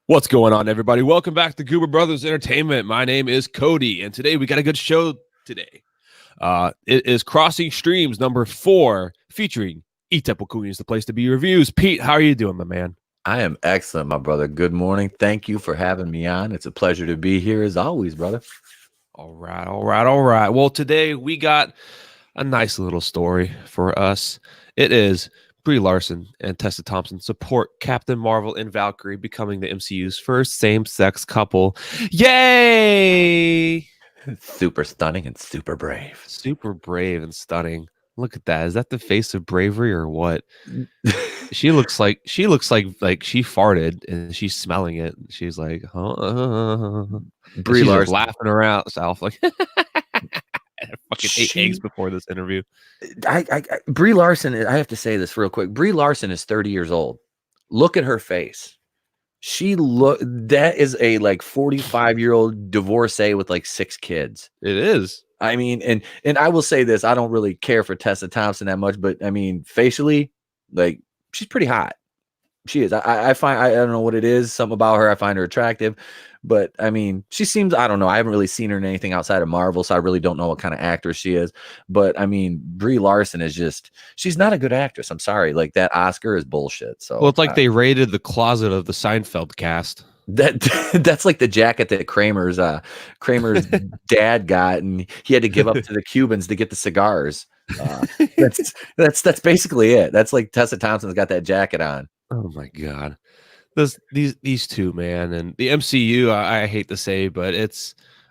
What's going on, everybody? Welcome back to Goober Brothers Entertainment. My name is Cody, and today we got a good show today. It is Crossing Streams number 4, featuring Etep Wokuians, the place to be reviews. Pete, how are you doing, my man? I am excellent, my brother. Good morning. Thank you for having me on. It's a pleasure to be here as always, brother. All right. Well, today we got a nice little story for us. It is Brie Larson and Tessa Thompson support Captain Marvel and Valkyrie becoming the MCU's first same-sex couple. Yay! Super stunning and super brave. Super brave and stunning. Look at that. Is that the face of bravery or what? She looks like she farted and she's smelling it. She's like, huh? Brie She's just Larson. laughing around herself like I fucking ate eggs before this interview. Brie Larson, I have to say this real quick. Brie Larson is 30 years old. Look at her face. That is a 45-year-old divorcee with 6 kids. It is. I mean, and I will say this, I don't really care for Tessa Thompson that much, but I mean, facially, she's pretty hot. She is. I don't know what it is. Something about her, I find her attractive. But I mean, she seems, I don't know. I haven't really seen her in anything outside of Marvel, so I really don't know what kind of actress she is. But I mean, Brie Larson is she's not a good actress. I'm sorry. That Oscar is bullshit. So well, it's like they raided the closet of the Seinfeld cast. That's like the jacket that Kramer's dad got, and he had to give up to the Cubans to get the cigars. That's basically it. That's like Tessa Thompson's got that jacket on. Oh my god, these two, man, and the MCU. I hate to say, but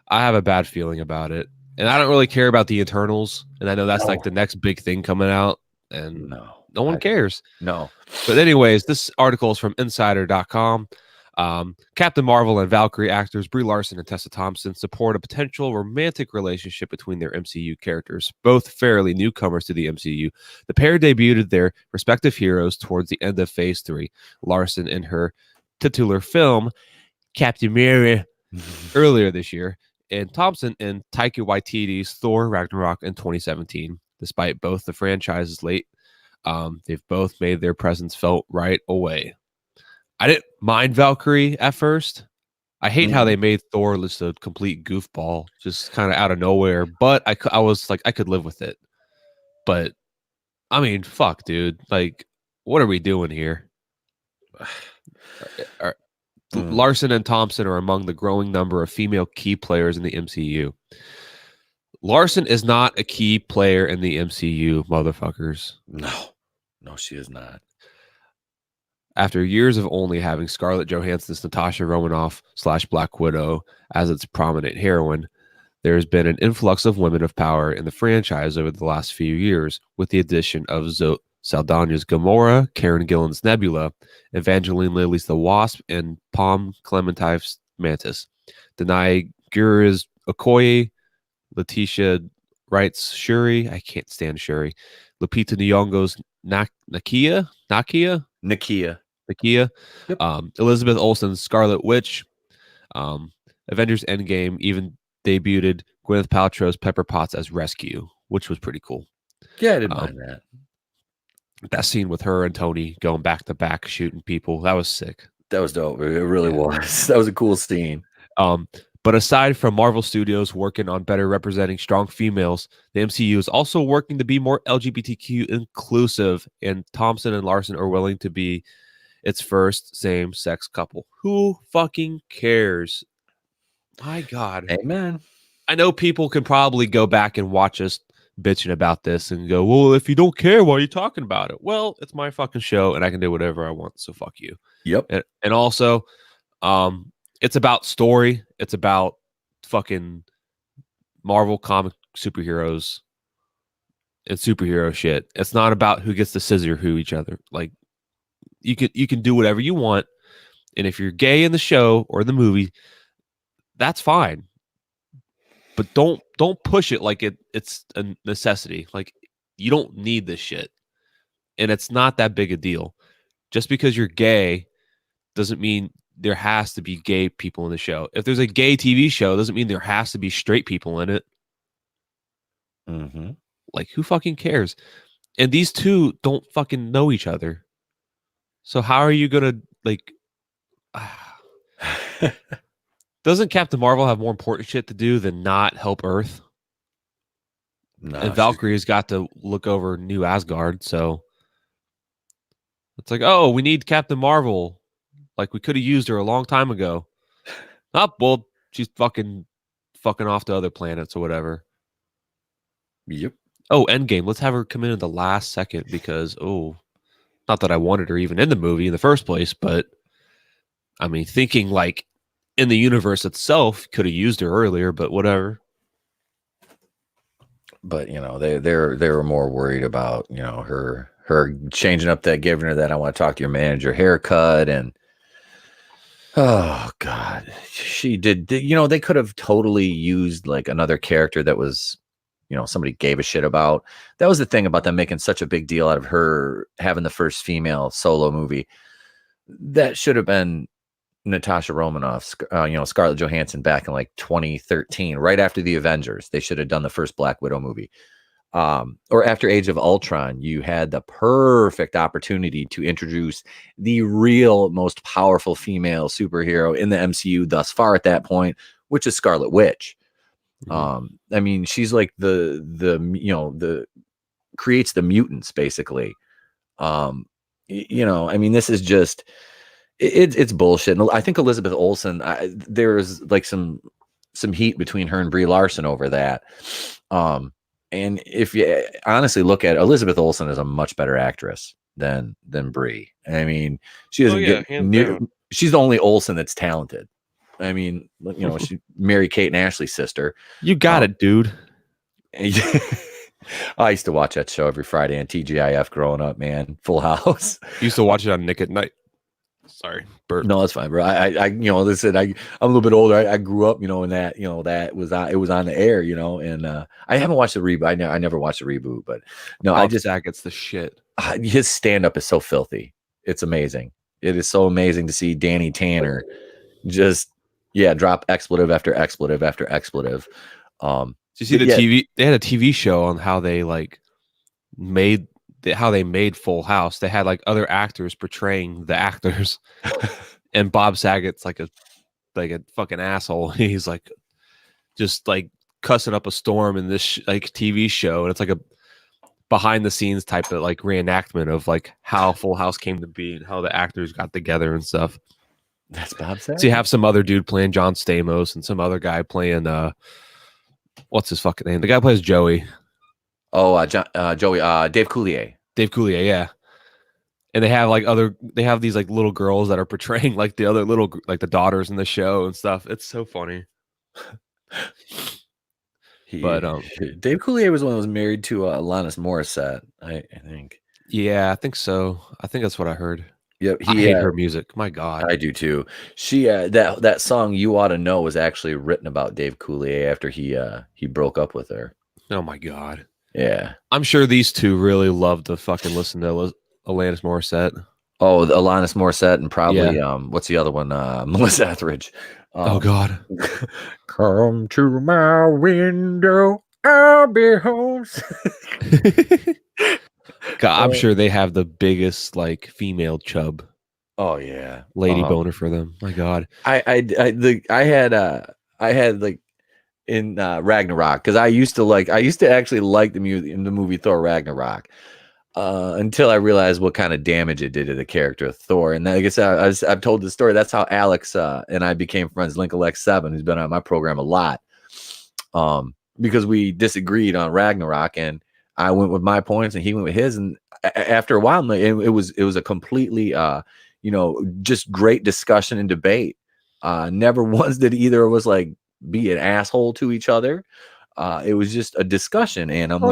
I have a bad feeling about it, and I don't really care about the Eternals, and I know that's like the next big thing coming out, and no one cares. No, but anyways, this article is from Insider.com. Captain Marvel and Valkyrie actors Brie Larson and Tessa Thompson support a potential romantic relationship between their MCU characters, both fairly newcomers to the MCU. The pair debuted their respective heroes towards the end of Phase 3, Larson in her titular film, Captain America, earlier this year, and Thompson in Taika Waititi's Thor Ragnarok in 2017. Despite both the franchise's late, they've both made their presence felt right away. I didn't mind Valkyrie at first. I hate how they made Thor just a complete goofball, just kind of out of nowhere. But I was like, I could live with it. But I mean, fuck, dude. Like, what are we doing here? Larson and Thompson are among the growing number of female key players in the MCU. Larson is not a key player in the MCU, motherfuckers. No, she is not. After years of only having Scarlett Johansson's Natasha Romanoff / Black Widow as its prominent heroine, there has been an influx of women of power in the franchise over the last few years, with the addition of Saldana's Gamora, Karen Gillan's Nebula, Evangeline Lilly's The Wasp, and Palm Clementine's Mantis. Denai Gura's Okoye, Letitia Wright's Shuri, I can't stand Shuri, Lupita Nyong'o's Nakia. Yep. Elizabeth Olsen's Scarlet Witch. Avengers Endgame even debuted Gwyneth Paltrow's Pepper Potts as Rescue, which was pretty cool. Yeah, I didn't mind that. That scene with her and Tony going back to back shooting people, that was sick. That was dope. It really was. That was a cool scene. But aside from Marvel Studios working on better representing strong females, the MCU is also working to be more LGBTQ inclusive, and Thompson and Larson are willing to be its first same-sex couple. Who fucking cares? My God. Amen. I know people can probably go back and watch us bitching about this and go, well, if you don't care, why are you talking about it? Well, it's my fucking show, and I can do whatever I want, so fuck you. Yep. And also, it's about story. It's about fucking Marvel comic superheroes and superhero shit. It's not about who gets to scissor who each other. Like, you can do whatever you want, and if you're gay in the show or the movie, that's fine. But don't push it like it's a necessity. Like, you don't need this shit, and it's not that big a deal. Just because you're gay doesn't mean there has to be gay people in the show. If there's a gay TV show, doesn't mean there has to be straight people in it. Like, who fucking cares? And these two don't fucking know each other. So how are you gonna, like, Doesn't Captain Marvel have more important shit to do than not help Earth? And No, Valkyrie's got to look over New Asgard, so it's like, oh, we need Captain Marvel. Like we could have used her a long time ago. Oh, well, she's fucking off to other planets or whatever. yep. Oh, Endgame. Let's have her come in at the last second because, not that I wanted her even in the movie in the first place, but I mean, thinking like in the universe itself, could have used her earlier, but whatever. But they were more worried about her changing up that, giving her that I want to talk to your manager haircut, and oh god, she did. They could have totally used like another character that was somebody gave a shit about. That was the thing about them making such a big deal out of her having the first female solo movie. That should have been Natasha Romanoff, Scarlett Johansson back in like 2013, right after the Avengers. They should have done the first Black Widow movie. Or after Age of Ultron, you had the perfect opportunity to introduce the real most powerful female superhero in the MCU thus far at that point, which is Scarlet Witch. I mean, she's like the creates the mutants basically. I mean, this is just it's bullshit. And I think Elizabeth Olsen, there's like some heat between her and Brie Larson over that. And if you honestly look at it, Elizabeth Olsen is a much better actress than Brie. I mean, she doesn't get near. She's the only Olsen that's talented. I mean, she married Kate and Ashley's sister. You got it, dude. I used to watch that show every Friday on TGIF growing up, man. Full House. Used to watch it on Nick at Night. Sorry, Bert. No, that's fine, bro. Listen, I'm a little bit older. I grew up, in that, that was it was on the air, and I haven't watched the reboot. I never watched the reboot, but no, Bob Saget's the shit. His stand up is so filthy. It's amazing. It is so amazing to see Danny Tanner just drop expletive after expletive after expletive. Did you see the TV? They had a TV show on how they made Full House. They had like other actors portraying the actors, and Bob Saget's like a fucking asshole. He's like just like cussing up a storm in this TV show, and it's like a behind the scenes type of like reenactment of like how Full House came to be and how the actors got together and stuff. That's Bob Saget. So you have some other dude playing John Stamos and some other guy playing what's his fucking name? The guy who plays Joey. Oh, Joey, Dave Coulier. Dave Coulier, yeah. And they have these like little girls that are portraying like the other little like the daughters in the show and stuff. It's so funny. But Dave Coulier was one that was married to Alanis Morissette, I think. Yeah, I think so. I think that's what I heard. Yep, I hate her music. My God, I do too. She that song "You Ought to Know" was actually written about Dave Coulier after he broke up with her. Oh my God. Yeah, I'm sure these two really love to fucking listen to Alanis Morissette. Oh, Alanis Morissette and probably what's the other one? Melissa Etheridge. Oh God. Come to my window, I'll be home. God, I'm sure they have the biggest like female chub. Oh yeah, lady boner for them. My God, I had like in Ragnarok because I used to actually like the music in the movie Thor Ragnarok until I realized what kind of damage it did to the character of Thor. And like I said, I've told the story. That's how Alex and I became friends. Link7, who's been on my program a lot, because we disagreed on Ragnarok and I went with my points and he went with his. And after a while, it was a completely, just great discussion and debate. Never once did either of us like be an asshole to each other. It was just a discussion. And I'm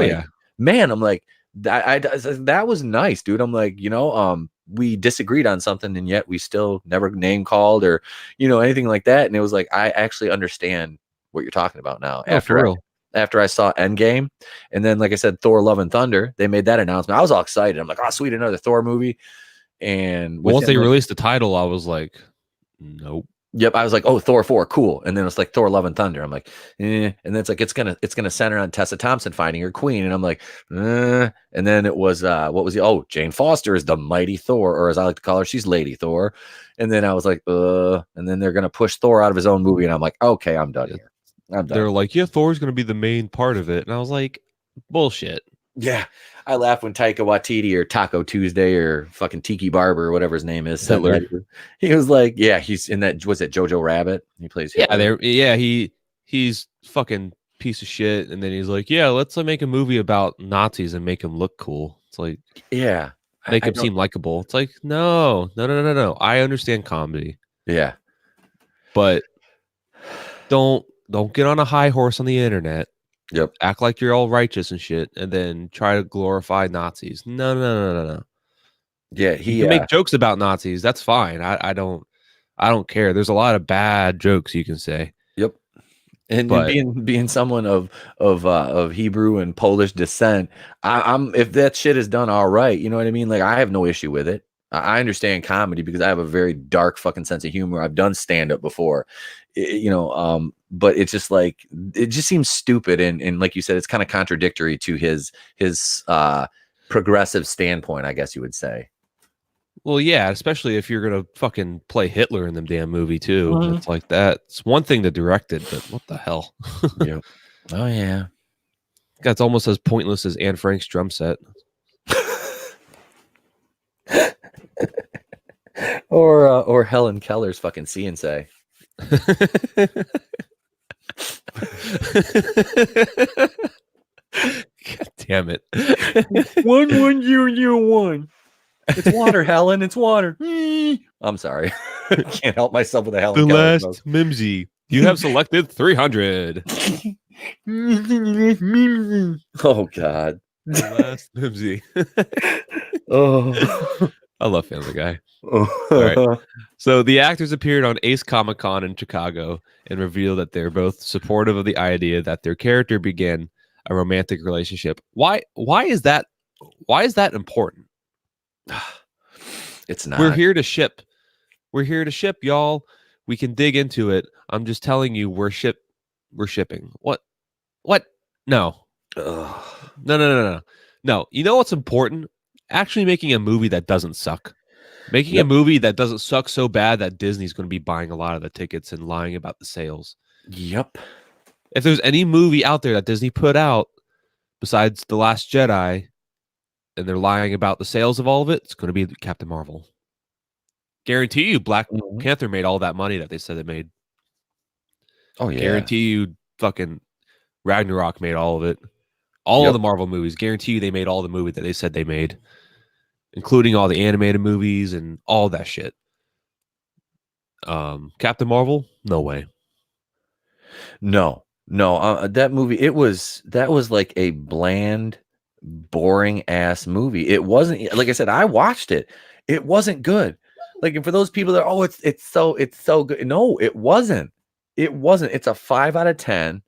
man, I'm like, that was nice, dude. I'm like, we disagreed on something and yet we still never name called or, anything like that. And it was like, I actually understand what you're talking about now. After I saw Endgame, and then, like I said, Thor: Love and Thunder, they made that announcement. I was all excited. I'm like, "Oh, sweet, another Thor movie!" And once they released the title, I was like, "Nope." Yep, I was like, "Oh, Thor 4, cool." And then it's like Thor: Love and Thunder. I'm like, eh. And then it's like it's gonna center on Tessa Thompson finding her queen, and I'm like, eh. And then it was what was Jane Foster is the mighty Thor, or as I like to call her, she's Lady Thor. And then I was like, and then they're gonna push Thor out of his own movie, and I'm like, okay, I'm done here. I'm done. They're like, yeah, Thor's going to be the main part of it. And I was like, bullshit. Yeah, I laugh when Taika Waititi or Taco Tuesday or fucking Tiki Barber or whatever his name is said Hitler. that. He was like, yeah, he's in that. Was it Jojo Rabbit? He plays Hitler. He's fucking piece of shit. And then he's like, yeah, let's make a movie about Nazis and make him look cool. It's like, Yeah, make I him seem likable. It's like, no. I understand comedy, yeah, but don't get on a high horse on the internet. yep, Act like you're all righteous and shit, and then try to glorify Nazis. No. yeah. You He can make jokes about Nazis. That's fine. I don't care. There's a lot of bad jokes you can say. yep. And But being someone of Hebrew and Polish descent, I'm if that shit is done all right, you know what I mean? Like I have no issue with it. I understand comedy because I have a very dark fucking sense of humor. I've done stand up before, but it's just like it just seems stupid and like you said, it's kind of contradictory to his progressive standpoint, I guess you would say. well, yeah, especially if you're gonna fucking play Hitler in the damn movie too. Mhm. It's like that. It's one thing to direct it, but what the hell? Yep. Oh yeah. That's almost as pointless as Anne Frank's drum set. Or Helen Keller's fucking See and Say. God damn it. 11001. It's water, Helen. It's water. I'm sorry. Can't help myself with a Helen The Keller last joke. Mimsy. You have selected 300. Oh God. The last Mimsy. Oh. I love Family Guy. All right. So the actors appeared on Ace Comic Con in Chicago and revealed that they're both supportive of the idea that their character began a romantic relationship. Why is that important? It's not. We're here to ship. We're here to ship, y'all. We can dig into it. I'm just telling you, we're shipping. What? No. Ugh. No. You know what's important? Actually making a movie that doesn't suck. Making a movie that doesn't suck so bad that Disney's going to be buying a lot of the tickets and lying about the sales. Yep. If there's any movie out there that Disney put out besides The Last Jedi and they're lying about the sales of all of it, it's going to be Captain Marvel. Guarantee you Black Panther made all that money that they said it made. Oh yeah. Guarantee you fucking Ragnarok made all of it. All of the Marvel movies. Guarantee you they made all the movie that they said they made, including all the animated movies and all that shit. Captain Marvel? No way. No. That movie, that was like a bland, boring ass movie. It wasn't, like I said, I watched it. It wasn't good. Like, and for those people that, oh, it's so good. No, it wasn't. It wasn't. It's a 5 out of 10.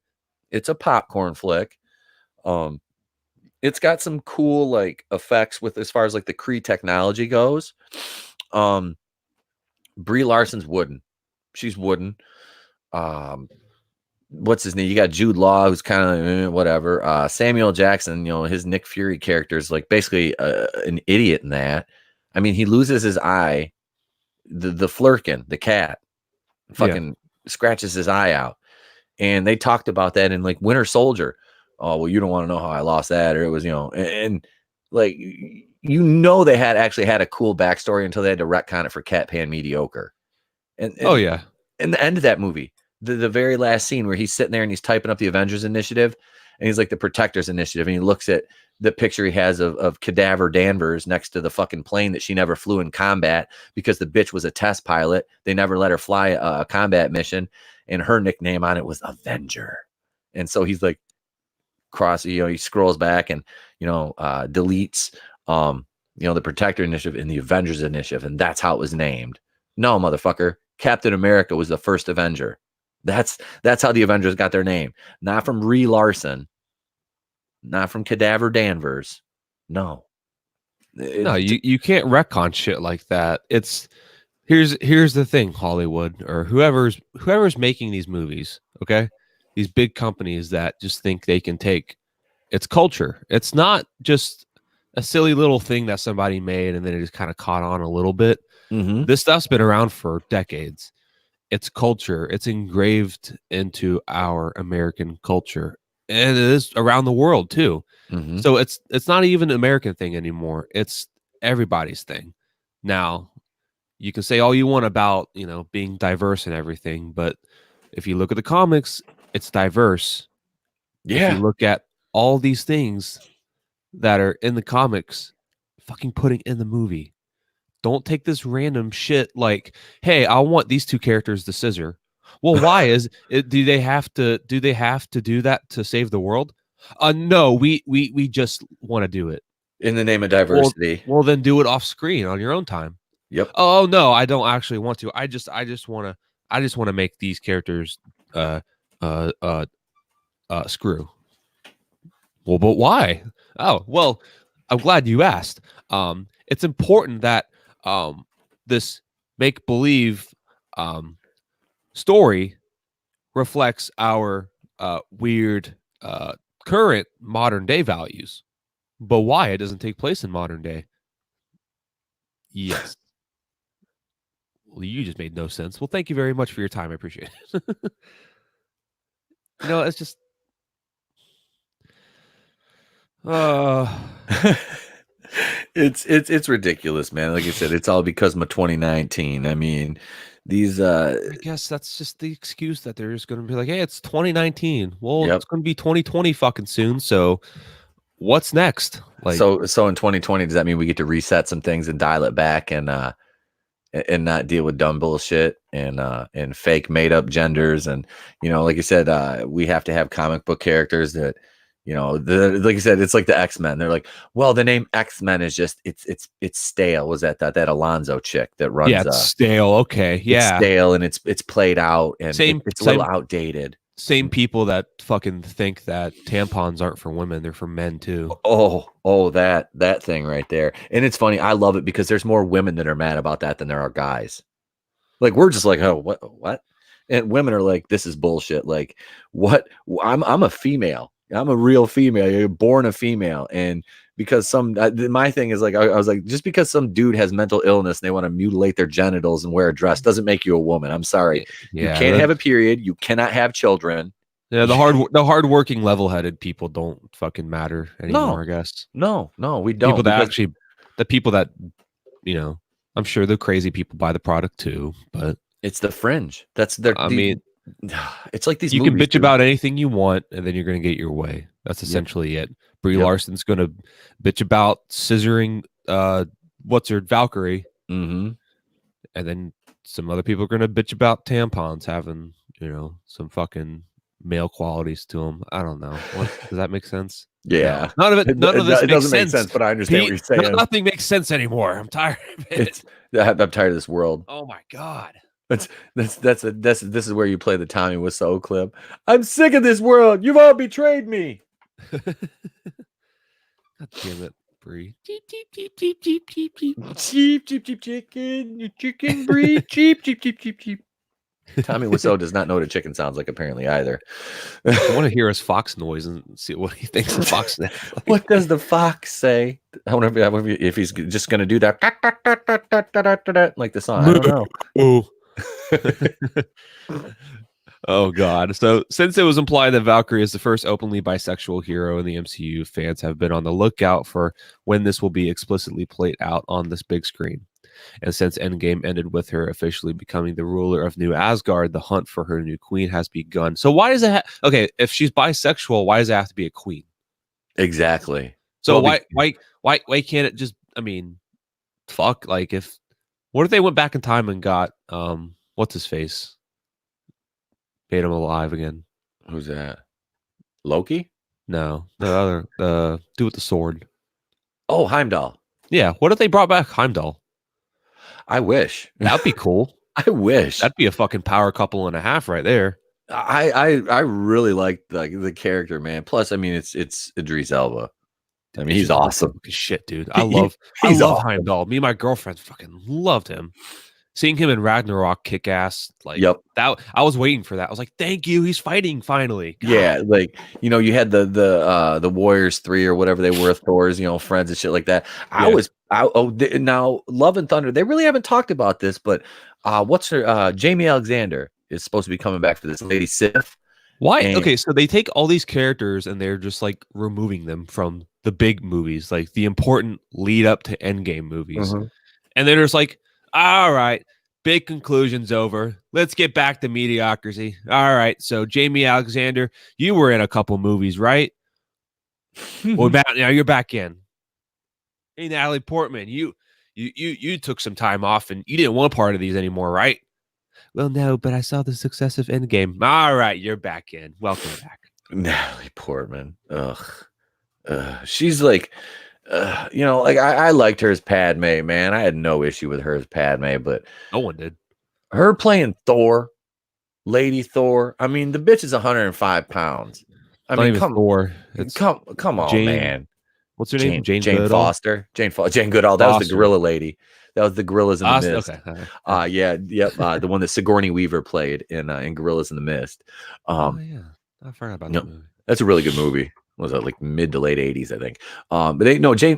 It's a popcorn flick. It's got some cool like effects with as far as like the Kree technology goes. Brie Larson's wooden. She's wooden. What's his name? You got Jude Law, who's kind of whatever. Samuel Jackson, his Nick Fury character is like basically an idiot in that. I mean, he loses his eye. The Flurkin, the cat, fucking scratches his eye out. And they talked about that in like Winter Soldier. Oh, well, you don't want to know how I lost that. Or it was, and like, they had actually had a cool backstory until they had to retcon it for Cat Pan Mediocre. And oh, yeah. And the end of that movie, the very last scene where he's sitting there and he's typing up the Avengers Initiative and he's like the Protectors Initiative. And he looks at the picture he has of Cadaver Danvers next to the fucking plane that she never flew in combat because the bitch was a test pilot. They never let her fly a combat mission. And her nickname on it was Avenger. And so he's like, he scrolls back and, deletes, the Protector Initiative and the Avengers Initiative. And that's how it was named. No, motherfucker. Captain America was the first Avenger. That's how the Avengers got their name. Not from Brie Larson. Not from Cadaver Danvers. No. No, you can't retcon shit like that. Here's the thing, Hollywood or whoever's making these movies, okay? These big companies that just think they can take it's culture. It's not just a silly little thing that somebody made and then it just kind of caught on a little bit. Mm-hmm. This stuff's been around for decades. It's culture. It's engraved into our American culture, and it is around the world too. Mm-hmm. So it's not even an American thing anymore. It's everybody's thing. Now, you can say all you want about, being diverse and everything, but if you look at the comics, it's diverse. If you Yeah. look at all these things that are in the comics, fucking putting in the movie. Don't take this random shit like, hey, I want these two characters to scissor. Well, why is it? Do they have to do that to save the world? No, we just want to do it. In the name of Well, diversity. well, then do it off screen on your own time. Yep. Oh no, I don't actually want to. I just want to make these characters uh uh uh screw. Well, but why? Oh, well, I'm glad you asked. It's important that this make believe story reflects our weird current modern day values. But why it doesn't take place in modern day? Yes. Well, you just made no sense. Well, thank you very much for your time. I appreciate it. It's just uh It's ridiculous, man. Like I said, it's all because of 2019. I mean, these I guess that's just the excuse that they're just going to be like, "Hey, it's 2019. Well, yep. it's going to be 2020 fucking soon. So, what's next?" Like, So in 2020, does that mean we get to reset some things and dial it back and not deal with dumb bullshit and fake made up genders? And like you said, we have to have comic book characters that like you said, it's like the X-Men. They're like, well, the name X-Men is just it's stale. Was that Alonzo chick that runs yeah, it's stale. Okay, it's yeah, stale and it's played out and it's a little outdated. same people that fucking think that tampons aren't for women; they're for men too. Oh, that thing right there. And it's funny. I love it because there's more women that are mad about that than there are guys. Like we're just like, oh, what? And women are like, this is bullshit. Like, what? I'm a female. I'm a real female. You're born a female, and because my thing is like, I was like, just because some dude has mental illness and they want to mutilate their genitals and wear a dress doesn't make you a woman. I'm sorry. You can't have a period. You cannot have children. Yeah, the hardworking, level-headed people don't fucking matter anymore. I guess. No, we don't. The people that I'm sure the crazy people buy the product too, but it's the fringe. That's their. It's like these. You can bitch about anything you want, and then you're going to get your way. That's essentially it. Brie Larson's going to bitch about scissoring. What's her Valkyrie? Mm-hmm. And then some other people are going to bitch about tampons having some fucking male qualities to them. I don't know. Does that make sense? Yeah. No. None of this doesn't make sense, but I understand what you're saying. Nothing makes sense anymore. I'm tired of it. I'm tired of this world. Oh my God. This is where you play the Tommy Wiseau clip. I'm sick of this world. You've all betrayed me. God damn it, Brie. Cheep, cheep, cheep, cheep, cheep, cheep, cheep. Cheep, cheep, cheep, chicken. You chicken, Brie. Cheep, cheep, cheep, cheep, cheep. Tommy Wiseau does not know what a chicken sounds like, apparently, either. I want to hear his fox noise and see what he thinks the fox sounds like. What does the fox say? I wonder if he's just going to do that like the song. I don't know. Oh God. So since it was implied that Valkyrie is the first openly bisexual hero in the MCU, fans have been on the lookout for when this will be explicitly played out on this big screen. And since Endgame ended with her officially becoming the ruler of New Asgard, the hunt for her new queen has begun. So why does it okay, if she's bisexual, why does it have to be a queen? Exactly. So why can't it just, fuck, like what if they went back in time and got what's his face? Made him alive again. Who's that? Loki? No, the other dude with the sword. Oh, Heimdall. Yeah, what if they brought back Heimdall? I wish. That'd be cool. I wish. That'd be a fucking power couple and a half right there. I really like the character, man. Plus, it's Idris Elba. He's awesome. Shit, dude. I love awesome. Heimdall. Me and my girlfriend fucking loved him. Seeing him in Ragnarok kick ass, that I was waiting for that. I was like, thank you, he's fighting finally. God. Yeah, you had the Warriors 3 or whatever they were, Thor's, friends and shit like that. I was Now Love and Thunder, they really haven't talked about this, but what's her Jamie Alexander is supposed to be coming back for this Lady Sif. Why? And Okay, so they take all these characters and they're just like removing them from the big movies, like the important lead up to Endgame movies. Mhm. And they're just like, all right, big conclusion's over. Let's get back to mediocrity. All right, so Jamie Alexander, you were in a couple movies, right? Well, now you're back in. Hey, Natalie Portman, you took some time off and you didn't want part of these anymore, right? Well, no, but I saw the success of Endgame. All right, you're back in. Welcome back. Natalie Portman. Ugh. She's like, like I liked her as Padme, man. I had no issue with her as Padme, but No one did. her playing Thor, Lady Thor. I mean, the bitch is 105 pounds. I Not mean, even Thor. It's come on, Jane. man. What's her name? Jane Jane Goodall. Foster. Jane Goodall. That was the gorilla lady. That was the Gorillas in the Mist. Okay. Yep. The one that Sigourney Weaver played in Gorillas in the Mist. Oh yeah, I forgot about that movie. That's a really good movie. Was it like mid to late 80s, I think.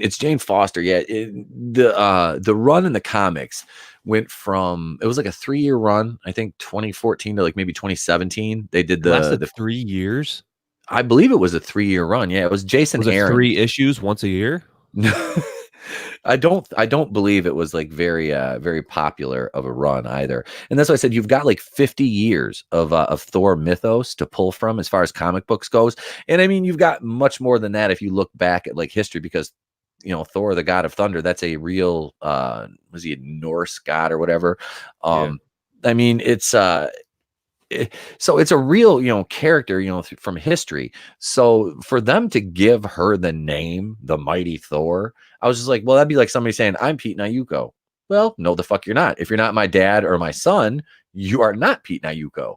It's Jane Foster. Yeah, the run in the comics went from, it was like a 3-year run, I think 2014 to like maybe 2017. They did Lasted 3 years. I believe it was a 3-year run. Yeah, it was Jason Was it Aaron. 3 issues once a year? I don't believe it was like very popular of a run either. And that's why I said you've got like 50 years of Thor mythos to pull from as far as comic books goes. And I mean, you've got much more than that if you look back at like history, because Thor, the god of thunder, that's a real was he a Norse god or whatever? Yeah. I mean, so it's a real character from history. So for them to give her the name the Mighty Thor, I was just like, well, that'd be like somebody saying, I'm Pete Nayuko. Well, no, the fuck you're not. If you're not my dad or my son, you are not Pete Nayuko.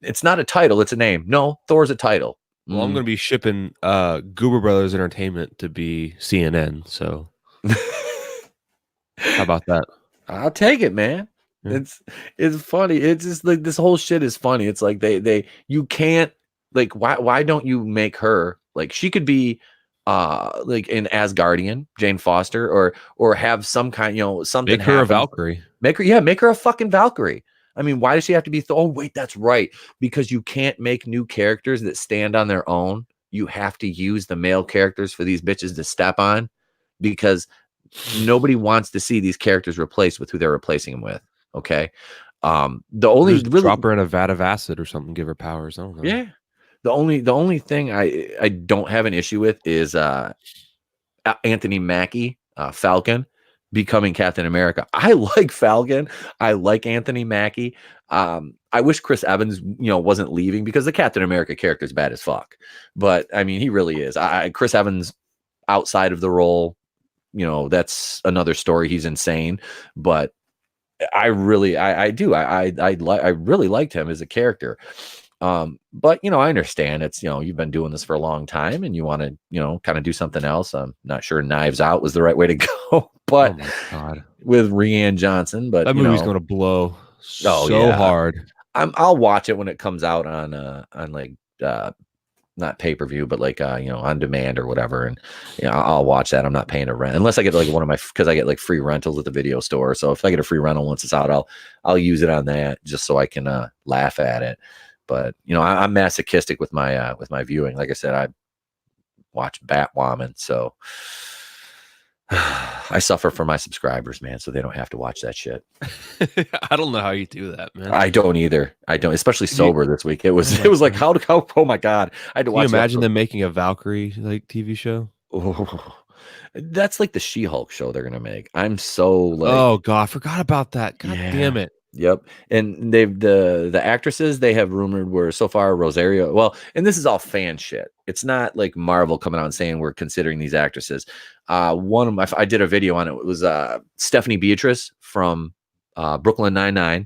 It's not a title, it's a name. No, Thor's a title. Well, I'm going to be shipping Goober Brothers Entertainment to be CNN. So how about that? I'll take it, man. Yeah. It's funny. It's just like this whole shit is funny. It's like you can't, like, why don't you make her like, she could be like an Asgardian, Jane Foster, or have some kind, something. Make her a Valkyrie. Make her a fucking Valkyrie. I mean, why does she have to be? Oh, wait, that's right. Because you can't make new characters that stand on their own. You have to use the male characters for these bitches to step on, because nobody wants to see these characters replaced with who they're replacing them with. Okay. The only just drop her in a vat of acid or something, give her powers. I don't know. Yeah. The only thing I don't have an issue with is Anthony Mackie, Falcon, becoming Captain America. I like Falcon. I like Anthony Mackie. I wish Chris Evans, wasn't leaving, because the Captain America character is bad as fuck. But I mean, he really is. Chris Evans outside of the role, that's another story. He's insane. But I really liked him as a character. But I understand it's, you've been doing this for a long time and you want to, kind of do something else. I'm not sure Knives Out was the right way to go, but oh my God, with Rian Johnson, but that movie's going to blow hard. I'll watch it when it comes out on like, not pay-per-view, but like on demand or whatever, and I'll watch that. I'm not paying a rent unless I get like because I get like free rentals at the video store. So if I get a free rental once it's out, I'll use it on that just so I can laugh at it. But I'm masochistic with my viewing. Like I said, I watch Batwoman, so I suffer for my subscribers, man, so they don't have to watch that shit. I don't know how you do that, man. I don't either. I don't, especially sober this week. It was like how oh my God. I had to watch. Can you imagine them making a Valkyrie like TV show? Oh, that's like the She-Hulk show they're gonna make. I'm so like, oh God, I forgot about that. God damn it. Yep. And they've the actresses they have rumored were so far Rosario. Well, and this is all fan shit. It's not like Marvel coming out and saying we're considering these actresses. One of my, I did a video on it. It was Stephanie Beatrice from Brooklyn Nine-Nine.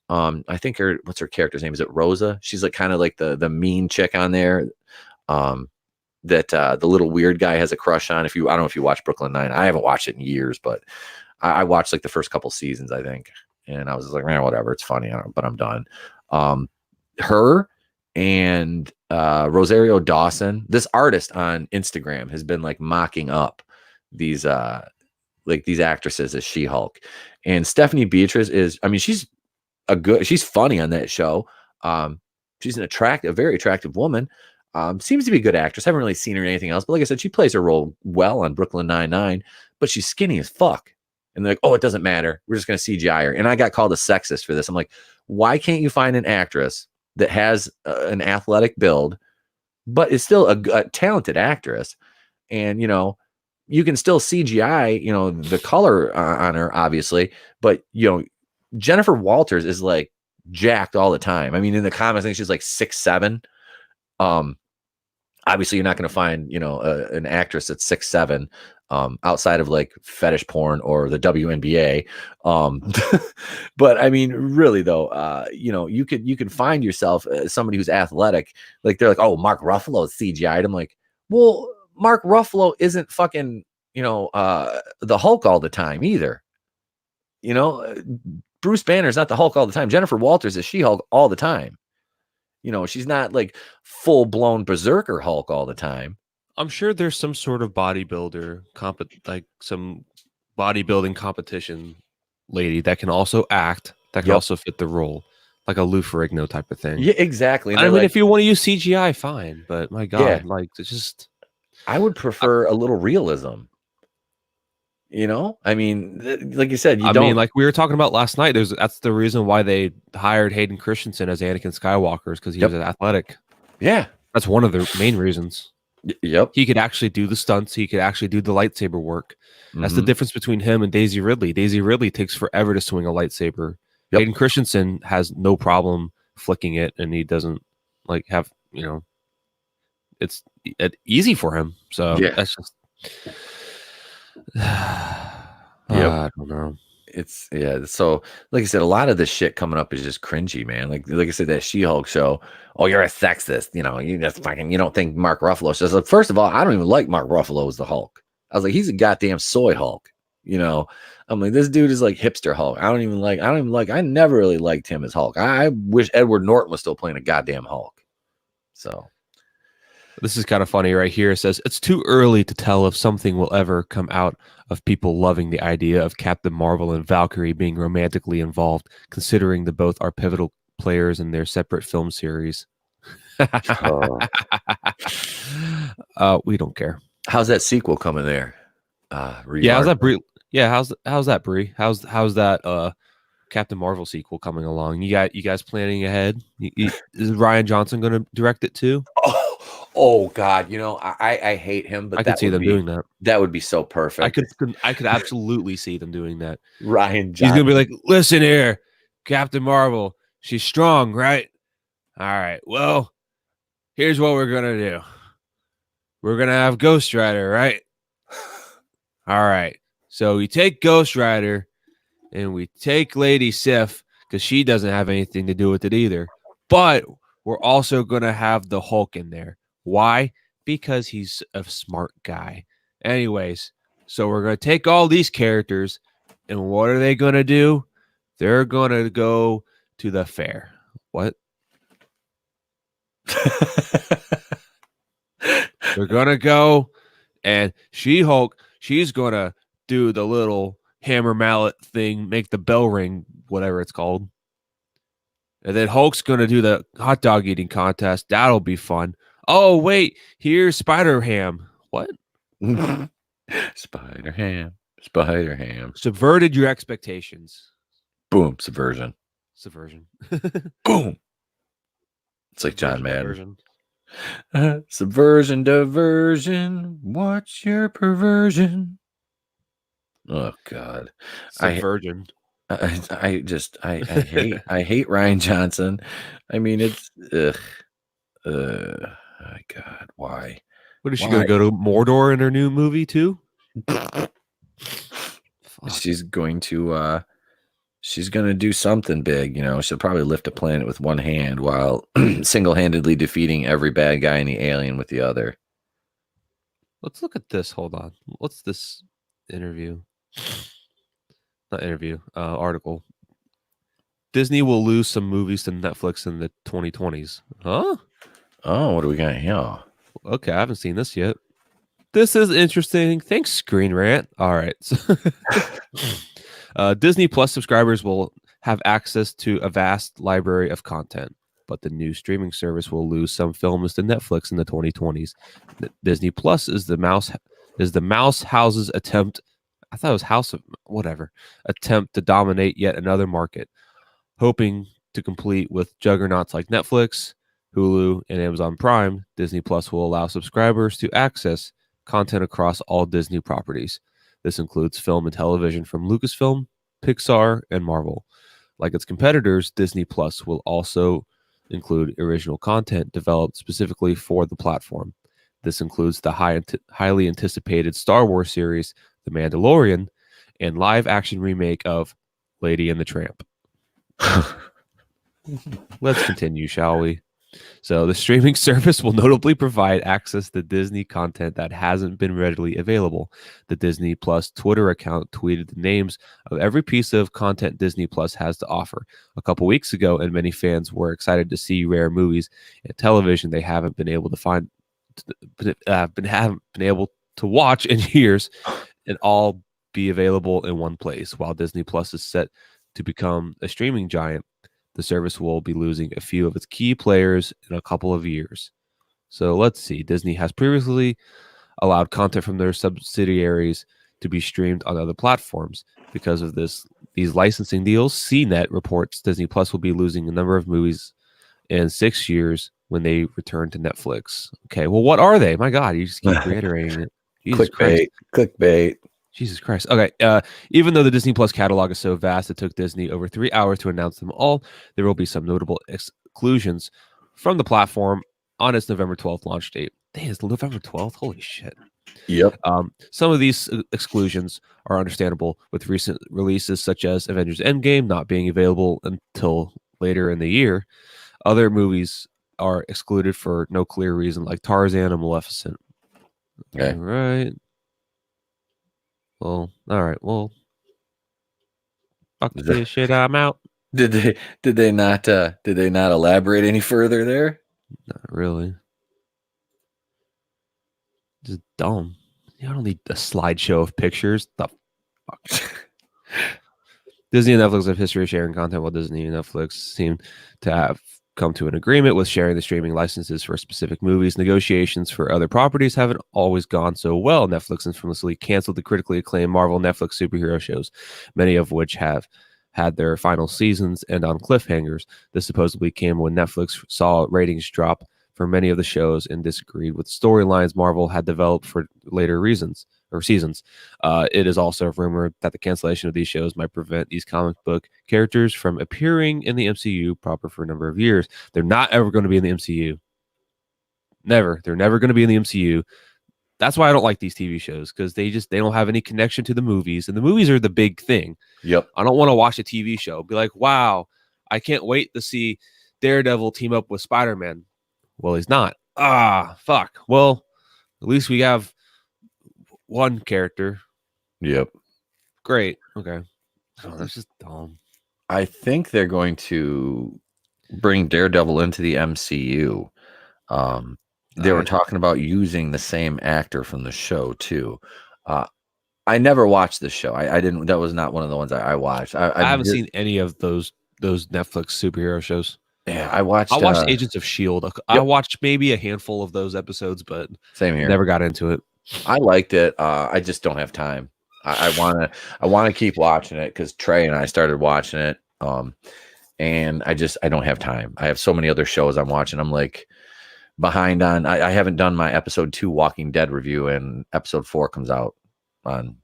I think what's her character's name? Is it Rosa? She's like kind of like the mean chick on there. That the little weird guy has a crush on. I don't know if you watch Brooklyn Nine. I haven't watched it in years, but I watched like the first couple seasons, I think. And I was like, man, whatever, it's funny, but I'm done. Her and Rosario Dawson, this artist on Instagram, has been like mocking up these actresses as She-Hulk. And Stephanie Beatriz is, I mean, she's funny on that show. She's a very attractive woman. Seems to be a good actress. Haven't really seen her in anything else, but like I said, she plays her role well on Brooklyn Nine-Nine, but she's skinny as fuck. And they're like, oh, it doesn't matter. We're just going to CGI her. And I got called a sexist for this. I'm like, why can't you find an actress that has an athletic build, but is still a talented actress? And, you can still CGI, the color on her, obviously, but, Jennifer Walters is like jacked all the time. I mean, in the comics, I think she's like 6'7". Obviously you're not going to find, an actress that's 6'7", outside of like fetish porn or the WNBA. But I mean, really though, you could find yourself somebody who's athletic. Like they're like, oh, Mark Ruffalo's CGI'd. I'm like, well, Mark Ruffalo isn't fucking, the Hulk all the time either. Bruce Banner's not the Hulk all the time. Jennifer Walters is She-Hulk all the time. She's not like full blown berserker Hulk all the time. I'm sure there's some sort of bodybuilder like some bodybuilding competition lady that can also act, that can also fit the role, like a Lou Ferrigno type of thing. Yeah, exactly. I mean, if you want to use CGI, fine, but my God, like it's just. I would prefer a little realism. I mean, like you said, I mean, like we were talking about last night. That's the reason why they hired Hayden Christensen as Anakin Skywalker, because he was athletic. Yeah, that's one of the main reasons. Yep, he could actually do the stunts. He could actually do the lightsaber work. That's the difference between him and Daisy Ridley. Daisy Ridley takes forever to swing a lightsaber. Hayden Christensen has no problem flicking it, and he doesn't like have it's easy for him. So that's just. I don't know. It's so like I said, a lot of the shit coming up is just cringy, man. Like I said, that She-Hulk show. Oh, you're a sexist. You just fucking, you don't think Mark Ruffalo says. Like, first of all, I don't even like Mark Ruffalo as the Hulk. I was like, he's a goddamn soy Hulk. I'm like, this dude is like hipster Hulk. I never really liked him as Hulk. I wish Edward Norton was still playing a goddamn Hulk. So this is kind of funny right here. It says, it's too early to tell if something will ever come out of people loving the idea of Captain Marvel and Valkyrie being romantically involved, considering the both are pivotal players in their separate film series. We don't care. How's that sequel coming there? How's that, Brie? Yeah, how's that, Brie? How's that Captain Marvel sequel coming along? You guys planning ahead? Is Ryan Johnson going to direct it too? Oh God, I hate him, but I could see them doing that. That would be so perfect. I could absolutely see them doing that. Ryan Johnson. He's gonna be like, listen here, Captain Marvel, she's strong, right? All right. Well, here's what we're gonna do. We're gonna have Ghost Rider, right? All right. So we take Ghost Rider and we take Lady Sif, because she doesn't have anything to do with it either. But we're also gonna have the Hulk in there. Why? Because he's a smart guy. Anyways, so we're going to take all these characters, and what are they going to do? They're going to go to the fair. What? They're going to go, and She-Hulk, she's going to do the little hammer mallet thing, make the bell ring, whatever it's called. And then Hulk's going to do the hot dog eating contest. That'll be fun. Oh, wait, here's Spider-Ham. What? Spider-Ham. Subverted your expectations. Boom, subversion. Boom. It's like John Madden. Subversion, diversion. What's your perversion? Oh, God. Subversion. I hate Ryan Johnson. I mean, it's my God, why? What is she going to go to Mordor in her new movie too? She's going to do something big. She'll probably lift a planet with one hand while single-handedly defeating every bad guy in the Alien with the other. Let's look at this. Hold on. What's this interview? Not interview. Article. Disney will lose some movies to Netflix in the 2020s. Huh? Oh, what do we got here? Okay, I haven't seen this yet. This is interesting. Thanks, Screen Rant. All right. Disney Plus subscribers will have access to a vast library of content, but the new streaming service will lose some films to Netflix in the 2020s. Disney Plus is the mouse house's attempt. I thought it was House of whatever attempt to dominate yet another market, hoping to complete with juggernauts like Netflix, Hulu, and Amazon Prime. Disney Plus will allow subscribers to access content across all Disney properties. This includes film and television from Lucasfilm, Pixar, and Marvel. Like its competitors, Disney Plus will also include original content developed specifically for the platform. This includes the highly anticipated Star Wars series, The Mandalorian, and live-action remake of Lady and the Tramp. Let's continue, shall we? So the streaming service will notably provide access to Disney content that hasn't been readily available. The Disney Plus Twitter account tweeted the names of every piece of content Disney Plus has to offer a couple weeks ago, and many fans were excited to see rare movies and television they haven't been able to find, haven't been able to watch in years, and all be available in one place. While Disney Plus is set to become a streaming giant, the service will be losing a few of its key players in a couple of years. So let's see. Disney has previously allowed content from their subsidiaries to be streamed on other platforms. Because of these licensing deals, CNET reports Disney Plus will be losing a number of movies in 6 years when they return to Netflix. Okay, well, what are they? My God, you just keep reiterating it. Jesus Christ. Clickbait. Jesus Christ. Okay. Even though the Disney Plus catalog is so vast, it took Disney over 3 hours to announce them all. There will be some notable exclusions from the platform on its November 12th launch date. Dang, it's November 12th? Holy shit. Yep. Some of these exclusions are understandable with recent releases such as Avengers Endgame not being available until later in the year. Other movies are excluded for no clear reason, like Tarzan and Maleficent. Okay. All right. Well, all right. Well, fuck this shit. I'm out. Did they not elaborate any further there? Not really. Just dumb. You don't need a slideshow of pictures. The fuck. Disney and Netflix have history of sharing content, while Disney and Netflix seem to have come to an agreement with sharing the streaming licenses for specific movies. Negotiations for other properties haven't always gone so well. Netflix infamously canceled the critically acclaimed Marvel Netflix superhero shows, many of which have had their final seasons end on cliffhangers. This supposedly came when Netflix saw ratings drop for many of the shows and disagreed with storylines Marvel had developed for later seasons. It is also rumored that the cancellation of these shows might prevent these comic book characters from appearing in the MCU proper for a number of years. They're not ever going to be in the MCU. Never. They're never going to be in the MCU. That's why I don't like these TV shows, because they don't have any connection to the movies, and the movies are the big thing. Yep. I don't want to watch a TV show. Be like, wow, I can't wait to see Daredevil team up with Spider-Man. Well, he's not. Fuck. Well, at least we have one character. Yep. Great. Okay. Oh, that's just dumb. I think they're going to bring Daredevil into the MCU. They were talking about using the same actor from the show too. I never watched this show. I didn't. That was not one of the ones I watched. I haven't seen any of those Netflix superhero shows. Yeah, I watched Agents of S.H.I.E.L.D. I watched maybe a handful of those episodes, but same here. Never got into it. I liked it. I just don't have time. I want to keep watching it because Trey and I started watching it. And I don't have time. I have so many other shows I'm watching. I'm like behind on. I haven't done my episode 2 Walking Dead review, and episode 4 comes out on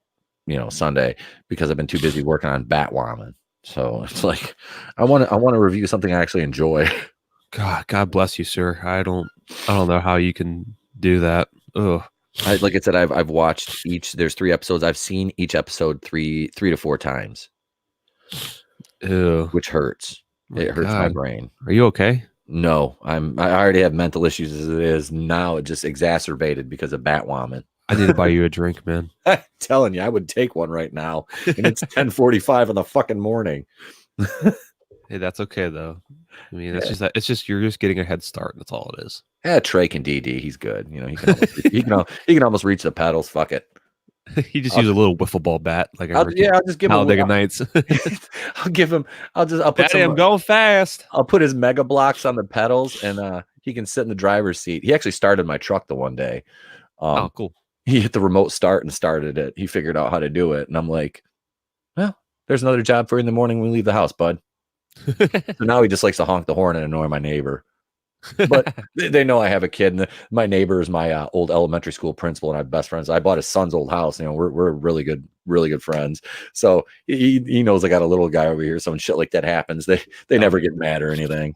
Sunday because I've been too busy working on Batwoman. So it's like I want to review something I actually enjoy. God bless you, sir. I don't know how you can do that. Ugh. Like I said, I've watched each. There's 3 episodes. I've seen each episode 3 to 4 times. Ew. Which hurts. It hurts my brain. Are you okay? No, I already have mental issues as it is. Now it just exacerbated because of Batwoman. I need to buy you a drink, man. I'm telling you, I would take one right now. And it's 10:45 in the fucking morning. Hey, that's okay though. I mean, Yeah. it's just you're just getting a head start. That's all it is. Yeah, Trey can DD. He's good. You know, he can almost reach the pedals. Fuck it. You just I'll use a just, little wiffle ball bat like I'm working I'll just give him. Talladega Nights. I'll give him. I'll put Daddy, some. I'm going fast. I'll put his mega blocks on the pedals, and he can sit in the driver's seat. He actually started my truck the one day. Oh, Um, cool. he hit the remote start and started it. He figured out how to do it, and I'm like, well, there's another job for you in the morning when we leave the house, bud. So now he just likes to honk the horn and annoy my neighbor. But they know I have a kid, and my neighbor is my old elementary school principal, and I have best friends. I bought his son's old house. You know, we're really good friends. So he knows I got a little guy over here. So when shit like that happens, they never get mad or anything.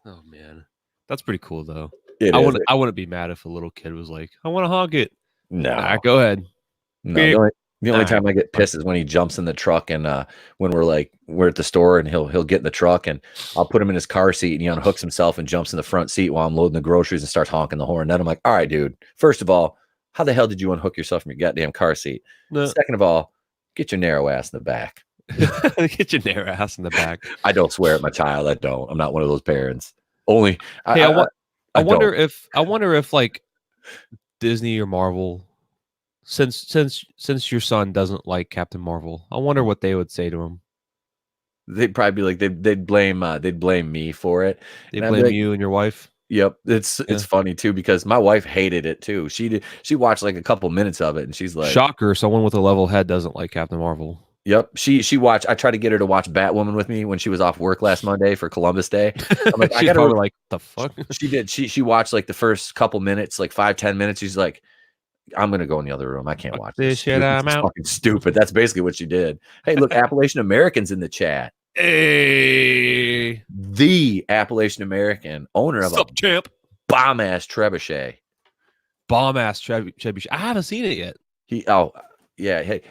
Oh man, that's pretty cool though. It is. I wouldn't be mad if a little kid was like, "I want to honk it." No, Nah, go ahead. no. The only time I get pissed is when he jumps in the truck, and when we're at the store, and he'll get in the truck, and I'll put him in his car seat, and he unhooks himself and jumps in the front seat while I'm loading the groceries and starts honking the horn. Then I'm like, all right, dude. First of all, how the hell did you unhook yourself from your goddamn car seat? No. Second of all, get your narrow ass in the back. Get your narrow ass in the back. I don't swear at my child. I don't. I'm not one of those parents. Only. Hey, I wonder don't. if like Disney or Marvel, since your son doesn't like Captain Marvel, I wonder what they would say to him. They'd probably be like they'd blame me for it. They And I'd be blame like, you and your wife. yep, it's funny too because my wife hated it too. She watched like a couple minutes of it and she's like, Shocker! Someone with a level head doesn't like Captain Marvel. yep. She watched. I tried to get her to watch Batwoman with me when she was off work last Monday for Columbus Day. I'm like, I She's got probably to. like, the fuck. She did. She watched like the first couple minutes, like 5-10 minutes. She's like, I'm gonna go in the other room. I can't watch this shit. I'm It's out. fucking stupid. That's basically what she did. Hey, look, Appalachian Americans in the chat. Hey, The Appalachian American owner of sup, champ? bomb ass trebuchet. Bomb ass Chevy. I haven't seen it yet. Yeah. Hey,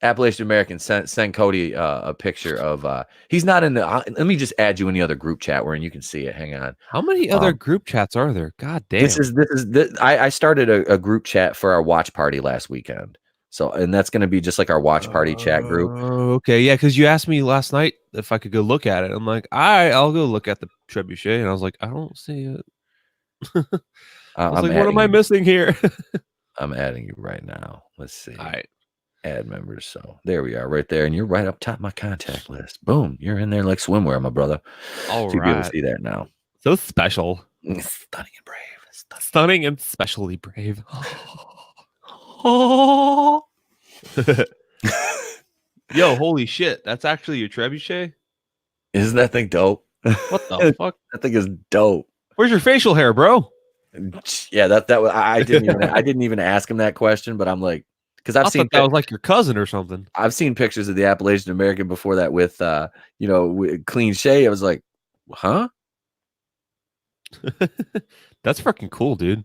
Appalachian American send Cody a picture of he's not in the let me just add you in the other group chat where you can see it. Hang on. How many other group chats are there? God damn. I started a group chat for our watch party last weekend. So, and that's going to be just like our watch party chat group. Okay, yeah, because you asked me last night if I could go look at it. I'm like, all right, I'll go look at the trebuchet, and I was like, I don't see it. I was like, what am I missing here? I'm adding you right now. Let's see. All right. Add members. So there we are, right there, and you're right up top of my contact list. Boom, you're in there like swimwear, my brother. All You'll be able to right. see that now. So special, Stunning and brave. stunning and specially brave. Yo, holy shit! That's actually your trebuchet. Isn't that thing dope? What the fuck? That thing is dope. Where's your facial hair, bro? Yeah, that was I didn't even ask him that question, but I'm like, because I've seen that was like your cousin or something. I've seen pictures of the Appalachian American before that with with clean shave. I was like, huh? That's freaking cool, dude.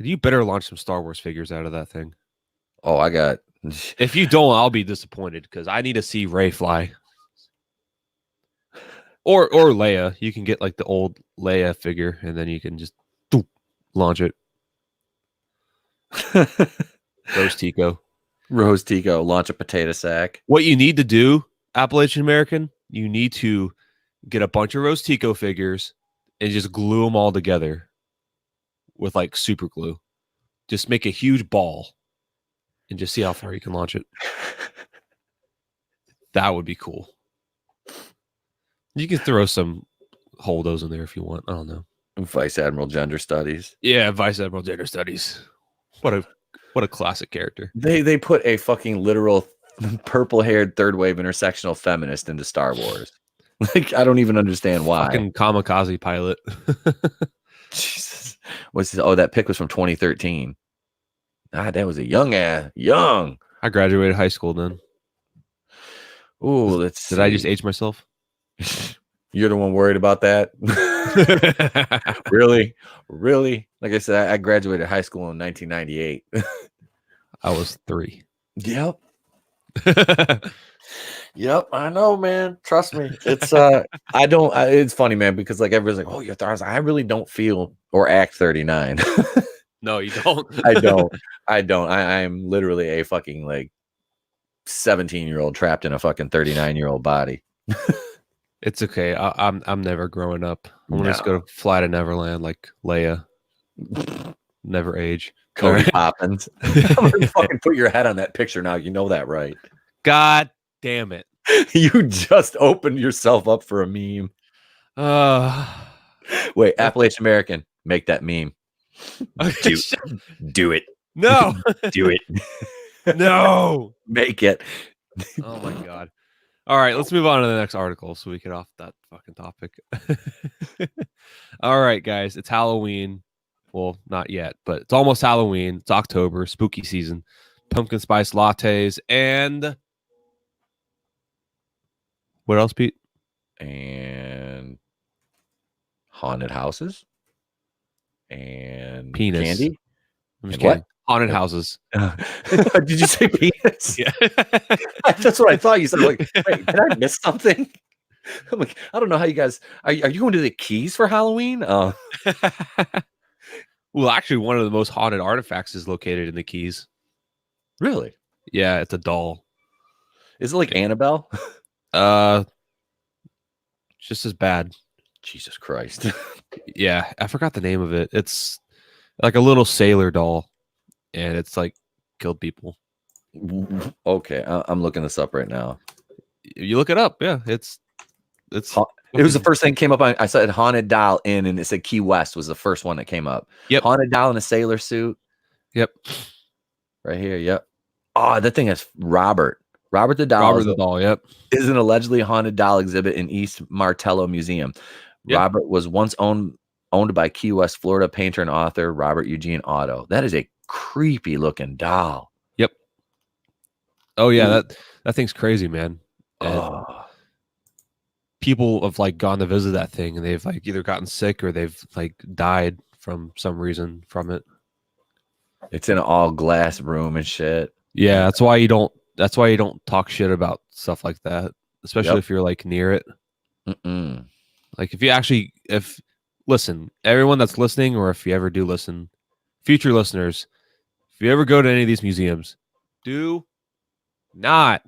You better launch some Star Wars figures out of that thing. Oh, I got. If you don't, I'll be disappointed because I need to see Rey fly. Or Leia. You can get like the old Leia figure, and then you can just launch it. Rose Tico, launch a potato sack. What you need to do, Appalachian American, you need to get a bunch of Rose Tico figures and just glue them all together with like super glue. Just make a huge ball and just see how far you can launch it. That would be cool. You can throw some holdos in there if you want. I don't know. Vice Admiral Gender Studies. Yeah, Vice Admiral Gender Studies. What a classic character. They put a fucking literal purple-haired third wave intersectional feminist into Star Wars. Like, I don't even understand why. Fucking kamikaze pilot. Jesus. What's this? Oh, that pic was from 2013. Ah, that was a young. I graduated high school then. Ooh, Did I just age myself? You're the one worried about that? Really? Like I said, I graduated high school in 1998. I was 3. Yep. Yep, I know, man. Trust me. It's it's funny, man, because like everybody's like, oh, you're 30. I really don't feel or act 39. No, you don't. I don't. I'm literally a fucking like 17-year-old trapped in a fucking 39-year-old body. It's okay. I'm never growing up. I want to just go No. to fly to Neverland like Leia. Never age. All Cody right. Poppins. I'm gonna fucking put your head on that picture now. You know that, right? God damn it. You just opened yourself up for a meme. Uh, Wait, Appalachian American, make that meme. Do do it. no. Do it. No. Make it. Oh my god. All right, let's move on to the next article so we get off that fucking topic. All right, guys, it's Halloween. Well, not yet, but it's almost Halloween. It's October, spooky season. Pumpkin spice lattes and what else, Pete? And haunted houses and Penis. candy. I'm just And what? kidding. Haunted houses. Did you say penis? Yeah. That's what I thought you said. Like, wait, did I miss something? I'm like, I don't know how you guys are you going to the Keys for Halloween? Well, actually, one of the most haunted artifacts is located in the Keys. Really? Yeah, it's a doll. Is it like Annabelle? Just as bad. Jesus Christ. Yeah, I forgot the name of it. It's like a little sailor doll, and it's like killed people. Okay, I'm looking this up right now. You look it up. Yeah, it's It was the first thing came up. I said haunted doll in, and it said Key West was the first one that came up. Yep. Haunted doll in a sailor suit. Yep. Right here. Yep. Oh, that thing is Robert. Robert the doll. Robert the doll. Yep. Is an allegedly haunted doll exhibit in East Martello Museum. Yep. Robert was once owned by Key West, Florida painter and author Robert Eugene Otto. That is a creepy looking doll. Yep. Oh yeah, that thing's crazy, man. Oh. People have like gone to visit that thing, and they've like either gotten sick or they've like died from some reason from it. It's in an all glass room and shit. Yeah, that's why you don't. That's why you don't talk shit about stuff like that, especially if you're like near it. Mm-mm. Like if listen, everyone that's listening, or if you ever do listen, future listeners, if you ever go to any of these museums, do not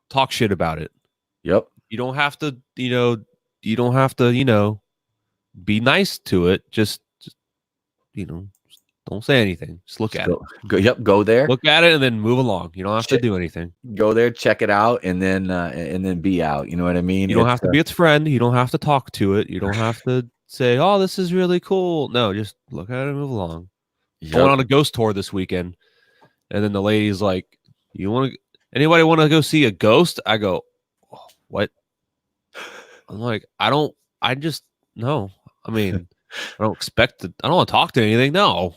talk shit about it. Yep. You don't have to, you don't have to, be nice to it. Just don't say anything. Just look at it. Go there. Look at it and then move along. You don't have to do anything. Go there, check it out, and then be out. You know what I mean? You don't have to be its friend. You don't have to talk to it. You don't have to say, "Oh, this is really cool." No, just look at it and move along. Yep. I went on a ghost tour this weekend, and then the lady's like, anybody want to go see a ghost?" I go, oh, "What?" I'm like, no. I mean, I don't expect to. I don't want to talk to anything. No.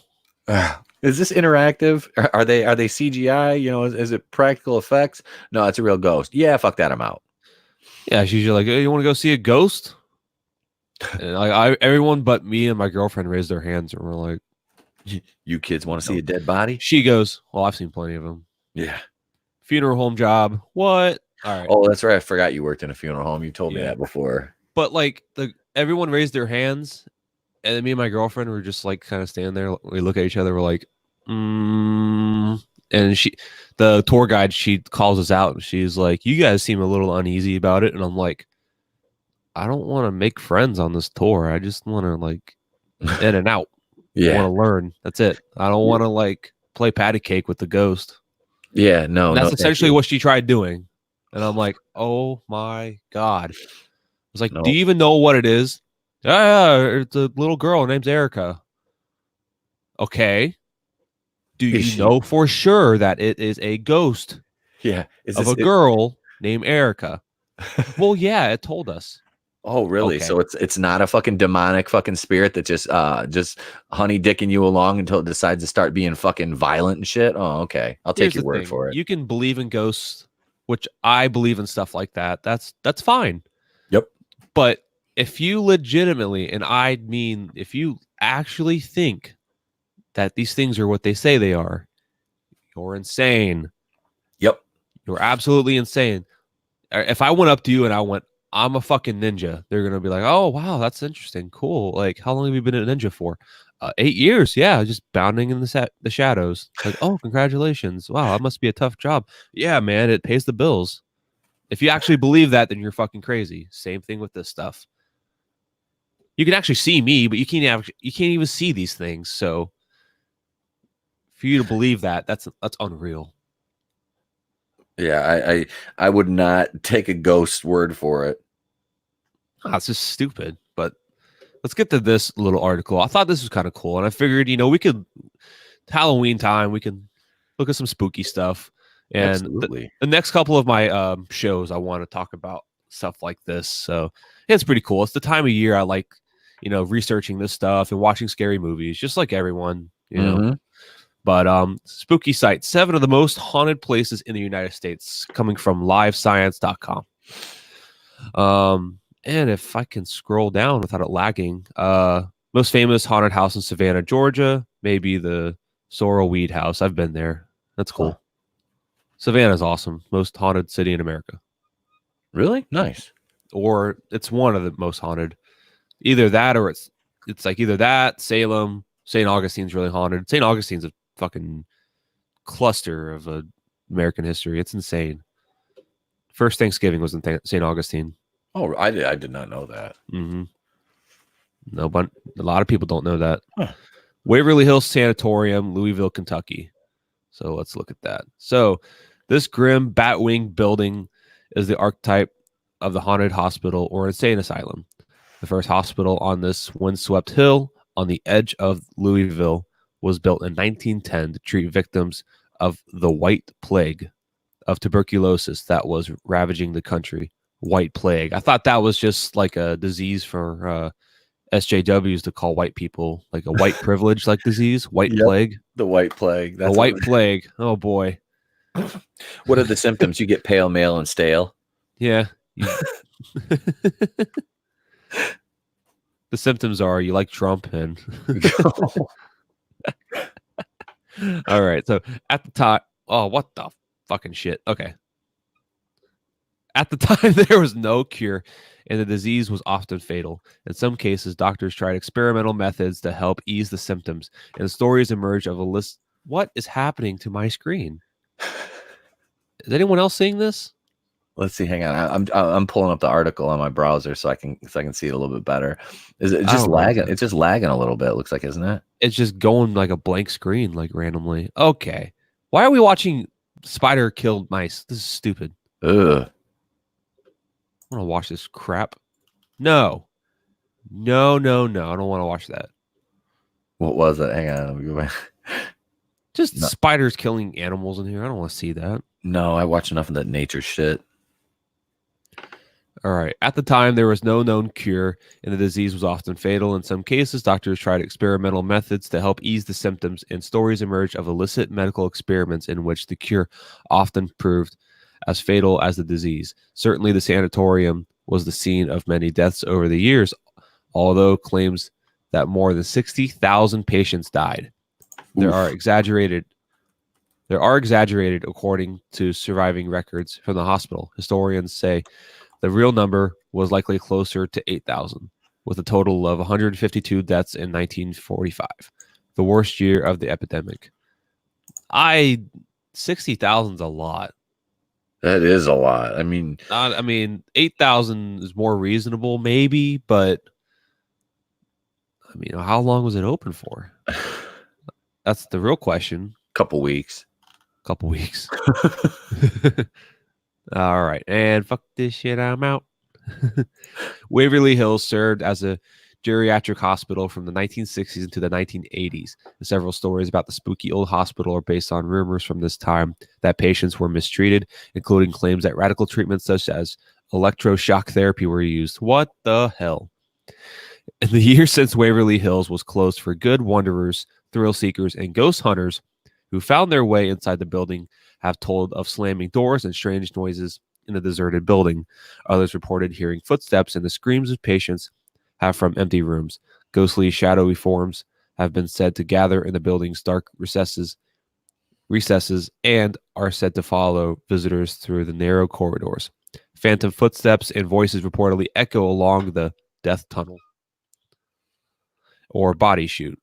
Is this interactive? Are they CGI? Is it practical effects? No, it's a real ghost. Yeah, fuck that. I'm out. Yeah, she's like, hey, you want to go see a ghost? And everyone but me and my girlfriend raised their hands, and we're like, "You kids want to see a dead body?" She goes, "Well, I've seen plenty of them." Yeah. Funeral home job. What? All right. Oh, that's right. I forgot you worked in a funeral home. You told me that before. But like everyone raised their hands, and then me and my girlfriend were just like kind of standing there. We look at each other. We're like, and the tour guide, she calls us out, and she's like, "You guys seem a little uneasy about it." And I'm like, I don't want to make friends on this tour. I just want to like in and out. Yeah. I want to learn. That's it. I don't want to like play patty cake with the ghost. Yeah, no. And that's essentially what she tried doing. And I'm like, oh my God. I was like, do you even know what it is? Yeah, it's a little girl. Her name's Erica. Okay. Do you know for sure that it is a ghost? Yeah. Of a girl named Erica? Well, yeah, it told us. Oh, really? Okay. So it's not a fucking demonic fucking spirit that just honey dicking you along until it decides to start being fucking violent and shit. Oh, okay. I'll take your word for it. You can believe in ghosts, which I believe in stuff like that. That's fine. Yep. But if you legitimately, and I mean, if you actually think that these things are what they say they are, you're insane. Yep. You're absolutely insane. If I went up to you and I went, I'm a fucking ninja, they're going to be like, oh, wow, that's interesting. Cool. Like, how long have you been a ninja for? 8 years. Yeah. Just bounding in the shadows. Like, oh, congratulations. Wow. That must be a tough job. Yeah, man. It pays the bills. If you actually believe that, then you're fucking crazy. Same thing with this stuff. You can actually see me, but you can't even see these things. So for you to believe that, that's unreal. Yeah, I would not take a ghost word for it. It's just stupid. But let's get to this little article. I thought this was kind of cool, and I figured, we could Halloween time, we can look at some spooky stuff. And Absolutely. the next couple of my shows, I want to talk about stuff like this. So yeah, it's pretty cool. It's the time of year I like, researching this stuff and watching scary movies, just like everyone, Mhm. But spooky sites, 7 of the most haunted places in the United States, coming from livescience.com. And if I can scroll down without it lagging, most famous haunted house in Savannah, Georgia, maybe the Sorrel Weed House. I've been there. That's cool. Huh. Savannah's awesome. Most haunted city in America. Really? Nice. Or it's one of the most haunted. Either that or it's like either that, Salem, St. Augustine's really haunted. St. Augustine's a fucking cluster of American history. It's insane. First Thanksgiving was in St. Augustine. Oh, I did not know that. Mm-hmm. No, but a lot of people don't know that. Huh. Waverly Hills Sanatorium, Louisville, Kentucky. So let's look at that. So this grim Batwing building is the archetype of the haunted hospital or insane asylum. The first hospital on this windswept hill on the edge of Louisville was built in 1910 to treat victims of the White Plague of tuberculosis that was ravaging the country. White Plague. I thought that was just like a disease for SJWs to call white people, like a white privilege like disease. White Plague. The White Plague. The White Plague. Oh boy. What are the symptoms? You get pale, male, and stale. Yeah. The symptoms are you like Trump and all right. So at the time, oh, what the fucking shit. Okay. At the time, there was no cure, and the disease was often fatal. In some cases, doctors tried experimental methods to help ease the symptoms, and stories emerged of a list. What is happening to my screen? Is anyone else seeing this? Let's see. Hang on. I'm pulling up the article on my browser so I can see it a little bit better. Is it just lagging? It's just lagging a little bit. It looks like, isn't it? It's just going like a blank screen, like randomly. Okay. Why are we watching spider kill mice? This is stupid. Ugh. I want to watch this crap. No. I don't want to watch that. What was it? Hang on. Let me go back. Just spiders killing animals in here. I don't want to see that. No, I watch enough of that nature shit. All right. At the time, there was no known cure, and the disease was often fatal. In some cases, doctors tried experimental methods to help ease the symptoms, and stories emerged of illicit medical experiments in which the cure often proved as fatal as the disease. Certainly, the sanatorium was the scene of many deaths over the years, although claims that more than 60,000 patients died. There are exaggerated according to surviving records from the hospital. Historians say the real number was likely closer to 8,000, with a total of 152 deaths in 1945, the worst year of the epidemic. 60,000 is a lot. That is a lot. I mean, 8,000 is more reasonable, maybe, but I mean, how long was it open for? That's the real question. Couple weeks. All right. And fuck this shit, I'm out. Waverly Hills served as a geriatric hospital from the 1960s into the 1980s. And several stories about the spooky old hospital are based on rumors from this time that patients were mistreated, including claims that radical treatments such as electroshock therapy were used. What the hell? In the years since Waverly Hills was closed for good, wanderers, thrill seekers, and ghost hunters who found their way inside the building have told of slamming doors and strange noises in the deserted building. Others reported hearing footsteps and the screams of patients have from empty rooms. Ghostly, shadowy forms have been said to gather in the building's dark recesses and are said to follow visitors through the narrow corridors. Phantom footsteps and voices reportedly echo along the death tunnel or body chute.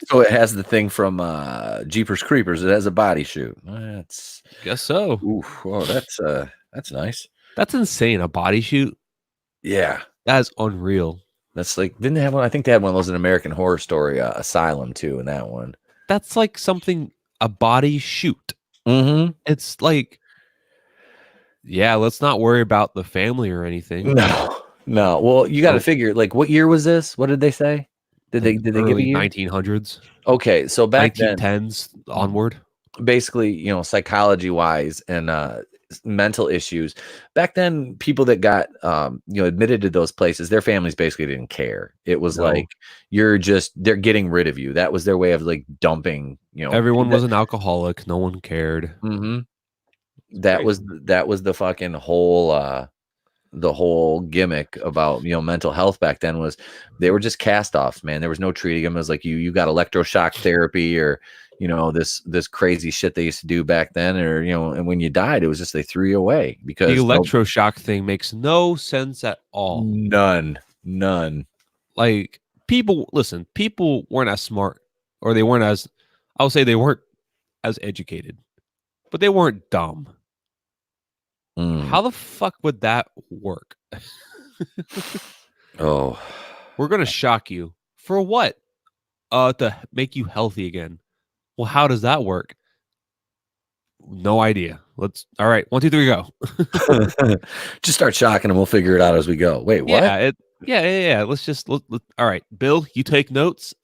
So it has the thing from Jeepers Creepers. It has a body chute. That's Guess so. oof. Oh, that's nice. That's insane. A body shoot? Yeah. That's unreal. That's like, didn't they have one? I think they had one of those in American Horror Story Asylum too, in that one. That's like something, a body shoot. Mm-hmm. It's like, yeah, let's not worry about the family or anything. No, no. Well, you got to Nope. figure, like, what year was this? What did they say? Did Like they give a early year? 1900s, Okay, so back then, 1910s onward. basically, psychology wise and mental issues. Back then, people that got admitted to those places, their families basically didn't care. It was No. like they're getting rid of you. That was their way of like dumping. Everyone was an alcoholic. No one cared. Mm-hmm. That was the fucking whole the whole gimmick about mental health back then was they were just cast-offs, man. There was no treating them. It was like you got electroshock therapy or this crazy shit they used to do back then, or and when you died it was just they threw you away because The electroshock thing makes no sense at all. none. Like, people weren't as smart, or they weren't as, I'll say they weren't as educated, but they weren't dumb. How the fuck would that work? Oh, We're gonna shock you for what? To make you healthy again. Well, how does that work? No idea. All right, 1, 2, 3, go. just start shocking them. We'll figure it out as we go. Wait, what? Yeah. All right, Bill, you take notes.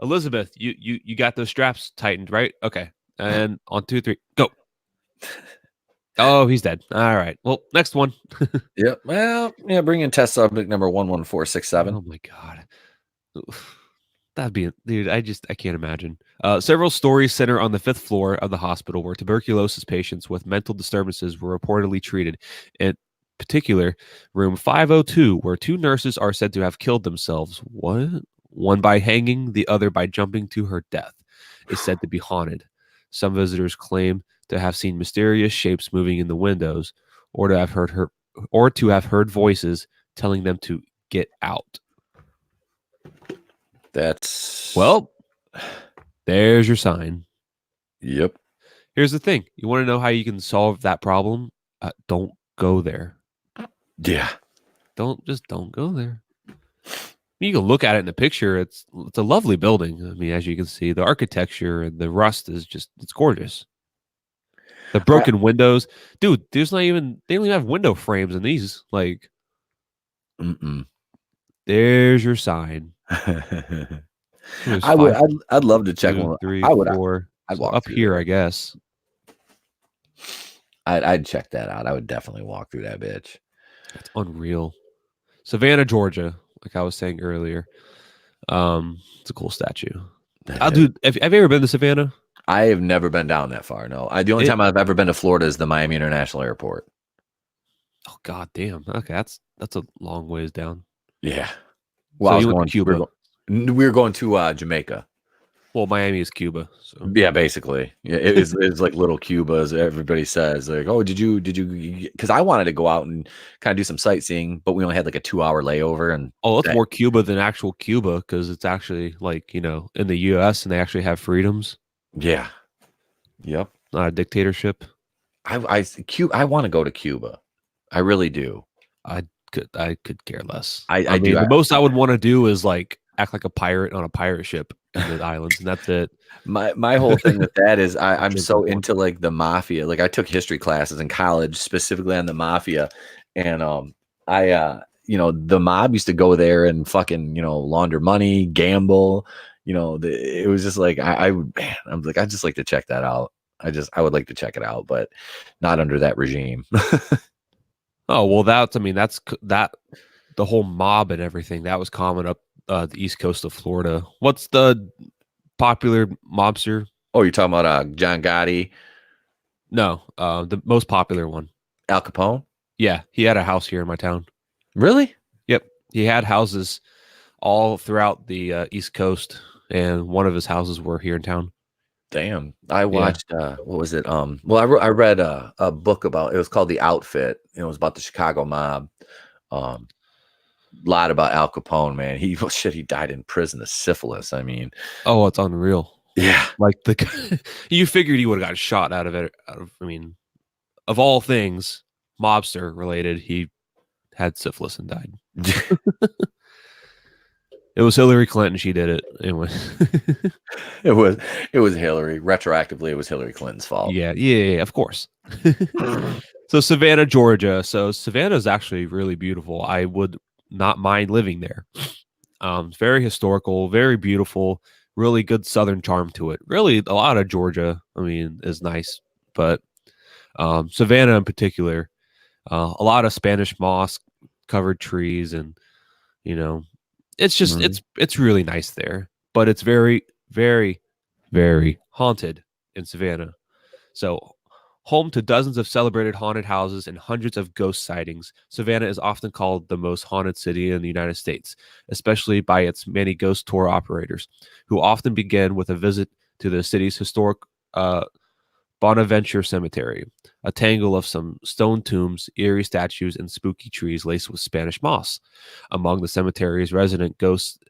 Elizabeth, you got those straps tightened, right? Okay. And on 2, 3, go. Oh, he's dead. All right. Well, next one. Yep. Well, yeah. Bring in test subject number 11467. Oh my god. That'd be, dude, I can't imagine. Several stories center on the 5th floor of the hospital where tuberculosis patients with mental disturbances were reportedly treated. In particular, room 502, where 2 nurses are said to have killed themselves. What? One by hanging, the other by jumping to her death, is said to be haunted. Some visitors claim to have seen mysterious shapes moving in the windows, or to have heard voices telling them to get out. Well, there's your sign. Yep. Here's the thing. You want to know how you can solve that problem? Don't go there. Yeah. Don't go there. You can look at it in the picture. It's a lovely building. I mean, as you can see, the architecture and the rust is it's gorgeous. The broken windows, dude. They don't even have window frames in these. Like, there's your sign. I'd love to check 2, one. 3, I would. 4. I'd So walk up through here, there. I guess. I'd check that out. I would definitely walk through that bitch. That's unreal. Savannah, Georgia, like I was saying earlier. It's a cool statue. Dude, have you ever been to Savannah? I have never been down that far. No, the only time I've ever been to Florida is the Miami International Airport. Oh god damn. Okay, that's a long ways down. Yeah. Well, so you went to Cuba. We were going to Jamaica. Well, Miami is Cuba. So. Yeah, basically. Yeah, it's like little Cuba, as everybody says. Like, oh, did you? Because I wanted to go out and kind of do some sightseeing, but we only had like a 2-hour layover. And it's more Cuba than actual Cuba because it's actually like in the U.S. and they actually have freedoms. Yeah. Yep. Not a dictatorship. I want to go to Cuba. I really do. I could care less. I mean, the most I would want to do is like act like a pirate on a pirate ship in the islands, and that's it. My whole thing with that is I'm so into like the mafia. Like I took history classes in college specifically on the mafia, and the mob used to go there and fucking launder money, gamble. It was just like I'm like I'd just like to check that out. I would like to check it out, but not under that regime. Oh well, that's the whole mob and everything that was common up the east coast of Florida. What's the popular mobster? Oh, you're talking about John Gotti? No, the most popular one, Al Capone. Yeah, he had a house here in my town. Really? Yep, he had houses all throughout the East Coast, and one of his houses were here in town. Damn. I watched what was it? Well, I read a book about it. Was called The Outfit. It was about the Chicago mob. lot about Al Capone, man. He well, shit, he died in prison of syphilis. I mean, Oh, it's unreal. yeah. Like you figured he would have got shot out of it. I mean, of all things, mobster related, he had syphilis and died. It was Hillary Clinton. She did it anyway. it was it was Hillary. Retroactively, it was Hillary Clinton's fault. Yeah, of course. So Savannah, Georgia. So Savannah is actually really beautiful. I would not mind living there. Very historical, very beautiful, really good Southern charm to it. Really, a lot of Georgia, I mean, is nice, but Savannah in particular, a lot of Spanish moss covered trees, and you know, it's just Mhm. it's really nice there. But it's very, very, very haunted in Savannah. So, home to dozens of celebrated haunted houses and hundreds of ghost sightings, Savannah is often called the most haunted city in the United States, especially by its many ghost tour operators, who often begin with a visit to the city's historic Bonaventure Cemetery, a tangle of some stone tombs, eerie statues, and spooky trees laced with Spanish moss. Among the cemetery's resident ghosts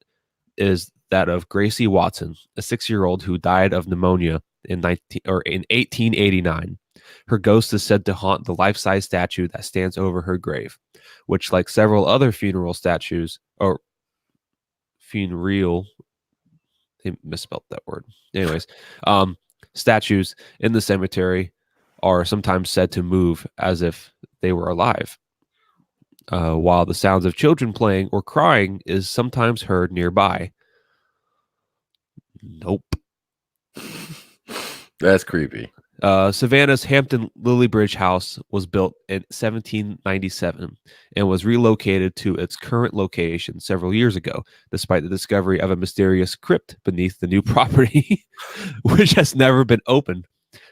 is that of Gracie Watson, a 6-year-old who died of pneumonia in 1889. Her ghost is said to haunt the life-size statue that stands over her grave, which, like several other funeral statues or funereal, they misspelled that word. Anyways, statues in the cemetery are sometimes said to move as if they were alive. While the sounds of children playing or crying is sometimes heard nearby. Nope. That's creepy. Savannah's Hampton Lily Bridge house was built in 1797 and was relocated to its current location several years ago, despite the discovery of a mysterious crypt beneath the new property, which has never been opened.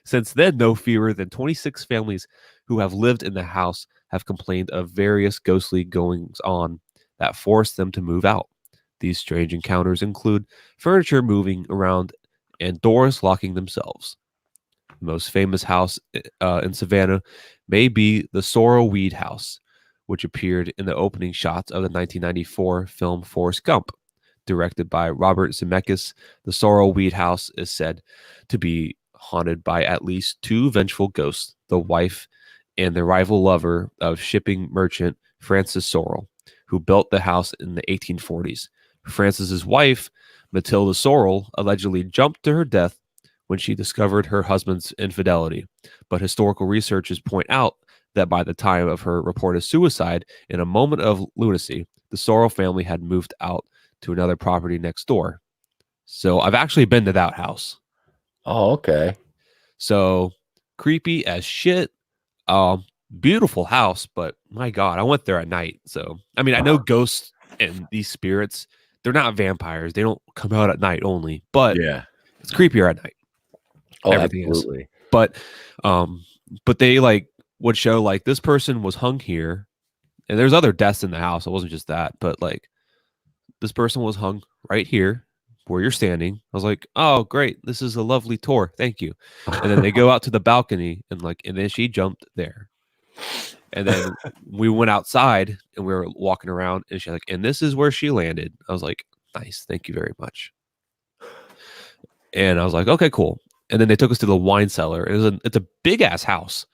Since then, no fewer than 26 families who have lived in the house have complained of various ghostly goings on that forced them to move out. These strange encounters include furniture moving around and doors locking themselves. The most famous house in Savannah may be the Sorrel Weed House, which appeared in the opening shots of the 1994 film Forrest Gump. Directed by Robert Zemeckis, the Sorrel Weed House is said to be haunted by at least two vengeful ghosts, the wife and the rival lover of shipping merchant Francis Sorrel, who built the house in the 1840s. Francis's wife, Matilda Sorrel, allegedly jumped to her death when she discovered her husband's infidelity. But historical researchers point out that by the time of her reported suicide, in a moment of lunacy, the Sorrel family had moved out to another property next door. So I've actually been to that house. Oh, okay. So creepy as shit. Beautiful house, but my God, I went there at night. So I mean, I know ghosts and these spirits, they're not vampires. They don't come out at night only, but Yeah. it's creepier at night. Oh, Everything absolutely. is. But they like would show like this person was hung here, and there's other deaths in the house. It wasn't just that, but like this person was hung right here where you're standing. I was like, oh great, this is a lovely tour. Thank you. And then they go out to the balcony and then she jumped there. And then we went outside and we were walking around and she's like, and this is where she landed. I was like, nice, thank you very much. And I was like, okay, cool. And then they took us to the wine cellar. It's a big ass house,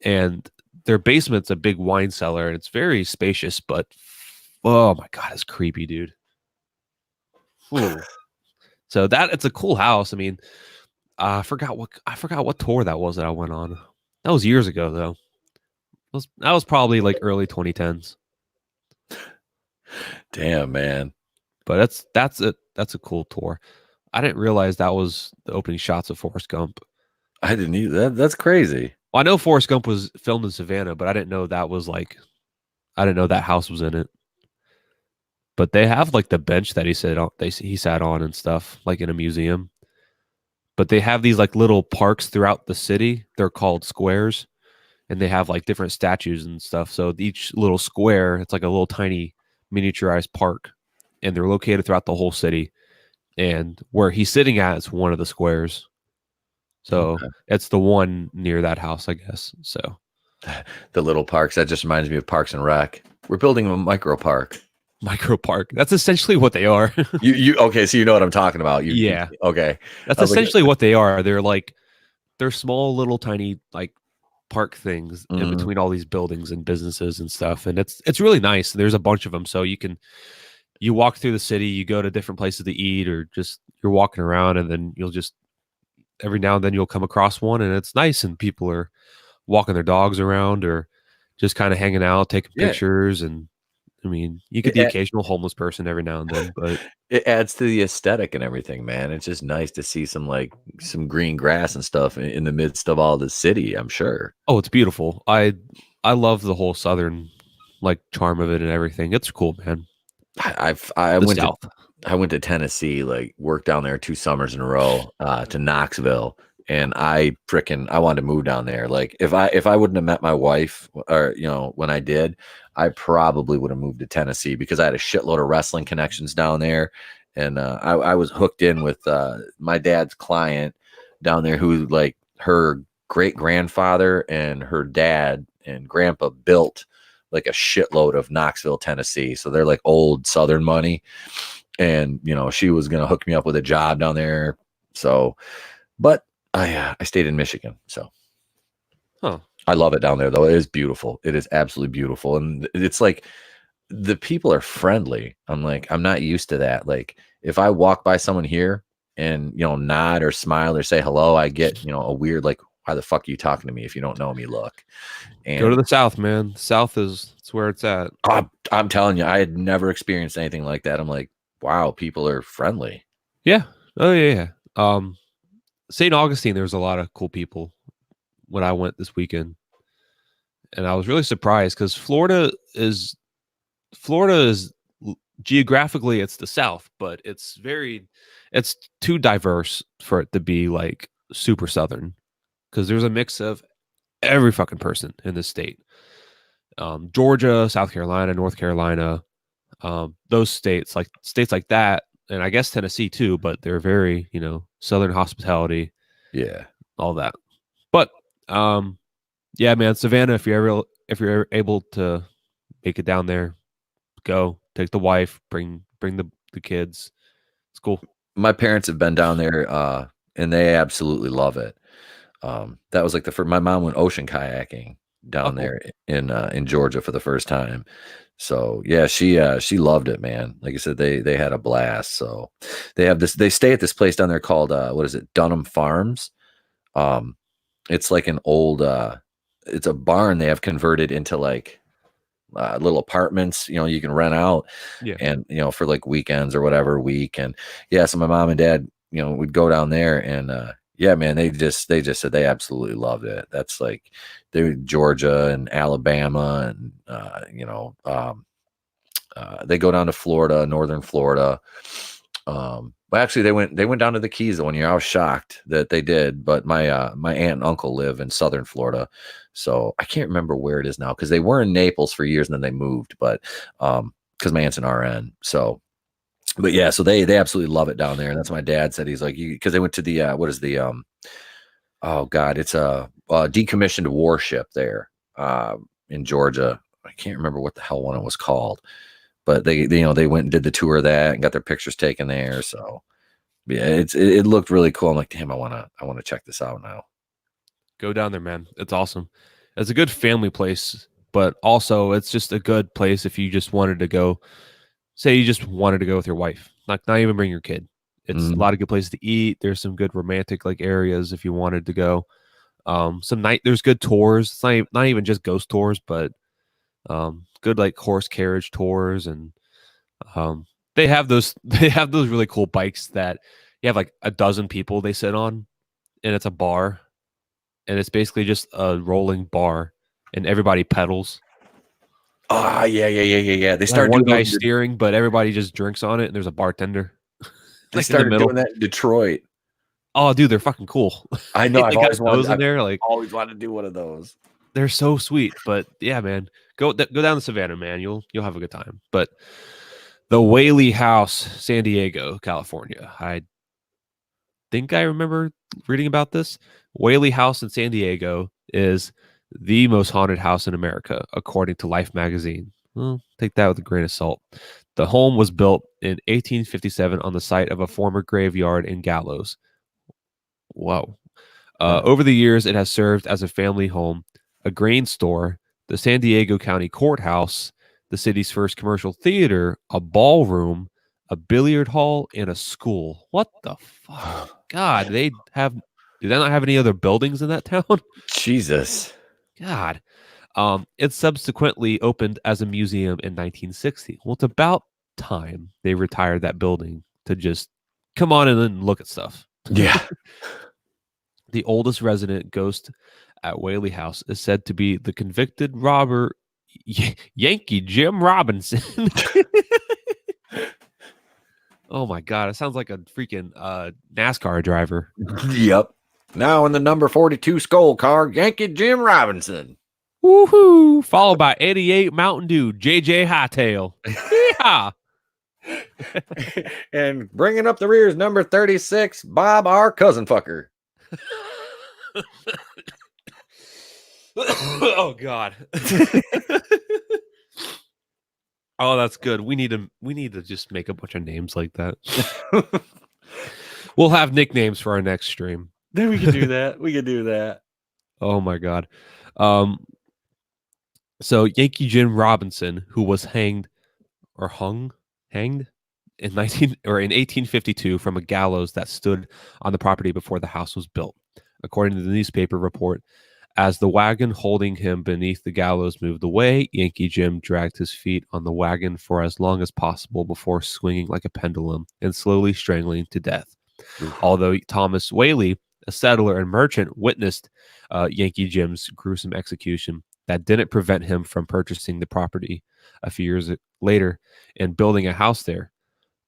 and their basement's a big wine cellar, and it's very spacious. But oh my God, it's creepy, dude. Ooh. So it's a cool house. I mean, I forgot what tour that was that I went on. That was years ago though. That was probably like early 2010s. Damn, man. But that's a cool tour. I didn't realize that was the opening shots of Forrest Gump. I didn't either. That's crazy. Well, I know Forrest Gump was filmed in Savannah, but I didn't know I didn't know that house was in it. But they have like the bench that he sat on and stuff, like in a museum. But they have these like little parks throughout the city. They're called squares, and they have like different statues and stuff. So each little square, it's like a little tiny miniaturized park, and they're located throughout the whole city. And where he's sitting at is one of the squares. So Okay. it's the one near that house, I guess. So The little parks. That just reminds me of Parks and Rec. We're building a micro park. micro park. That's essentially what they are. You okay? So you know what I'm talking about. You Yeah, okay? that's I was like, essentially what they are. They're small little tiny like park things in mhm. between all these buildings and businesses and stuff, and it's really nice. There's a bunch of them, so you walk through the city, you go to different places to eat, or just you're walking around, and then you'll just every now and then you'll come across one, and it's nice, and people are walking their dogs around or just kind of hanging out, taking Yeah, pictures, and I mean, you get it, the occasional homeless person every now and then, but it adds to the aesthetic and everything, man. It's just nice to see some like some green grass and stuff in the midst of all the city. I'm sure. oh, it's beautiful. I love the whole southern like charm of it and everything. It's cool, man. I The went to South. Tennessee, like worked down there 2 summers in a row, to Knoxville, and I wanted to move down there. Like if I wouldn't have met my wife, or when I did, I probably would have moved to Tennessee because I had a shitload of wrestling connections down there, and I was hooked in with my dad's client down there, who like her great grandfather and her dad and grandpa built like a shitload of Knoxville, Tennessee. So they're like old Southern money. And, she was going to hook me up with a job down there. So, but I stayed in Michigan. So Huh. I love it down there, though. It is beautiful. It is absolutely beautiful. And it's like the people are friendly. I'm like, I'm not used to that. Like, if I walk by someone here and, nod or smile or say hello, I get, a weird, like, why the fuck are you talking to me if you don't know me look? Go to And the South, man. The South is it's where it's at. I'm telling you, I had never experienced anything like that. I'm like, wow, people are friendly. Yeah. Oh yeah, yeah. St. Augustine, there was a lot of cool people when I went this weekend. And I was really surprised because Florida is geographically it's the South, but it's too diverse for it to be like super Southern because there's a mix of every fucking person in this state. Georgia, South Carolina, North Carolina, those states like that, and I guess Tennessee too, but they're very, Southern hospitality, Yeah. all that. But yeah, man, Savannah, if you're able to make it down there, go take the wife, bring the kids. It's cool. My parents have been down there, and they absolutely love it. That was like the first, my mom went ocean kayaking Oh, down cool. there in Georgia for the first time. So yeah, she loved it, man. Like I said, they had a blast. So they stay at this place down there called what is it, Dunham Farms. Um, it's like an old it's a barn they have converted into like little apartments, you can rent out, Yeah. and for like weekends or whatever week. And yeah, so my mom and dad, would go down there, and yeah, man, they just said they absolutely loved it. That's like they Georgia and Alabama, and they go down to Florida, northern Florida. But actually, they went down to the Keys the one year. I was shocked that they did, but my aunt and uncle live in southern Florida, so I can't remember where it is now because they were in Naples for years and then they moved. But because my aunt's an RN, so but yeah, so they absolutely love it down there, and that's what my dad said. He's like, because they went to the what is the oh god, it's a decommissioned warship there in Georgia. I can't remember what the hell one it was called, but they went and did the tour of that and got their pictures taken there. So yeah, it looked really cool. I'm like, damn, I wanna check this out now. Go down there, man. It's awesome. It's a good family place, but also it's just a good place if you just wanted to go. Say you just wanted to go with your wife, not even bring your kid. It's a Mhm. lot of good places to eat. There's some good romantic like areas if you wanted to go. There's good tours. It's not even just ghost tours, but good like horse carriage tours, and they have those they have those really cool bikes that you have like a dozen people they sit on, and it's a bar, and it's basically just a rolling bar, and everybody pedals. Ah, yeah, yeah, yeah, yeah, yeah. They Like started one doing guy those. steering, but everybody just drinks on it, and there's a bartender They like in the started doing middle. that in Detroit. Oh, dude, they're fucking cool. I know. They got those in there, like Always wanted to do one of those. they're so sweet. But yeah, man, go down to Savannah, man. You'll have a good time. But the Whaley House, San Diego, California. I think I remember reading about this. Whaley House in San Diego is the most haunted house in America, according to Life magazine. Well, take that with a grain of salt. The home was built in 1857 on the site of a former graveyard in Gallows. Whoa. Over the years, it has served as a family home, a grain store, the San Diego County Courthouse, the city's first commercial theater, a ballroom, a billiard hall, and a school. What the fuck? God, do they not have any other buildings in that town? Jesus. God. It subsequently opened as a museum in 1960. Well, it's about time they retired that building to just come on in and look at stuff. Yeah. The oldest resident ghost at Whaley House is said to be the convicted robber Yankee Jim Robinson. Oh my God, it sounds like a freaking NASCAR driver. Yep. Now in the number 42 skull car, Yankee Jim Robinson. Woohoo! Followed by 88 Mountain Dew, JJ Hightail. Yeehaw! And bringing up the rear is number 36, Bob R. Cousin Fucker. Oh God. Oh, that's good. We need to just make a bunch of names like that. We'll have nicknames for our next stream. Then we can do that. We can do that. Oh my God. So Yankee Jim Robinson, who was hanged in 1852 from a gallows that stood on the property before the house was built. According to the newspaper report, as the wagon holding him beneath the gallows moved away, Yankee Jim dragged his feet on the wagon for as long as possible before swinging like a pendulum and slowly strangling to death. Although Thomas Whaley, a settler and merchant, witnessed Yankee Jim's gruesome execution, that didn't prevent him from purchasing the property a few years later and building a house there.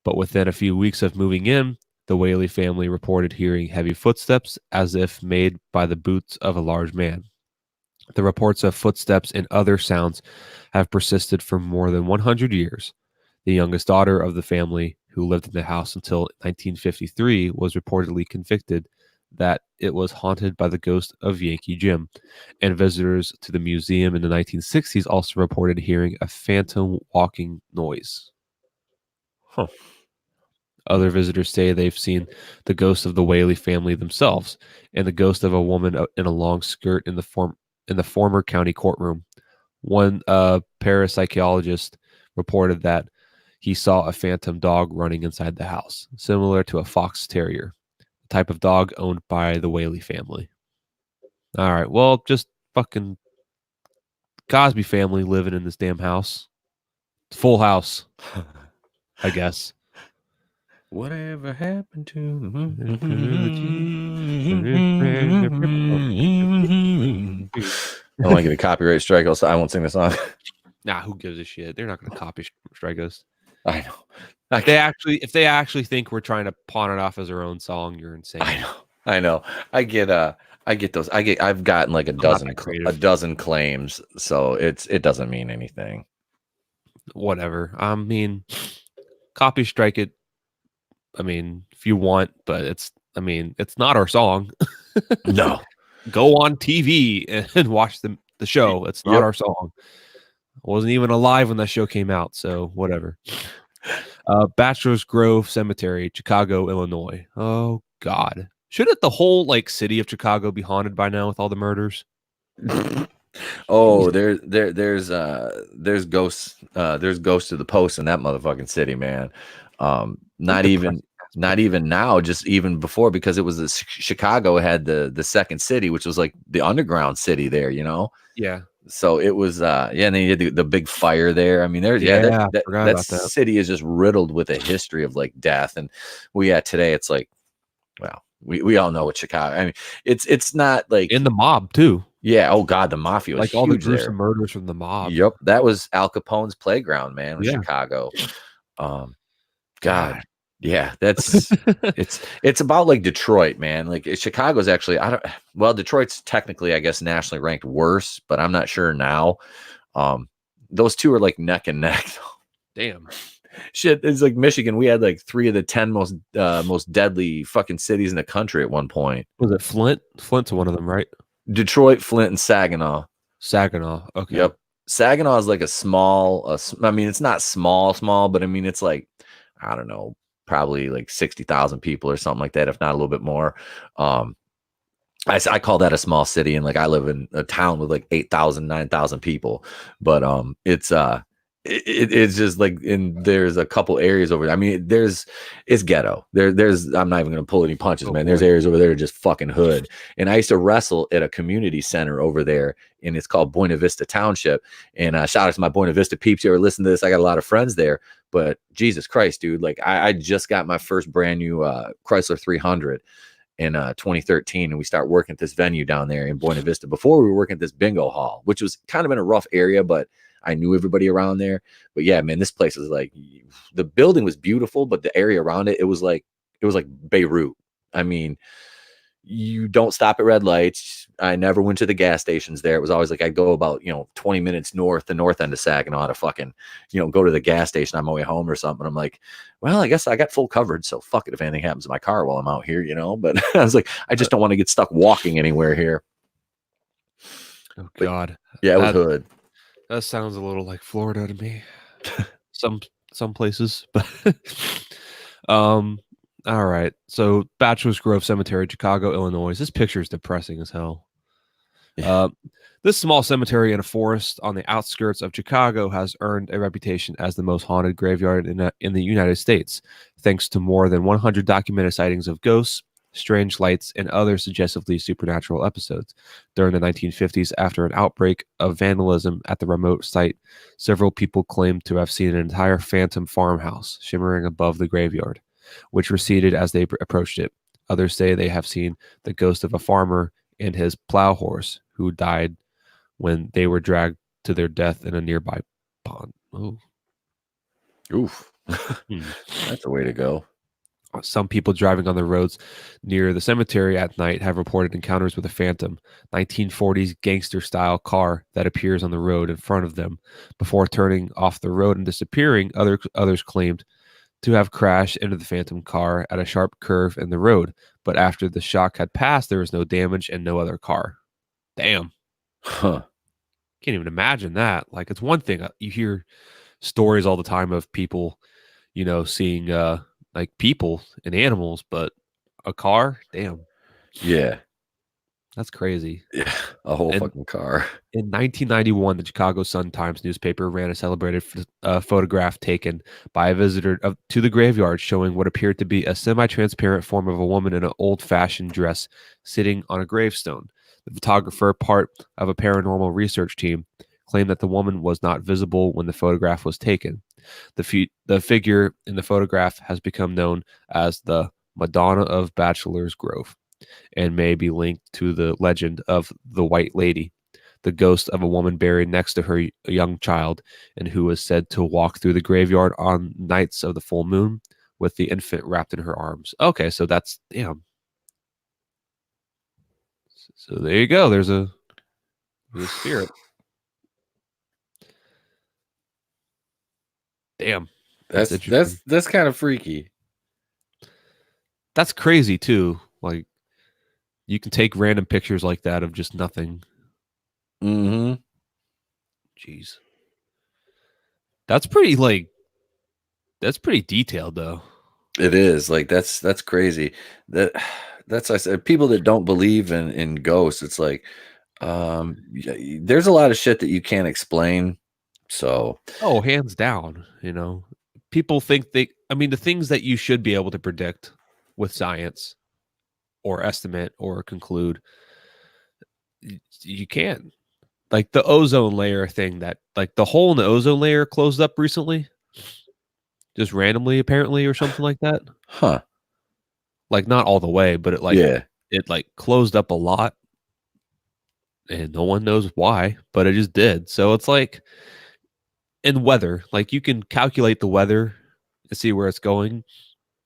But within a few weeks of moving in, the Whaley family reported hearing heavy footsteps as if made by the boots of a large man. The reports of footsteps and other sounds have persisted for more than 100 years. The youngest daughter of the family, who lived in the house until 1953, was reportedly convicted that it was haunted by the ghost of Yankee Jim, and visitors to the museum in the 1960s also reported hearing a phantom walking noise. Huh. Other visitors say they've seen the ghost of the Whaley family themselves and the ghost of a woman in a long skirt in the former county courtroom. One parapsychologist reported that he saw a phantom dog running inside the house, similar to a fox terrier, a type of dog owned by the Whaley family. All right, well, just fucking Cosby family living in this damn house. Full house, I guess. Whatever happened to I don't want to get a copyright strike, else I won't sing the song. Nah, who gives a shit? They're not going to copy strike us. I know. If they actually think we're trying to pawn it off as our own song, you're insane. I know. I get those. I've gotten like a dozen claims, so it doesn't mean anything. Whatever. I mean, copy strike it. I mean, if you want, but it's not our song. No. Go on TV and watch the show. It's not our song. I wasn't even alive when that show came out, so whatever. Bachelor's Grove Cemetery, Chicago, Illinois. Oh God. Shouldn't the whole city of Chicago be haunted by now with all the murders? Oh, there's ghosts. There's ghosts to the post in that motherfucking city, man. Not even now, just even before, because it was Chicago had the second city, which was like the underground city there, Yeah. So it was and then you had the big fire there. I mean, that city is just riddled with a history of death. And today it's like, well, we all know what Chicago. I mean, it's not like in the mob too. Yeah. Oh God, the mafia was all the gruesome murders from the mob. Yep, that was Al Capone's playground, man. Was Chicago. God. Yeah, that's it's about like Detroit, man. Like Chicago's actually Detroit's technically, I guess, nationally ranked worse, but I'm not sure now. Those two are like neck and neck. Damn. Shit, it's like Michigan. We had like 3 of the 10 most deadly fucking cities in the country at one point. Was it Flint? Flint's one of them, right? Detroit, Flint, and Saginaw. Saginaw. Okay. Yep. Saginaw is like a small. I mean, it's not small, but I mean, it's like, I don't know, probably like 60,000 people or something like that, if not a little bit more. Um, I call that a small city, and like I live in a town with like 8,000, 9,000 people, but it's just like, and there's a couple areas over there. I mean, it's ghetto. There's I'm not even gonna pull any punches, Oh man. There's boy. areas over there just fucking hood. And I used to wrestle at a community center over there, and it's called Buena Vista Township. And shout out to my Buena Vista peeps who are listening to this. I got a lot of friends there, but Jesus Christ, dude, like I just got my first brand new Chrysler 300 in 2013, and we start working at this venue down there in Buena Vista. Before, we were working at this bingo hall, which was kind of in a rough area, but I knew everybody around there. But yeah, man, this place was like, the building was beautiful, but the area around it, it was like Beirut. I mean, you don't stop at red lights. I never went to the gas stations there. It was always like I'd go about 20 minutes north, the north end of Saginaw, to fucking go to the gas station on my way home or something. I'm like, well, I guess I got full coverage, so fuck it if anything happens to my car while I'm out here, But I was like, I just don't want to get stuck walking anywhere here. Oh But God. yeah, it was That hood. that sounds a little like Florida to me. some some places, but um all right. So Bachelor's Grove Cemetery, Chicago, Illinois. This picture is depressing as hell. Yeah. Uh, this small cemetery in a forest on the outskirts of Chicago has earned a reputation as the most haunted graveyard in the United States, thanks to more than 100 documented sightings of ghosts, strange lights, and other suggestively supernatural episodes. During the 1950s, after an outbreak of vandalism at the remote site, several people claimed to have seen an entire phantom farmhouse shimmering above the graveyard, which receded as they approached it. Others say they have seen the ghost of a farmer and his plow horse who died when they were dragged to their death in a nearby pond. Oh. Oof. Hmm. That's a way to go. Some people driving on the roads near the cemetery at night have reported encounters with a phantom 1940s gangster style car that appears on the road in front of them before turning off the road and disappearing. Others claimed to have crashed into the phantom car at a sharp curve in the road, but after the shock had passed, there was no damage and no other car. Damn. Huh. Can't even imagine that. Like, it's one thing you hear stories all the time of people, seeing like people and animals, but a car, damn, Yeah. that's crazy. Yeah. A whole And fucking car. in 1991, the Chicago Sun-Times newspaper ran a celebrated photograph taken by a visitor to the graveyard showing what appeared to be a semi-transparent form of a woman in an old-fashioned dress sitting on a gravestone. The photographer, part of a paranormal research team, claimed that the woman was not visible when the photograph was taken. The figure in the photograph has become known as the Madonna of Bachelor's Grove and may be linked to the legend of the White Lady, the ghost of a woman buried next to her young child, and who was said to walk through the graveyard on nights of the full moon with the infant wrapped in her arms. Okay, so that's damn. So there you go. There's a spirit. Damn, that's interesting. That's kind of freaky. That's crazy too. Like, you can take random pictures like that of just nothing. Mm-hmm. Jeez. That's pretty detailed though. It is like that's crazy. That's I said, people that don't believe in ghosts. It's like, there's a lot of shit that you can't explain. So Oh, hands down, People think the things that you should be able to predict with science or estimate or conclude, you can't. Like the ozone layer thing, that like the hole in the ozone layer closed up recently, just randomly apparently, or something like that. huh. Like not all the way, but Yeah. it like closed up a lot and no one knows why, but it just did. So it's like, in weather, like you can calculate the weather and see where it's going,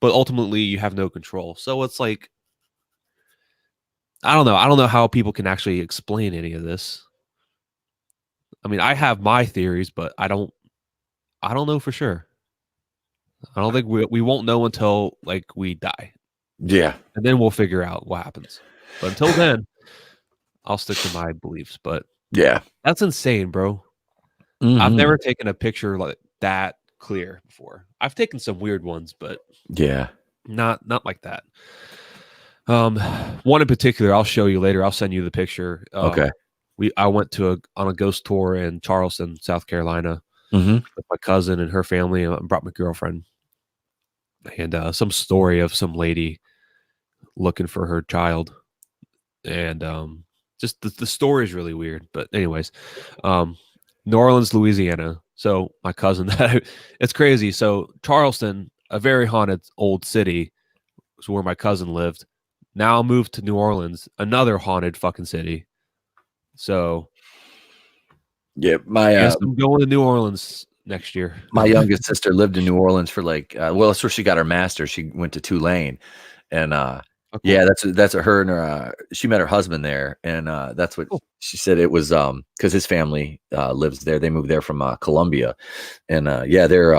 but ultimately you have no control. So it's like, I don't know. I don't know how people can actually explain any of this. I mean, I have my theories, but I don't know for sure. I don't think we won't know until like we die. Yeah. And then we'll figure out what happens. But until then, I'll stick to my beliefs. But Yeah. that's insane, bro. I've Mhm. never taken a picture like that clear before. I've taken some weird ones, but Yeah. not like that. One in particular, I'll show you later. I'll send you the picture. Okay. I went on a ghost tour in Charleston, South Carolina, Mhm. with my cousin and her family, and brought my girlfriend. And some story of some lady looking for her child, and just the story is really weird. But anyways, um, New Orleans, Louisiana. So my cousin, it's crazy. So Charleston, a very haunted old city, is where my cousin lived. Now moved to New Orleans, another haunted fucking city. So Yeah, guess I'm going to New Orleans next year. my youngest sister lived in New Orleans for like, well, that's where she got her master's. She went to Tulane, and Oh, cool. yeah, that's what her and her. She met her husband there, and that's what Cool. she said. It was because his family lives there. They moved there from Columbia, and yeah, they're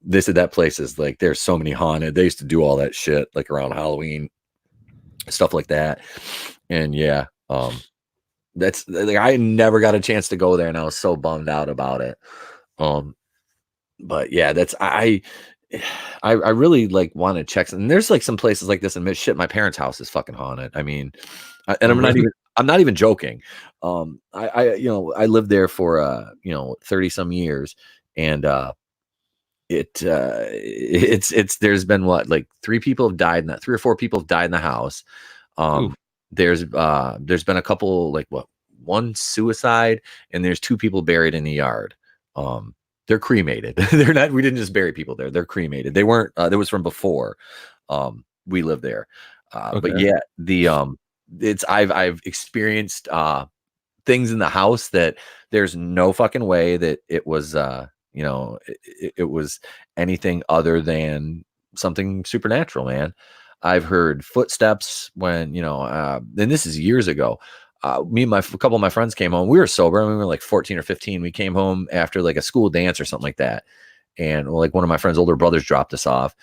they said that place is like there's so many haunted. They used to do all that shit like around Halloween, stuff like that, and yeah, that's like I never got a chance to go there, and I was so bummed out about it. Um, but yeah, that's I really like want to check. And there's like some places like this, and shit, my parents' house is fucking haunted. I mean, and Oh, really? I'm not even joking. I lived there for 30 some years, and it's there's been what, like three people have died in that, three or four people have died in the house. Oof. Um, there's been a couple, like what, one suicide, and there's two people buried in the yard. They're cremated. They're not. We didn't just bury people there. They're cremated. They weren't. That was from before. We lived there. But Okay. yeah, it's I've experienced things in the house that there's no fucking way that it was it was anything other than something supernatural, man. I've heard footsteps when and this is years ago. Me and a couple of my friends came home. We were sober, and we were like 14 or 15. We came home after like a school dance or something like that, and like one of my friend's older brothers dropped us off,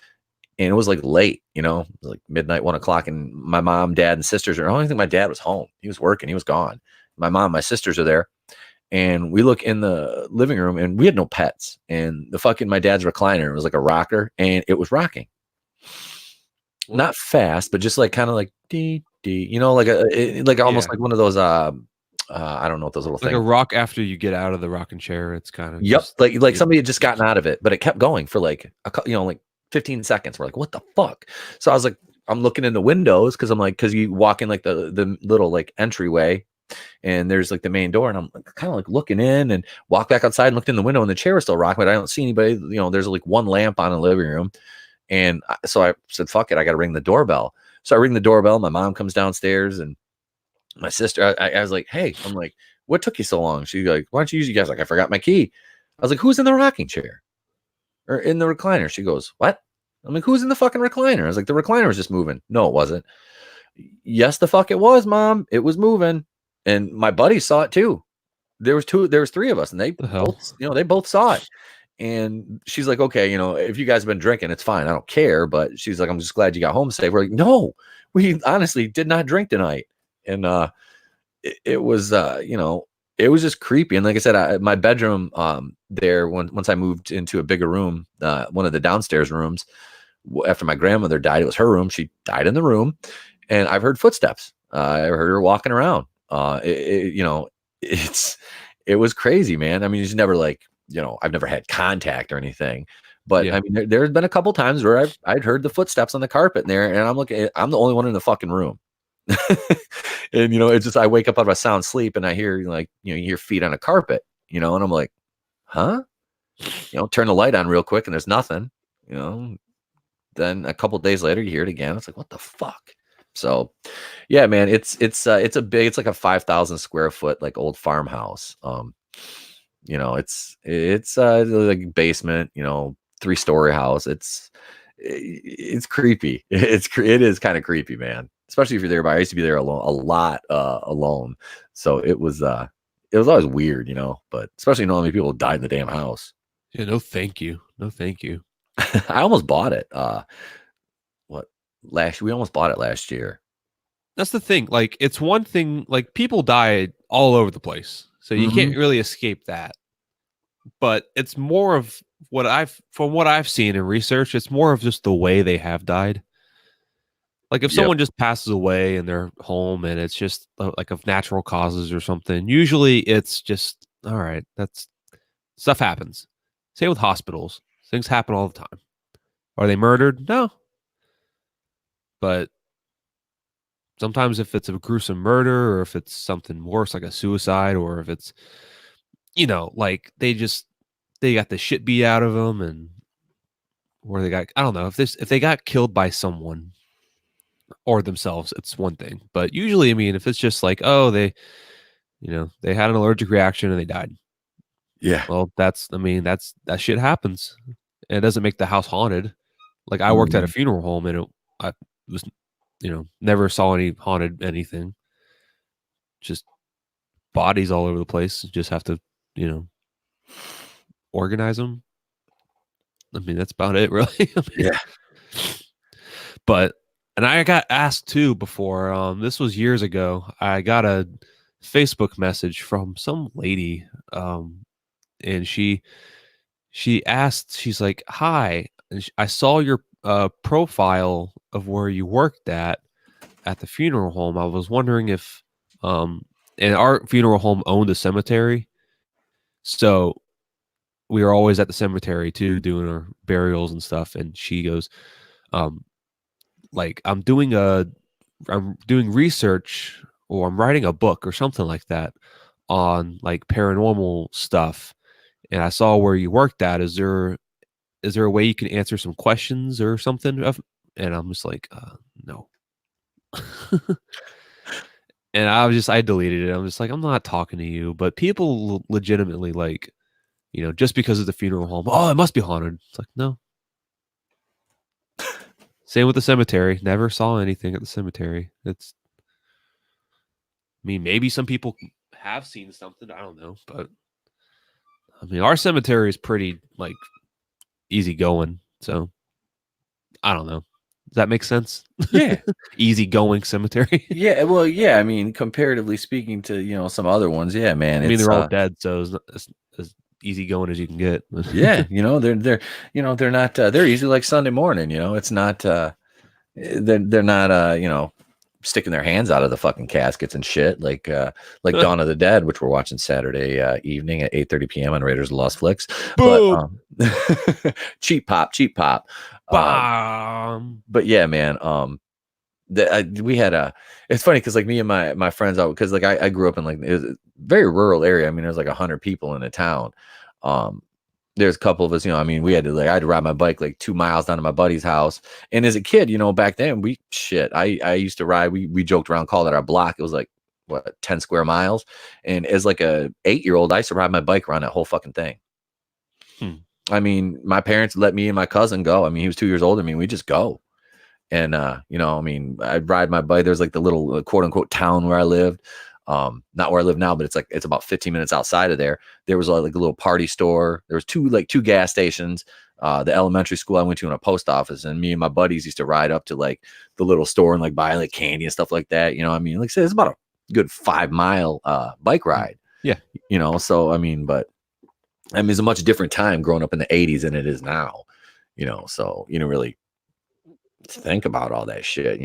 and it was like late, it was like midnight, 1 o'clock, and my mom, dad, and sisters are. I don't think my dad was home. He was working. He was gone. My mom, my sisters are there, and we look in the living room, and we had no pets, and the fucking my dad's recliner was like a rocker, and it was rocking, What? not fast, but just like kind of like dee dee, like almost Yeah. like one of those I don't know what those little Like a things. rock after you get out of the rocking chair. It's kind of Yep, just like yeah. somebody had just gotten out of it, but it kept going for like like 15 seconds. We're like, what the fuck? So I was like, I'm looking in the windows because I'm like, because you walk in like the little like entryway, and there's like the main door, and I'm kind of like looking in and walk back outside and looked in the window, and the chair was still rocking, but I don't see anybody. There's like one lamp on in the living room, and so I said, fuck it, I got to ring the doorbell. So I ring the doorbell. My mom comes downstairs, and my sister, I was like, hey, I'm like, what took you so long? She's like, why don't you use you guys? Like, I forgot my key. I was like, who's in the rocking chair or in the recliner? She goes, what? I'm like, who's in the fucking recliner? I was like, the recliner was just moving. No, it wasn't. Yes, the fuck it was, mom. It was moving. And my buddy saw it too. There was three of us, and they The hell? both, they both saw it. And she's like, okay, if you guys have been drinking, it's fine. I don't care. But she's like, I'm just glad you got home safe. We're like, no, we honestly did not drink tonight. And it was it was just creepy. And like I said, my bedroom there, once I moved into a bigger room, one of the downstairs rooms, after my grandmother died, it was her room. She died in the room, and I've heard footsteps. I heard her walking around. It's it was crazy, man. I mean, it's never like, I've never had contact or anything, but Yeah. I mean, there's been a couple times where I'd heard the footsteps on the carpet in there, and I'm looking, I'm the only one in the fucking room. And it's just I wake up out of a sound sleep, and I hear like, you hear feet on a carpet, and I'm like, huh? Turn the light on real quick, and there's nothing. Then a couple days later you hear it again. It's like, what the fuck? So yeah, man, it's like a 5,000 square foot like old farmhouse. It's like basement, 3-story house. It's creepy. It is kind of creepy, man. Especially if you're there by. I used to be there alone a lot, alone. So it was always weird, but especially knowing how many people died in the damn house. Yeah. No, thank you. No, thank you. I almost bought it. What we almost bought it last year. That's the thing. Like, it's one thing. Like, people died all over the place, so you Mhm. can't really escape that. but it's more of from what I've seen in research, it's more of just the way they have died. Like if Yep. someone just passes away in their home and it's just like of natural causes or something, usually it's just all right. That's stuff happens. Same with hospitals. Things happen all the time. Are they murdered? No. But sometimes if it's a gruesome murder or if it's something worse like a suicide or if it's like they got the shit beat out of them and or they got I don't know if they got killed by someone or themselves, it's one thing. But usually, I mean, if it's just like, oh, they had an allergic reaction and they died. Yeah. Well, that shit happens. And it doesn't make the house haunted. Like I worked at a Mhm. funeral home and I was, never saw any haunted anything. Just bodies all over the place. Just have to, you know, organize them. I mean, that's about it, really. I mean, Yeah. but and I got asked too before. This was years ago. I got a Facebook message from some lady, and she asked. She's like, "Hi, and I saw your profile of where you worked at the funeral home. I was wondering if, and our funeral home owned a cemetery, so we were always at the cemetery too, doing our burials and stuff." And she goes, um, "Like I'm doing research or I'm writing a book or something like that on like paranormal stuff, and I saw where you worked at. Is there a way you can answer some questions or something?" And I'm just like, no. And I deleted it. I'm just like, I'm not talking to you. But people legitimately like, just because of the funeral home, oh, it must be haunted. It's like, no. Same with the cemetery. Never saw anything at the cemetery. I mean, maybe some people have seen something. I don't know, but I mean, our cemetery is pretty like easy going. So I don't know. Does that make sense? Yeah. Easy going cemetery. Yeah. Well, yeah. I mean, comparatively speaking to, some other ones, yeah, man. I mean, It's they're all dead, so it's not as easy going as you can get. yeah, they're not they're usually like Sunday morning, it's not they're not sticking their hands out of the fucking caskets and shit like Dawn of the Dead, which we're watching Saturday evening at 8:30 p.m. on Raiders of the Lost Flicks. But Boom, cheap pop. bomb. But yeah, man, we had a it's funny because like me and my friends out because like I grew up in like it was a very rural area. I mean, there's like 100 people in the town. um there's a couple of us, I mean, I had to ride my bike like 2 miles down to my buddy's house. And as a kid, back then I used to ride, we joked around, called it our block. It was like what, 10 square miles. And as like a 8-year-old, I used to ride my bike around that whole fucking thing. Hmm. I mean, my parents let me and my cousin go. I mean, he was 2 years older than me. We just go. And I mean, I'd ride my bike. There's like the little quote unquote town where I lived. Not where I live now, but it's about 15 minutes outside of there. There was like a little party store. There was two gas stations, the elementary school I went to, and a post office. And me and my buddies used to ride up to like the little store and like buy like candy and stuff like that. I mean, like I said, it's about a good 5 mile bike ride. Yeah. So I mean, it's a much different time growing up in the 80s than it is now. So you don't really think about all that shit.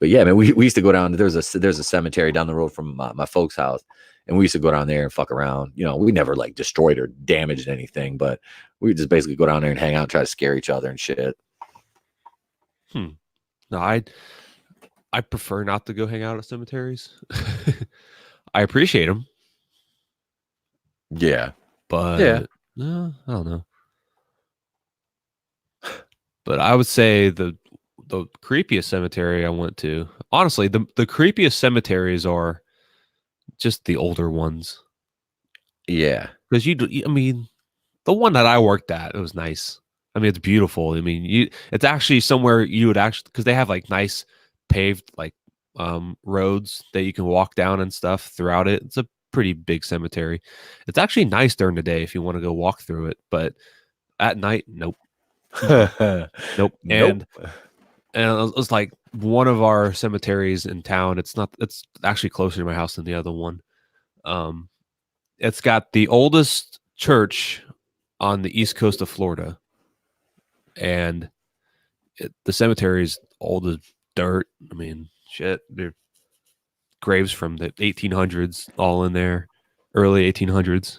But yeah, man, we used to go down. There's a cemetery down the road from my folks' house, and we used to go down there and fuck around. We never like destroyed or damaged anything, but we just basically go down there and hang out, and try to scare each other and shit. No, I prefer not to go hang out at cemeteries. I appreciate them, Yeah, yeah, but no, I don't know. But I would say the creepiest cemetery I went to, honestly, the creepiest cemeteries are just the older ones. yeah, Because I mean, the one that I worked at, it was nice. I mean, it's beautiful. I mean, it's actually somewhere you would actually, because they have like nice paved like roads that you can walk down and stuff throughout it. It's a pretty big cemetery. It's actually nice during the day if you want to go walk through it, but at night, nope. Nope. nope. And it was like one of our cemeteries in town. It's actually closer to my house than the other one. Um, it's got the oldest church on the east coast of Florida, and the cemetery is old as dirt. I mean, shit, there graves from the 1800s all in there, early 1800s.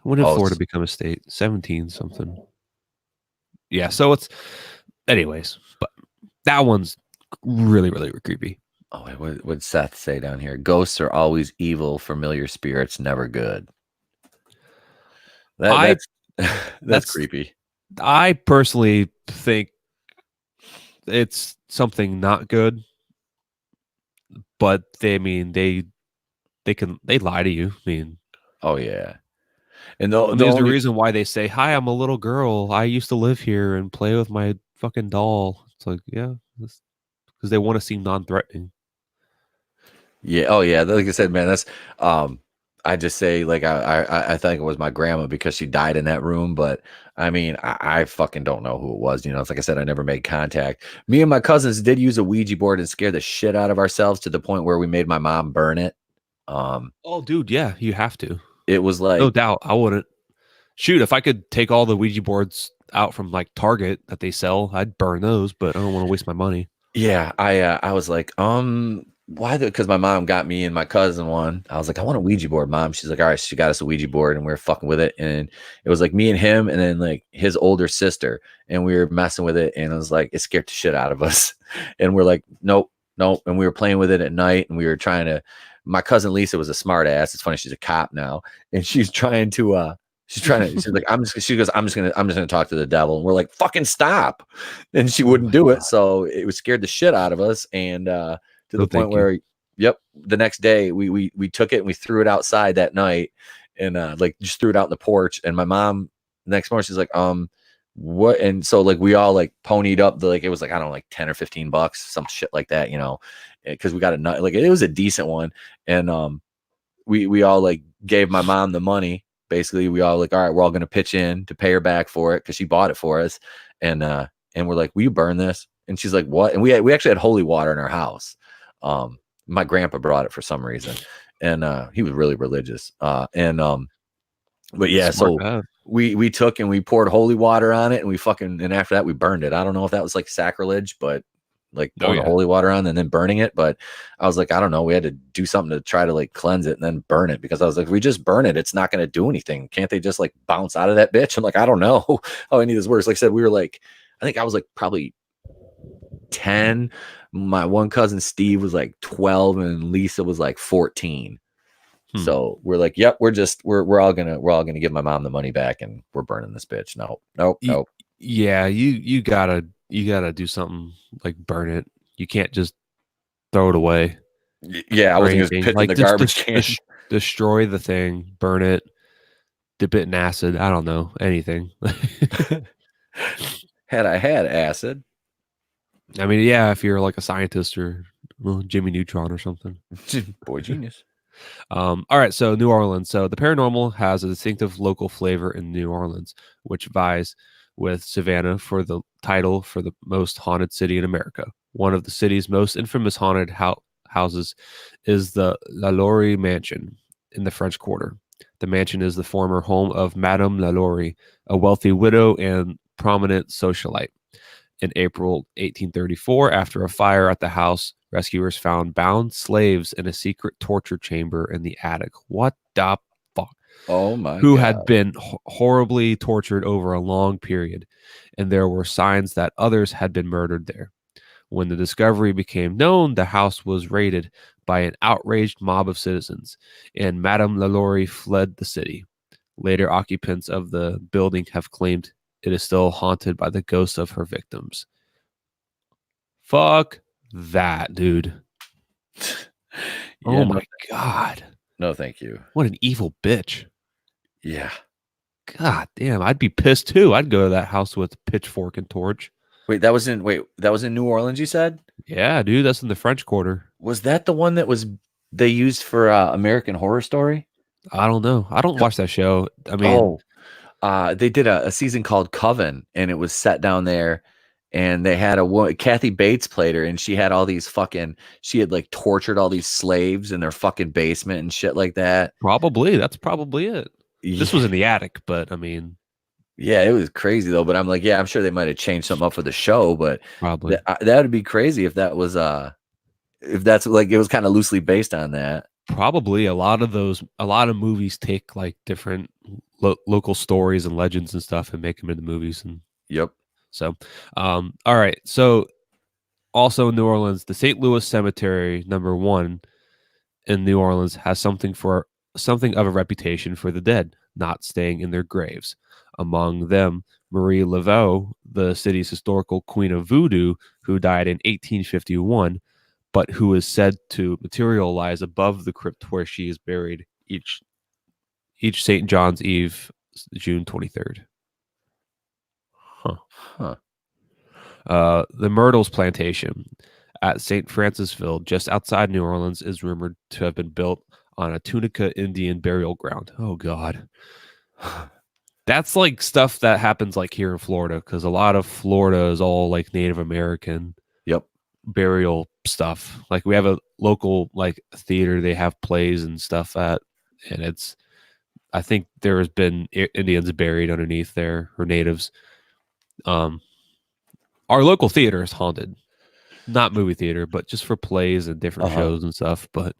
When did Oh, Florida become a state? 17 something. Yeah, so it's anyways, but that one's really, really creepy. oh, what would Seth say down here? Ghosts are always evil, familiar spirits never good. I That's that's that's creepy. I personally think it's something not good, but they lie to you. Oh yeah. And I the mean, there's a only reason why they say, "Hi, I'm a little girl. I used to live here and play with my fucking doll." It's like, yeah, because they want to seem non-threatening. yeah, oh yeah, like I said, man, that's I just say like I think it was my grandma because she died in that room, but I mean I fucking don't know who it was. You know, it's like I said, I never made contact. Me and my cousins did use a Ouija board and scare the shit out of ourselves to the point where we made my mom burn it. Um, Oh, dude, yeah, you have to. it was No like doubt. I wouldn't. Shoot, if I could take all the Ouija boards out from like Target that they sell, I'd burn those, but I don't want to waste my money. yeah, I was like, why the because my mom got me and my cousin one. I was like, I want a Ouija board, mom. She's like, all right, she got us a Ouija board and we were fucking with it. And it was like me and him, and then like his older sister, and we were messing with it, and it was like it scared the shit out of us. And we're like, nope, nope. And we were playing with it at night, and we were trying to my cousin Lisa was a smart ass. It's funny, she's a cop now, and she's like, she goes, I'm just gonna talk to the devil. And we're like, fucking stop. And she Oh wouldn't my do it. God. So it was scared the shit out of us. And to No, the point thank you. where, yep, the next day we took it and we threw it outside that night and like just threw it out in the porch. And my mom the next morning, she's like, what? And so like we all like ponied up the like it was like, I don't know, like 10 or 15 bucks, some shit like that, you know, because we got a nut like it was a decent one. And we all like gave my mom the money. Basically, we all like, all right, we're all gonna pitch in to pay her back for it because she bought it for us. And we're like, will you burn this? And she's like, what? And we actually had holy water in our house. My grandpa brought it for some reason, and he was really religious. But yeah, Smart so to have. we took and we poured holy water on it, and and after that we burned it. I don't know if that was like sacrilege, but like Oh pouring the yeah. holy water on and then burning it. But I was like, I don't know. We had to do something to try to like cleanse it and then burn it because I was like, if we just burn it, it's not going to do anything. Can't they just like bounce out of that bitch? I'm like, I don't know how any of this works. Like I said, we were like, I think I was like probably 10. My one cousin Steve was like 12 and Lisa was like 14. Hmm. So we're like, yep, we're all gonna give my mom the money back and we're burning this bitch. Nope. Yeah, you gotta do something like burn it. You can't just throw it away Yeah, I or wasn't gonna anything. put it in Like the garbage can. destroy the thing, burn it, dip it in acid. I don't know anything. Had I had acid, I mean, yeah, if you're like a scientist or Jimmy Neutron or something. boy genius. All right, so New Orleans. So the paranormal has a distinctive local flavor in New Orleans, which vies with Savannah for the title for the most haunted city in America. One of the city's most infamous haunted houses is the Lalaurie Mansion in the French Quarter. The mansion is the former home of Madame Lalaurie, a wealthy widow and prominent socialite. In April 1834, after a fire at the house, rescuers found bound slaves in a secret torture chamber in the attic. What the fuck? Oh my Who god. had been horribly tortured over a long period, and there were signs that others had been murdered there. When the discovery became known, the house was raided by an outraged mob of citizens, and Madame Lalaurie fled the city. Later occupants of the building have claimed it is still haunted by the ghosts of her victims. Fuck that, dude. Yeah, Oh my God. no, thank you. What an evil bitch. Yeah. God damn, I'd be pissed too. I'd go to that house with pitchfork and torch. That was in New Orleans, you said? Yeah, dude, that's in the French Quarter. Was that the one that was they used for American Horror Story? I don't know. I don't watch that show. I mean, Oh, they did a season called Coven, and it was set down there. And they had a woman, Kathy Bates played her, and she had all these she had like tortured all these slaves in their fucking basement and shit like that. probably. That's probably it. This was in the attic, but I mean, yeah, it was crazy though. But I'm like, yeah, I'm sure they might have changed something up for the show, but probably. that would be crazy if that was if that's like it was kind of loosely based on that. Probably a lot of movies take like different local stories and legends and stuff and make them into movies. And Yep. so, all right. So also in New Orleans, the St. Louis Cemetery #1 in New Orleans has something of a reputation for the dead not staying in their graves. Among them, Marie Laveau, the city's historical queen of voodoo, who died in 1851, but who is said to materialize above the crypt where she is buried each St. John's Eve, June 23rd. Huh. The Myrtles Plantation at St. Francisville, just outside New Orleans, is rumored to have been built on a Tunica Indian burial ground. Oh, God. That's like stuff that happens like here in Florida, because a lot of Florida is all like Native American Yep. burial stuff. Like we have a local like theater they have plays and stuff at, and I think there has been Indians buried underneath there or natives. Our local theater is haunted, not movie theater, but just for plays and different shows and stuff. But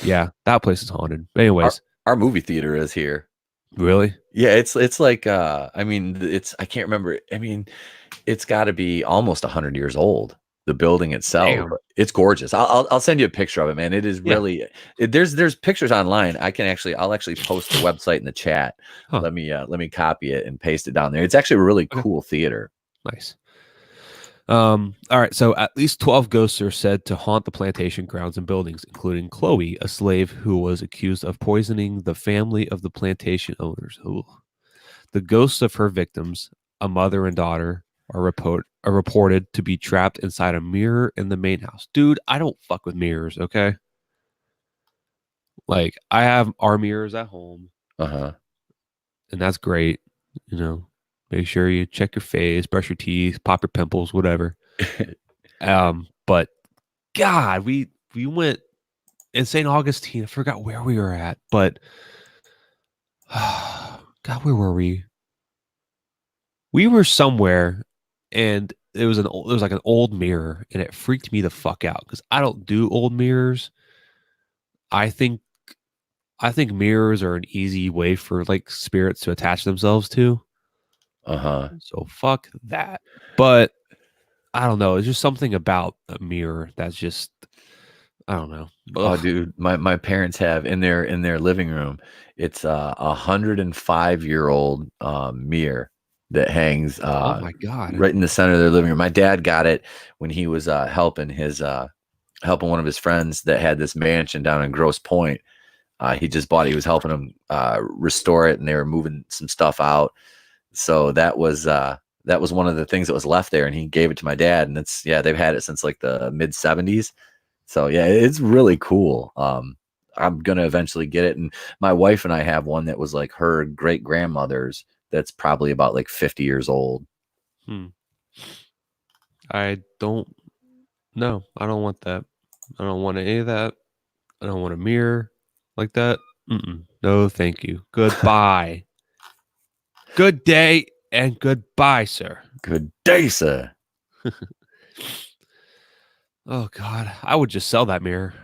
yeah, that place is haunted. But anyways, our movie theater is here. Really? Yeah, it's like I mean, I can't remember. I mean, it's got to be almost 100 years old. The building itself, Damn. it's gorgeous. I'll send you a picture of it, man. It is really there's pictures online. I'll actually post the website in the chat. Huh. Let me copy it and paste it down there. It's actually a really cool theater. Nice. All right. So at least 12 ghosts are said to haunt the plantation grounds and buildings, including Chloe, a slave who was accused of poisoning the family of the plantation owners. Ooh. The ghosts of her victims, a mother and daughter, are reported to be trapped inside a mirror in the main house. Dude, I don't fuck with mirrors, okay? Like, I have our mirrors at home. And that's great. You know, make sure you check your face, brush your teeth, pop your pimples, whatever. But God, we went in St. Augustine. I forgot where we were at, but God, where were we? We were somewhere, and it was like an old mirror, and it freaked me the fuck out because I don't do old mirrors. I think mirrors are an easy way for like spirits to attach themselves to. So fuck that. But I don't know. It's just something about a mirror that's just, I don't know. Oh, dude, my parents have in their living room. It's a 105-year-old mirror that hangs Oh my God. right in the center of their living room. My dad got it when he was helping one of his friends that had this mansion down in Grosse Pointe. He just bought it. He was helping him restore it, and they were moving some stuff out. So that was one of the things that was left there, and he gave it to my dad. And they've had it since like the mid 70s. So yeah, it's really cool. I'm gonna eventually get it, and my wife and I have one that was like her great grandmother's. That's probably about like 50 years old. I don't want that. I don't want any of that. I don't want a mirror like that. No, thank you. Goodbye. Good day and goodbye, sir. Good day, sir. Oh God, I would just sell that mirror.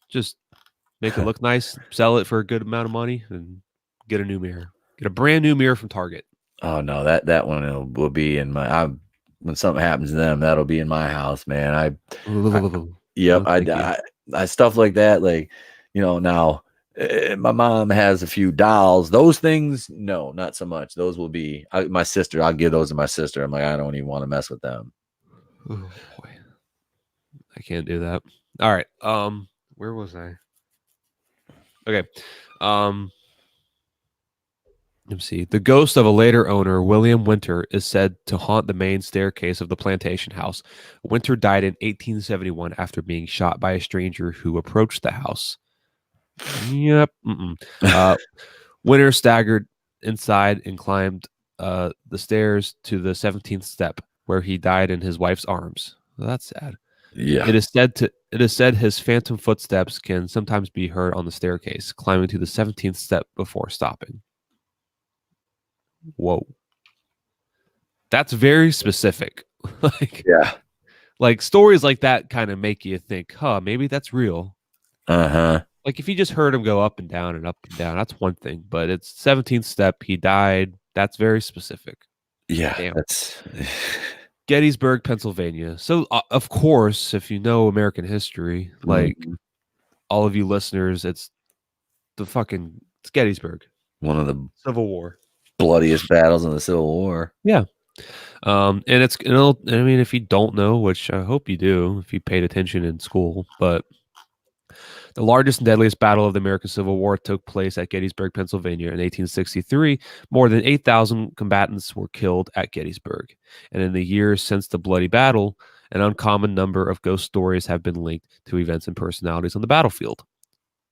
Just make it look nice, sell it for a good amount of money, and get a new mirror. Get a brand new mirror from Target. Oh no, that one will be in my. When something happens to them, that'll be in my house, man. I stuff like that, like now. My mom has a few dolls. Those things, no, not so much. Those will be my sister. I'll give those to my sister. I'm like, I don't even want to mess with them. Oh boy, I can't do that. All right. Where was I? Okay. Let's see. The ghost of a later owner, William Winter, is said to haunt the main staircase of the plantation house. Winter died in 1871 after being shot by a stranger who approached the house. Yep. Winter staggered inside and climbed the stairs to the 17th step, where he died in his wife's arms. Well, that's sad. Yeah. It is said his phantom footsteps can sometimes be heard on the staircase, climbing to the 17th step before stopping. Whoa. That's very specific. like Yeah. like stories like that kind of make you think, huh, maybe that's real. Uh-huh. Like if you just heard him go up and down, that's one thing. But it's 17th step, he died. That's very specific. Yeah, Damn. that's Gettysburg, Pennsylvania. So of course, if you know American history, like Mhm. all of you listeners, it's Gettysburg, One of the Civil War. bloodiest battles in the Civil War. Yeah. And I mean, if you don't know, which I hope you do, if you paid attention in school, but the largest and deadliest battle of the American Civil War took place at Gettysburg, Pennsylvania in 1863. More than 8,000 combatants were killed at Gettysburg. And in the years since the bloody battle, an uncommon number of ghost stories have been linked to events and personalities on the battlefield.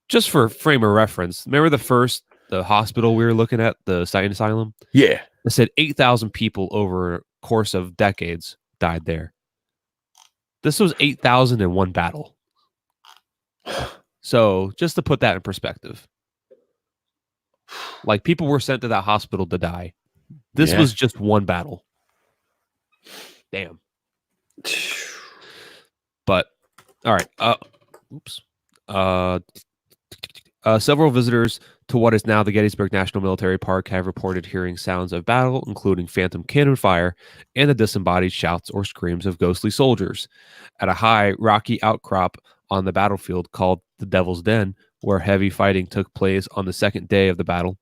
Just for frame of reference, remember the hospital we were looking at, the Science Asylum? Yeah. It said 8,000 people over a course of decades died there. This was 8,000 in one battle. So just to put that in perspective, like people were sent to that hospital to die. This was just one battle. Damn. But all right. Oops. Several visitors to what is now the Gettysburg National Military Park have reported hearing sounds of battle, including phantom cannon fire and the disembodied shouts or screams of ghostly soldiers. At a high, rocky outcrop on the battlefield called the Devil's Den, where heavy fighting took place on the second day of the battle,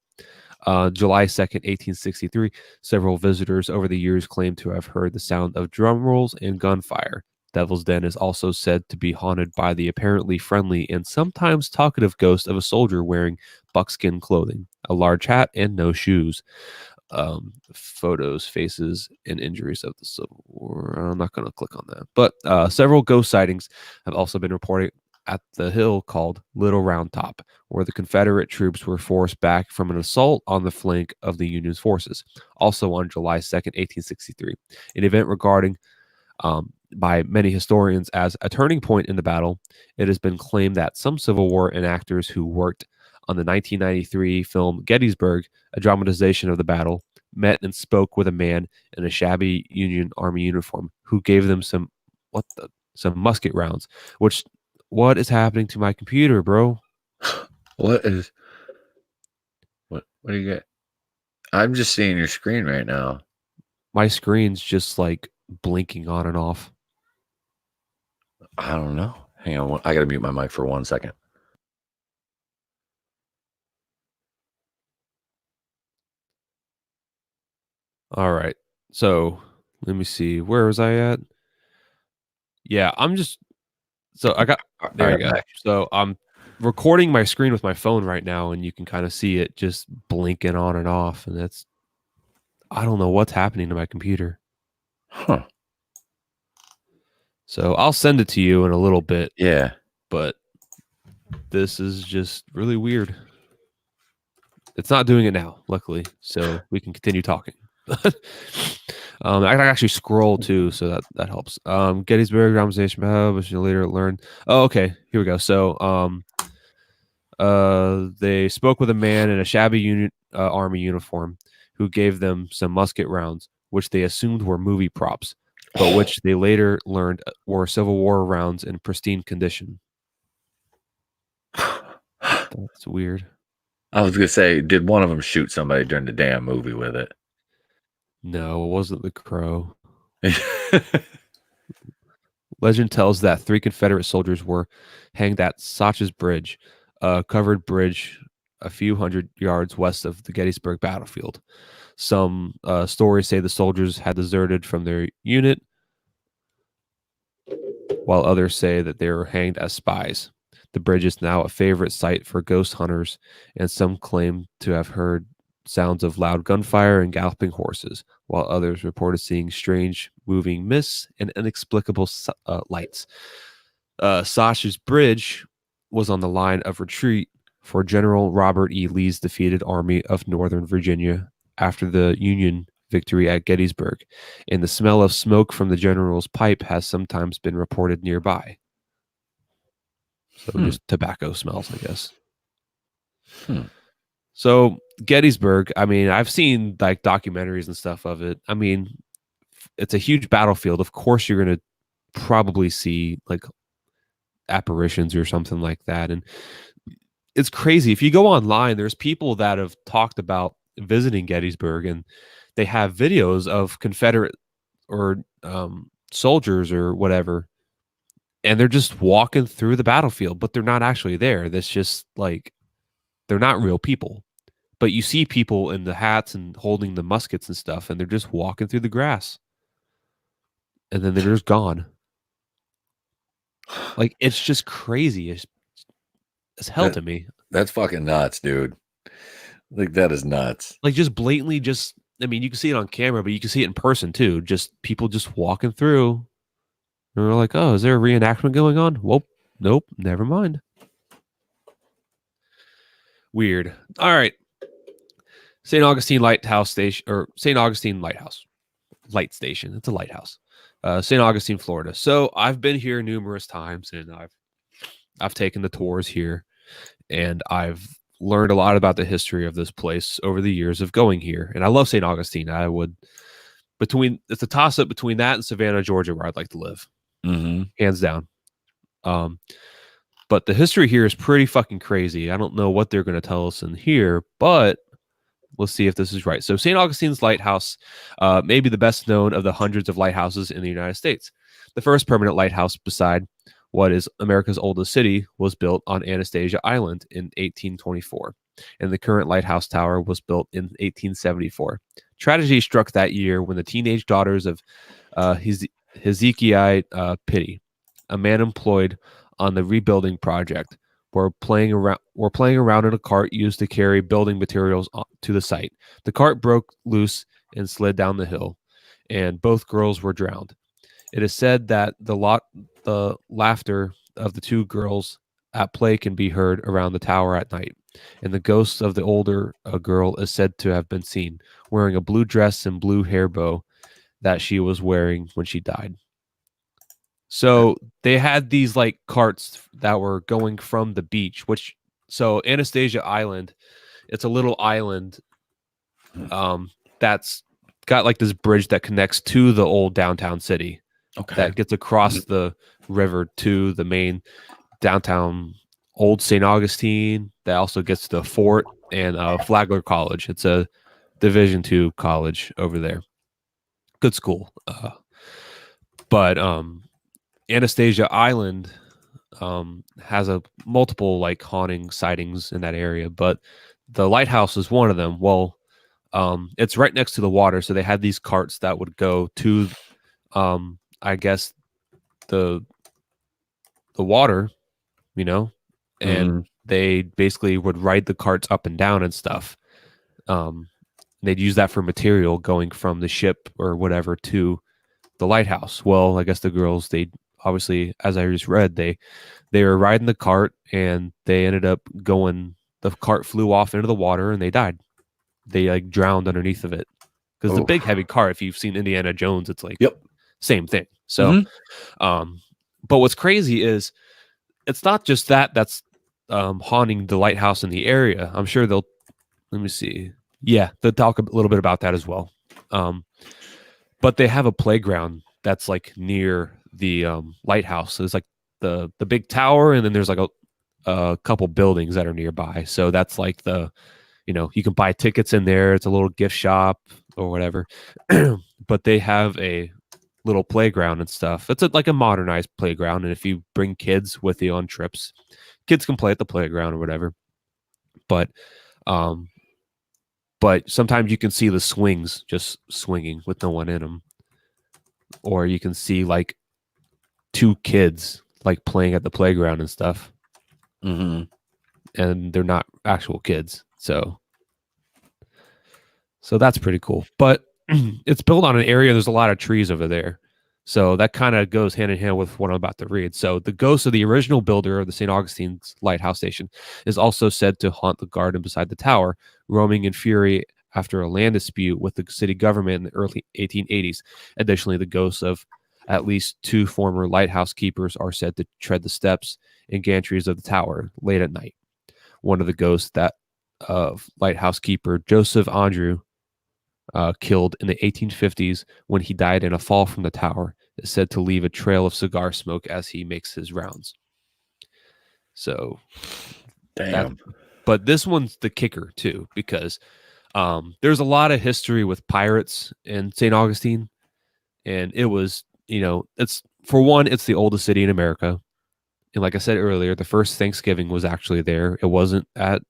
July 2nd, 1863, several visitors over the years claim to have heard the sound of drum rolls and gunfire. Devil's Den is also said to be haunted by the apparently friendly and sometimes talkative ghost of a soldier wearing buckskin clothing, a large hat, and no shoes. Photos, faces, and injuries of the Civil War. I'm not going to click on that. But several ghost sightings have also been reported at the hill called Little Round Top, where the Confederate troops were forced back from an assault on the flank of the Union's forces. Also on July 2nd, 1863, an event regarding by many historians as a turning point in the battle. It has been claimed that some Civil War enactors who worked on the 1993 film Gettysburg, a dramatization of the battle, met and spoke with a man in a shabby Union Army uniform who gave them some musket rounds. What is happening to my computer, bro? What do you get? I'm just seeing your screen right now. My screen's just like blinking on and off. I don't know. Hang on. I got to mute my mic for 1 second. All right. So let me see. Where was I at? Yeah, there you go. So I'm recording my screen with my phone right now, and you can kind of see it just blinking on and off. And I don't know what's happening to my computer. Huh. So I'll send it to you in a little bit. Yeah. But this is just really weird. It's not doing it now, luckily. So we can continue talking. I can actually scroll too, so that helps. Gettysburg dramatization, which you later learned. Oh, okay, here we go. So, they spoke with a man in a shabby army uniform who gave them some musket rounds, which they assumed were movie props, but which they later learned were Civil War rounds in pristine condition. That's weird. I was gonna say, did one of them shoot somebody during the damn movie with it? No, it wasn't the Crow. Legend tells that 3 Confederate soldiers were hanged at Sacha's Bridge, a covered bridge a few hundred yards west of the Gettysburg battlefield. Some stories say the soldiers had deserted from their unit, while others say that they were hanged as spies. The bridge is now a favorite site for ghost hunters, and some claim to have heard sounds of loud gunfire and galloping horses, while others reported seeing strange moving mists and inexplicable lights. Sacha's Bridge was on the line of retreat for General Robert E. Lee's defeated Army of Northern Virginia after the Union victory at Gettysburg, and the smell of smoke from the general's pipe has sometimes been reported nearby. So just tobacco smells, I guess. So Gettysburg, I mean, I've seen like documentaries and stuff of it. I mean, it's a huge battlefield. Of course, you're going to probably see like apparitions or something like that. And it's crazy. If you go online, there's people that have talked about visiting Gettysburg, and they have videos of Confederate or soldiers or whatever, and they're just walking through the battlefield, but they're not actually there. That's just like, they're not real people. But you see people in the hats and holding the muskets and stuff, and they're just walking through the grass. And then they're just gone. Like, it's just crazy. It's hell to me. That's fucking nuts, dude. Like, that is nuts. Like, just blatantly I mean, you can see it on camera, but you can see it in person too. Just people just walking through. And we're like, oh, is there a reenactment going on? Well, nope, never mind. Weird. All right. St. Augustine Lighthouse Station, or St. Augustine Lighthouse. Light Station. It's a lighthouse. St. Augustine, Florida. So I've been here numerous times, and I've taken the tours here, and I've learned a lot about the history of this place over the years of going here. And I love St. Augustine. It's a toss up between that and Savannah, Georgia, where I'd like to live. Hands down. But the history here is pretty fucking crazy. I don't know what they're going to tell us in here, but let's see if this is right. So St. Augustine's Lighthouse may be the best known of the hundreds of lighthouses in the United States. The first permanent lighthouse beside what is America's oldest city was built on Anastasia Island in 1824, and the current lighthouse tower was built in 1874. Tragedy struck that year when the teenage daughters of Hezekiah Pitty, a man employed on the rebuilding project, were playing around in a cart used to carry building materials to the site. The cart broke loose and slid down the hill, and both girls were drowned. It is said that the laughter of the two girls at play can be heard around the tower at night, and the ghost of the older girl is said to have been seen wearing a blue dress and blue hair bow that she was wearing when she died. So they had these like carts that were going from the beach, so Anastasia Island, it's a little island that's got like this bridge that connects to the old downtown city. Okay. That gets across the river to the main downtown old St. Augustine. That also gets to the fort and Flagler College. It's a Division II college over there. Good school. But Anastasia Island has a multiple like haunting sightings in that area, but the lighthouse is one of them. Well, it's right next to the water, so they had these carts that would go to I guess the water, and they basically would ride the carts up and down and stuff. They'd use that for material going from the ship or whatever to the lighthouse. Well, I guess the girls, they obviously, as I just read, they were riding the cart and they ended up the cart flew off into the water and they died. They like drowned underneath of it. Because the big heavy cart, if you've seen Indiana Jones, it's like same thing. So, but what's crazy is it's not just that's haunting the lighthouse in the area. I'm sure let me see. Yeah, they'll talk a little bit about that as well. But they have a playground that's like near the lighthouse. So it's like the big tower, and then there's like a couple buildings that are nearby. So that's like you can buy tickets in there. It's a little gift shop or whatever. But they have a little playground and stuff. It's like a modernized playground, and if you bring kids with you on trips, kids can play at the playground or whatever. But sometimes you can see the swings just swinging with no one in them, or you can see like two kids like playing at the playground and stuff, and they're not actual kids. So that's pretty cool. But it's built on an area. There's a lot of trees over there. So that kind of goes hand in hand with what I'm about to read. So the ghost of the original builder of the St. Augustine's Lighthouse Station is also said to haunt the garden beside the tower, roaming in fury after a land dispute with the city government in the early 1880s. Additionally, the ghosts of at least 2 former lighthouse keepers are said to tread the steps and gantries of the tower late at night. One of the ghosts that of lighthouse keeper Joseph Andrew killed in the 1850s when he died in a fall from the tower is said to leave a trail of cigar smoke as he makes his rounds. So that, Damn. but this one's the kicker too, because there's a lot of history with pirates in St. Augustine, and it was, it's for one, it's the oldest city in America, and like I said earlier, the first Thanksgiving was actually there. It wasn't at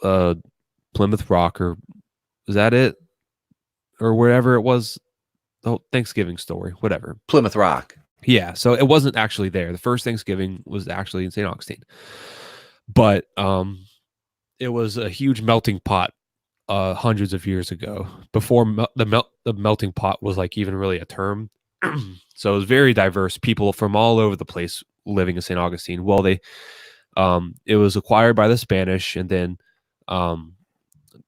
Plymouth Rock, or was that it, or wherever it was, the Thanksgiving story, whatever. Plymouth Rock. Yeah, so it wasn't actually there. The first Thanksgiving was actually in St. Augustine, but it was a huge melting pot hundreds of years ago, before the melting pot was like even really a term. So it was very diverse, people from all over the place living in St. Augustine. Well, it was acquired by the Spanish and then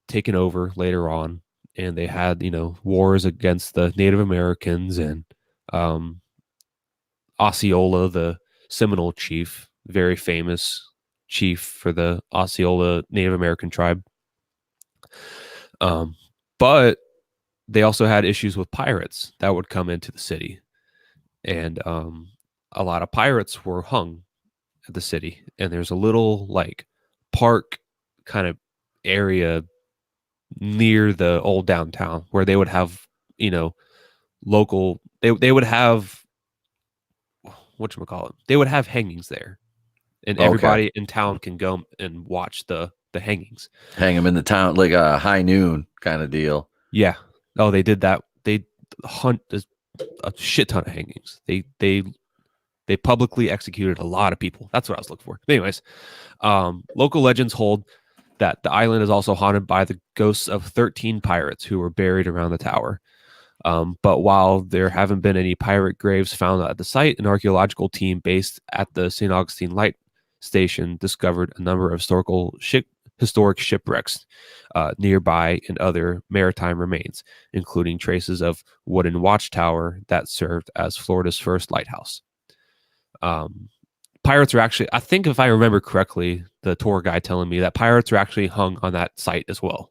taken over later on, and they had wars against the Native Americans, and Osceola, the Seminole chief, very famous chief for the Osceola Native American tribe. But they also had issues with pirates that would come into the city, and a lot of pirates were hung at the city. And there's a little like park kind of area near the old downtown where they would have local, they would have, whatchamacallit, they would have hangings there, and everybody in town can go and watch the hangings. Hang them in the town, like a high noon kind of deal. Yeah. Oh, they did that. They hunt a shit ton of hangings. They publicly executed a lot of people. That's what I was looking for. But anyways, local legends hold that the island is also haunted by the ghosts of 13 pirates who were buried around the tower. But while there haven't been any pirate graves found at the site, an archaeological team based at the St. Augustine Light Station discovered a number of historic shipwrecks nearby and other maritime remains, including traces of wooden watchtower that served as Florida's first lighthouse. Pirates are actually, I think if I remember correctly, the tour guide telling me that pirates are actually hung on that site as well.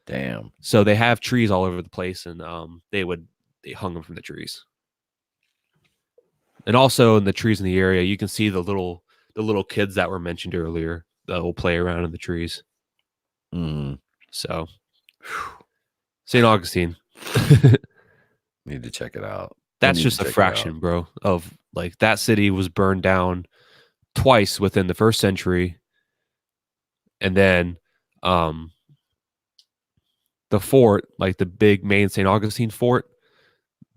Damn. So they have trees all over the place, and they hung them from the trees. And also in the trees in the area, you can see the little kids that were mentioned earlier that will play around in the trees. So St. Augustine. Need to check it out. That's just a fraction, bro, of like that city was burned down twice within the first century. And then the fort, like the big main St. Augustine fort,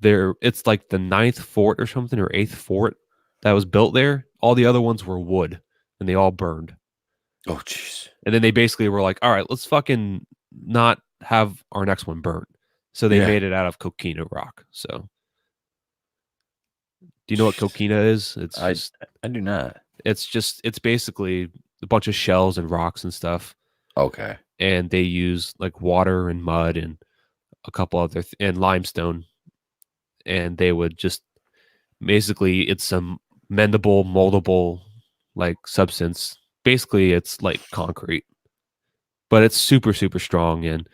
it's like the 9th fort or something, or 8th fort that was built there. All the other ones were wood, and they all burned. Oh, jeez. And then they basically were like, all right, let's fucking not have our next one burnt. So they made it out of coquina rock. So do you know what coquina is? I do not. It's basically a bunch of shells and rocks and stuff. Okay. And they use like water and mud and a couple other and limestone. And they would just basically, it's some mendable, moldable like substance. Basically, it's like concrete, but it's super, super strong. And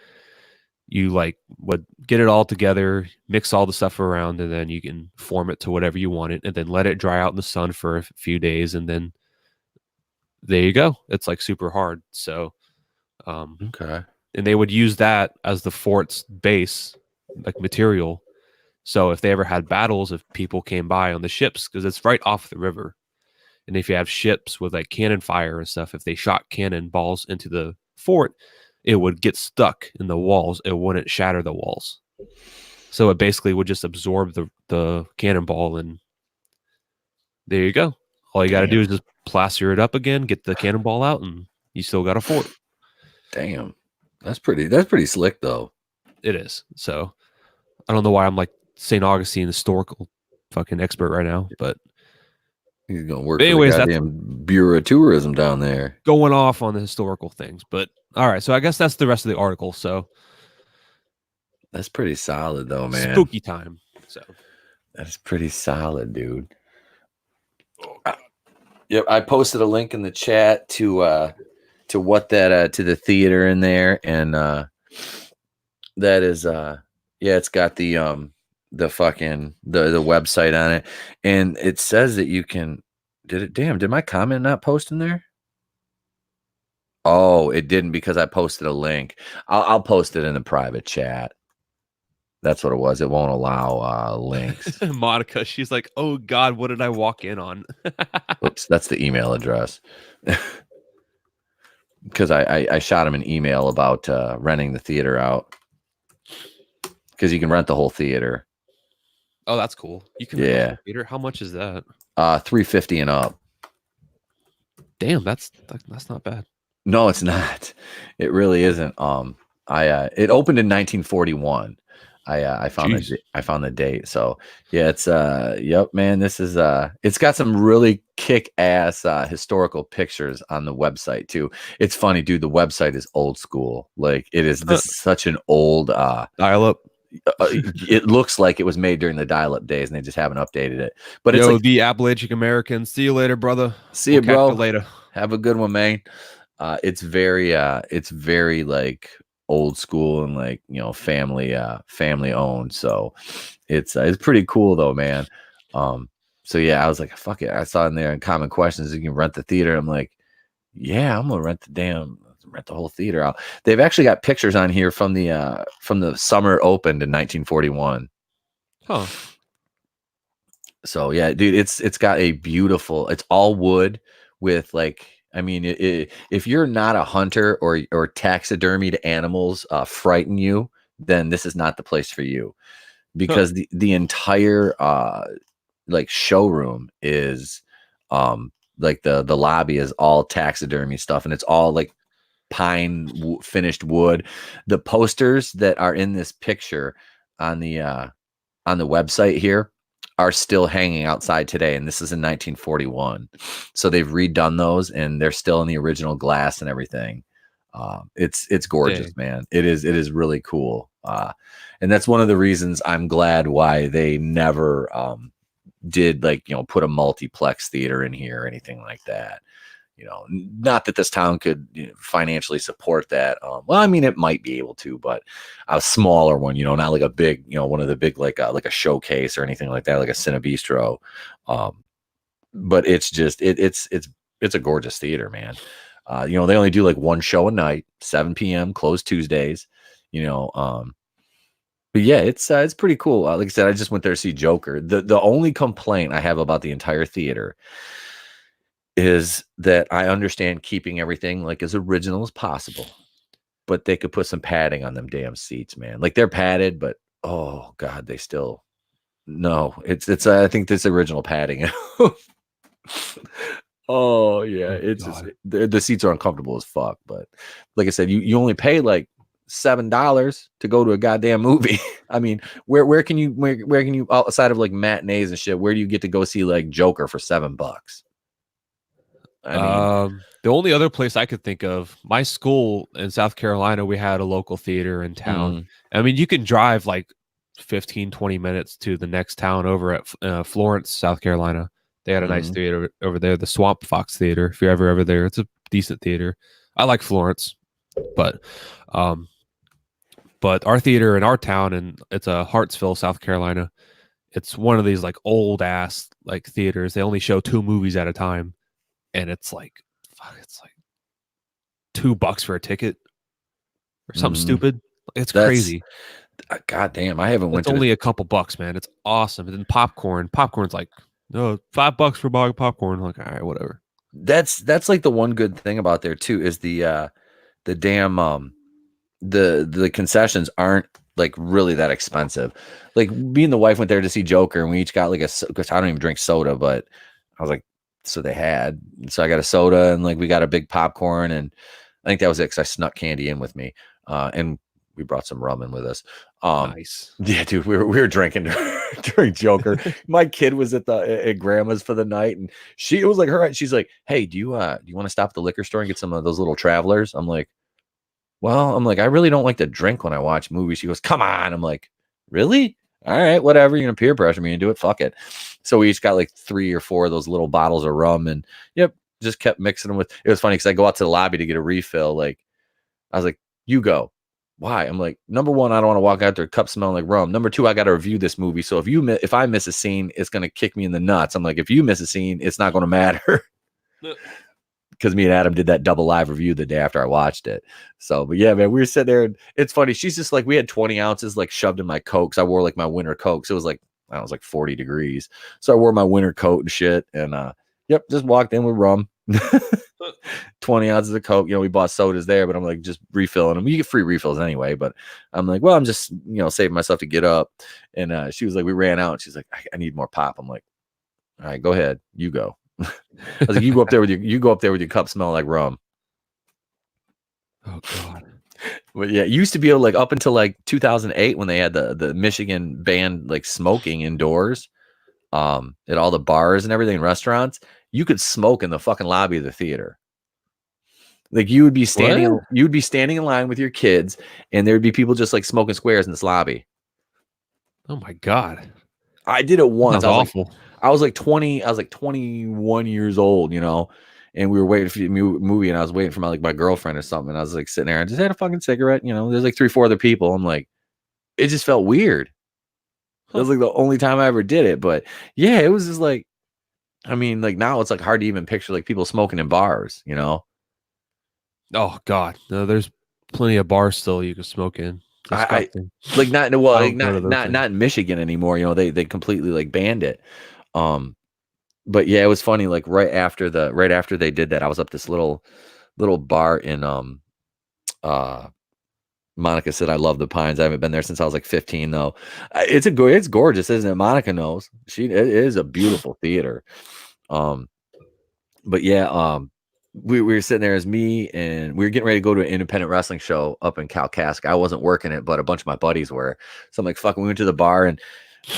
you like would get it all together, mix all the stuff around, and then you can form it to whatever you want it, and then let it dry out in the sun for a few days, and then there you go. It's like super hard. So, okay. And they would use that as the fort's base, like material. So if they ever had battles, if people came by on the ships, because it's right off the river, and if you have ships with like cannon fire and stuff, if they shot cannon balls into the fort, it would get stuck in the walls. It wouldn't shatter the walls. So it basically would just absorb the cannonball, and there you go. All you got to do is just plaster it up again, get the cannonball out, and you still got a fort. Damn. That's pretty slick, though. It is. So I don't know why I'm like St. Augustine historical fucking expert right now, but he's gonna work for the goddamn Bureau of Tourism down there. Going off on the historical things, but All right, so I guess that's the rest of the article. So That's pretty solid, though, man. spooky time. So That's pretty solid, dude. oh god. Yep, I posted a link in the chat to what that to the theater in there, and that is yeah, it's got the fucking the website on it, and it says that you can. Did my comment not post in there? Oh, it didn't, because I posted a link. I'll post it in the private chat. That's what it was. It won't allow links. Monica, she's like, oh god, what did I walk in on? Oops, that's the email address. Because I shot him an email about renting the theater out, because you can rent the whole theater. Oh, that's cool. You can rent the Yeah, whole theater. How much is that? $350 and up. Damn, that's not bad. No, it's not. It really isn't. It opened in 1941. I found Jeez. I found the date. So yeah, it's yep, man. This is it's got some really kick-ass historical pictures on the website too. It's funny, dude. The website is old school. Like, it is. This is such an old Dial up. it looks like it was made during the dial-up days, and they just haven't updated it. But it's Yo, like, the Appalachian Americans. See you later, brother. see you, Catch bro. you later. Have a good one, man. It's very like old school, and like, family owned. So it's pretty cool though, man. So yeah, I was like, fuck it. I saw in there in common questions, you can rent the theater. I'm like, yeah, I'm gonna rent the whole theater out. They've actually got pictures on here from the summer it opened in 1941. Huh. So yeah, dude, it's got a beautiful. It's all wood with, like, I mean, if you're not a hunter, or taxidermied animals frighten you, then this is not the place for you, because the entire like showroom is like the lobby is all taxidermy stuff, and it's all like finished wood. The posters that are in this picture on the website here are still hanging outside today, and this is in 1941. So they've redone those, and they're still in the original glass and everything. It's gorgeous, Dang. man. It is really cool. And that's one of the reasons I'm glad why they never did, like, put a multiplex theater in here or anything like that. Not that this town could financially support that. Well, I mean, it might be able to, but a smaller one, not like a big, one of the big, like a showcase or anything like that, like a Cinebistro. But it's just, it's a gorgeous theater, man. They only do like one show a night, 7 p.m., closed Tuesdays, but yeah, it's pretty cool. Like I said, I just went there to see Joker. The only complaint I have about the entire theater is that I understand keeping everything like as original as possible, but they could put some padding on them damn seats, man. Like, they're padded, but oh god, they still, no. It's I think this original padding. Oh yeah, Oh, it's just, God. the seats are uncomfortable as fuck. But like I said, you only pay like $7 to go to a goddamn movie. I mean, where can you outside of like matinees and shit? Where do you get to go see like Joker for $7? I mean, The only other place I could think of, my school in South Carolina, we had a local theater in town. mhm, I mean, you can drive like 15, 20 minutes to the next town over at Florence, South Carolina. They had a nice mhm. theater over there, the Swamp Fox Theater. If you're ever there, it's a decent theater. I like Florence, but um, our theater in our town, and it's a Hartsville, South Carolina. It's one of these like old ass like theaters. They only show 2 movies at a time, and it's like, fuck, it's like $2 for a ticket or something Mhm. stupid. It's That's crazy. god damn. I haven't went It's to the only a couple bucks, man. It's awesome. And then popcorn. Popcorn's like, no, $5 for buying popcorn. I'm like, all right, whatever. that's like the one good thing about there too, is the damn the concessions aren't like really that expensive. Like, me and the wife went there to see Joker, and we each got like because I don't even drink soda, but I was like, so I got a soda, and like we got a big popcorn, and I think that was it, because I snuck candy in with me, and we brought some rum in with us. Nice. Yeah, dude, we were drinking during Joker. My kid was at grandma's for the night, and it was like her. She's like, "Hey, do you want to stop at the liquor store and get some of those little travelers?" I'm like, well, I'm like, I really don't like to drink when I watch movies. She goes, come on. I'm like, really? All right, whatever. You're gonna peer pressure me and do it. Fuck it. So we each got like 3 or 4 of those little bottles of rum, and yep, just kept mixing them with. It was funny because I go out to the lobby to get a refill. Like I was like, you go. Why? I'm like, number one, I don't want to walk out there cup smelling like rum. Number two, I got to review this movie. So if I miss a scene, it's gonna kick me in the nuts. I'm like, if you miss a scene, it's not gonna matter. Because me and Adam did that double live review the day after I watched it. So, but yeah, man, we were sitting there and it's funny. She's just like, we had 20 ounces like shoved in my coat. I wore like my winter coat. So it was like, I don't know, it was like 40 degrees. So I wore my winter coat and shit. And yep, just walked in with rum. 20 ounces of Coke. You know, we bought sodas there, but I'm like just refilling them. You get free refills anyway, but I'm like, well, I'm just, saving myself to get up. And she was like, we ran out. And she's like, I need more pop. I'm like, all right, go ahead. You go. I was like, you go up there with your cup smelling like rum. Oh God. But yeah, it used to be like up until like 2008 when they had the Michigan banned like smoking indoors, at all the bars and everything, restaurants, you could smoke in the fucking lobby of the theater. Like you'd be standing in line with your kids, and there'd be people just like smoking squares in this lobby. Oh my God. I did it once. That's awful. I was like 20. I was like 21 years old, and we were waiting for the movie, and I was waiting for my girlfriend or something. And I was like sitting there and just had a fucking cigarette. There's like 3, 4 other people. I'm like, it just felt weird. That was like the only time I ever did it. But yeah, it was just like, I mean, like now it's like hard to even picture like people smoking in bars, Oh God. No, there's plenty of bars still you can smoke in. I like not in Michigan anymore. They completely like banned it. But yeah, it was funny. Like right after they did that, I was up this little bar in Monica said, I love the Pines. I haven't been there since I was like 15 though. It's gorgeous, isn't it? Monica knows. It is a beautiful theater. But yeah, we were sitting there as me, and we were getting ready to go to an independent wrestling show up in Kalkaska. I wasn't working it, but a bunch of my buddies were. So I'm like, fuck, we went to the bar, and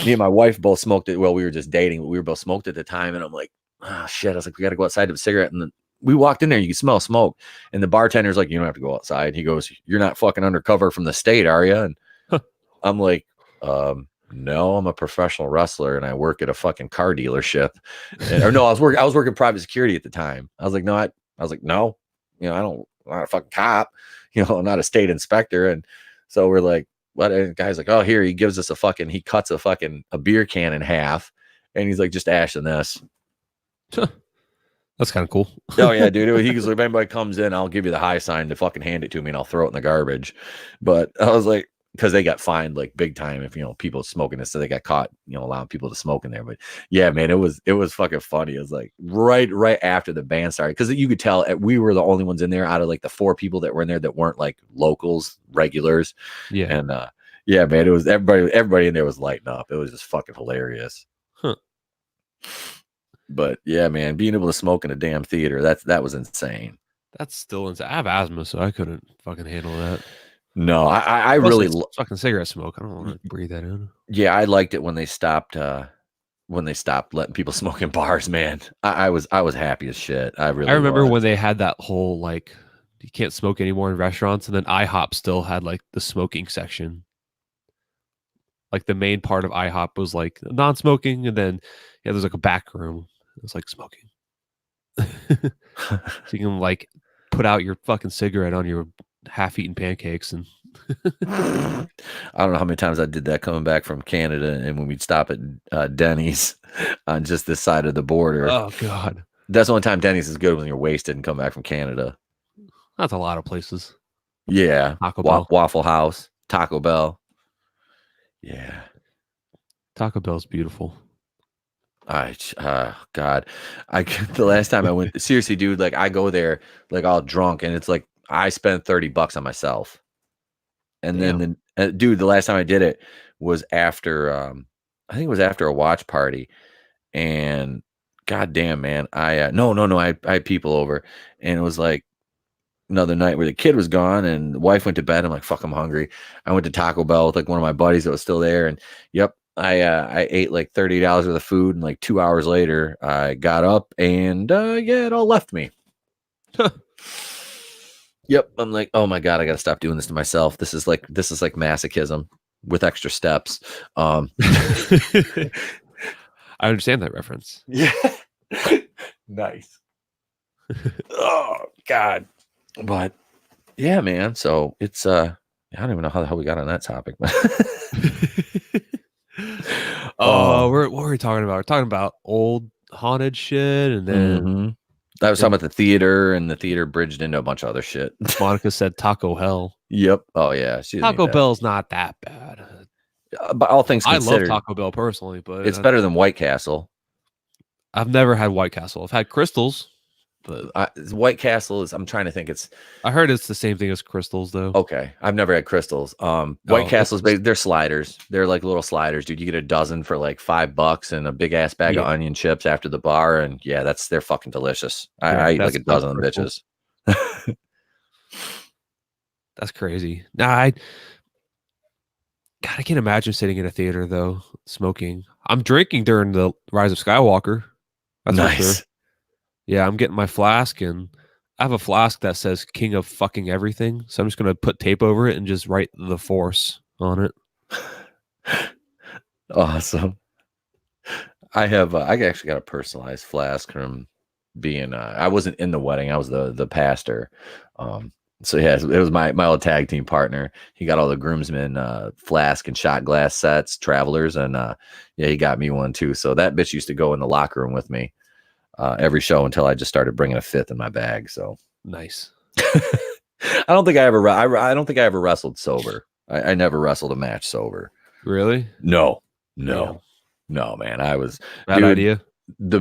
me and my wife both smoked it. Well, we were just dating, but we were both smoked at the time. And I'm like, oh shit. I was like, we got to go outside to have a cigarette. And then we walked in there, you could smell smoke. And the bartender's like, you don't have to go outside. He goes, you're not fucking undercover from the state, are you? And I'm like, no, I'm a professional wrestler and I work at a fucking car dealership. Or no, I was working private security at the time. I was like, no, I'm not a fucking cop, I'm not a state inspector. And so we're like, what? And the guy's like, oh, here, he gives us he cuts a beer can in half. And he's like, just ash in this. That's kind of cool. Oh yeah, dude. He goes, if anybody comes in, I'll give you the high sign to fucking hand it to me and I'll throw it in the garbage. But I was like, because they got fined like big time if people smoking this, so they got caught allowing people to smoke in there. But yeah, man, it was fucking funny. It was like right after the band started, because you could tell we were the only ones in there out of like the 4 people that were in there that weren't like locals, regulars. Yeah. And yeah, man, it was everybody in there was lighting up. It was just fucking hilarious. Huh. But yeah, man, being able to smoke in a damn theater, that was insane. That's still insane. I have asthma, so I couldn't fucking handle that. No, I really fucking cigarette smoke. I don't want to breathe that in. Yeah, I liked it when they stopped letting people smoke in bars, man. I was happy as shit. I remember when they had that whole like you can't smoke anymore in restaurants, and then IHOP still had like the smoking section. Like the main part of IHOP was like non-smoking, and then there's like a back room. It was like smoking. So you can like put out your fucking cigarette on your half-eaten pancakes. And I don't know how many times I did that coming back from Canada, and when we'd stop at Denny's on just this side of the border. Oh God, that's the only time Denny's is good, when you're wasted and come back from Canada. That's a lot of places. Yeah, Taco Bell, Waffle House, Taco Bell. Yeah, Taco Bell's beautiful. God, the last time I went, seriously, dude, like I go there like all drunk, and it's like I spent $30 on myself. And then dude, the last time I did it was after I think it was after a watch party, and goddamn, man, I had people over, and it was like another night where the kid was gone and the wife went to bed. I'm like, fuck, I'm hungry. I went to Taco Bell with like one of my buddies that was still there, and yep, I ate like $30 worth of food, and like 2 hours later I got up, and it all left me. Yep. I'm like, oh my God, I gotta stop doing this to myself. This is like masochism with extra steps. I understand that reference. Yeah. Nice. Oh God. But yeah, man. So it's I don't even know how the hell we got on that topic. Oh. What were we talking about? We're talking about old haunted shit, and then Mhm. I was talking about the theater, and the theater bridged into a bunch of other shit. Monica said Taco Hell. Yep. Oh yeah, she doesn't Taco need that. Bell's not that bad. But all things I love considered, Taco Bell personally, but it's better than White Castle. I've never had White Castle. I've had Crystals, but White Castle is. I'm trying to think. It's I heard it's the same thing as Crystals, though. okay. I've never had Crystals. White Castle's they're sliders. They're like little sliders, dude. You get a dozen for like $5 and a big ass bag of onion chips after the bar, and yeah, they're fucking delicious. I eat like a dozen of them bitches. That's crazy. Nah, God, I can't imagine sitting in a theater though, smoking. I'm drinking during the Rise of Skywalker. That's nice. for sure. Yeah, I'm getting my flask, and I have a flask that says "King of Fucking Everything," so I'm just gonna put tape over it and just write "The Force" on it. Awesome. I actually got a personalized flask from being I wasn't in the wedding. I was the pastor. So yeah, it was my old tag team partner. He got all the groomsmen flask and shot glass sets, travelers, and yeah, he got me one too. So that bitch used to go in the locker room with me every show until I just started bringing a fifth in my bag. So nice. I don't think I ever wrestled sober. I never wrestled a match sober. Really? No, man. I was bad idea. The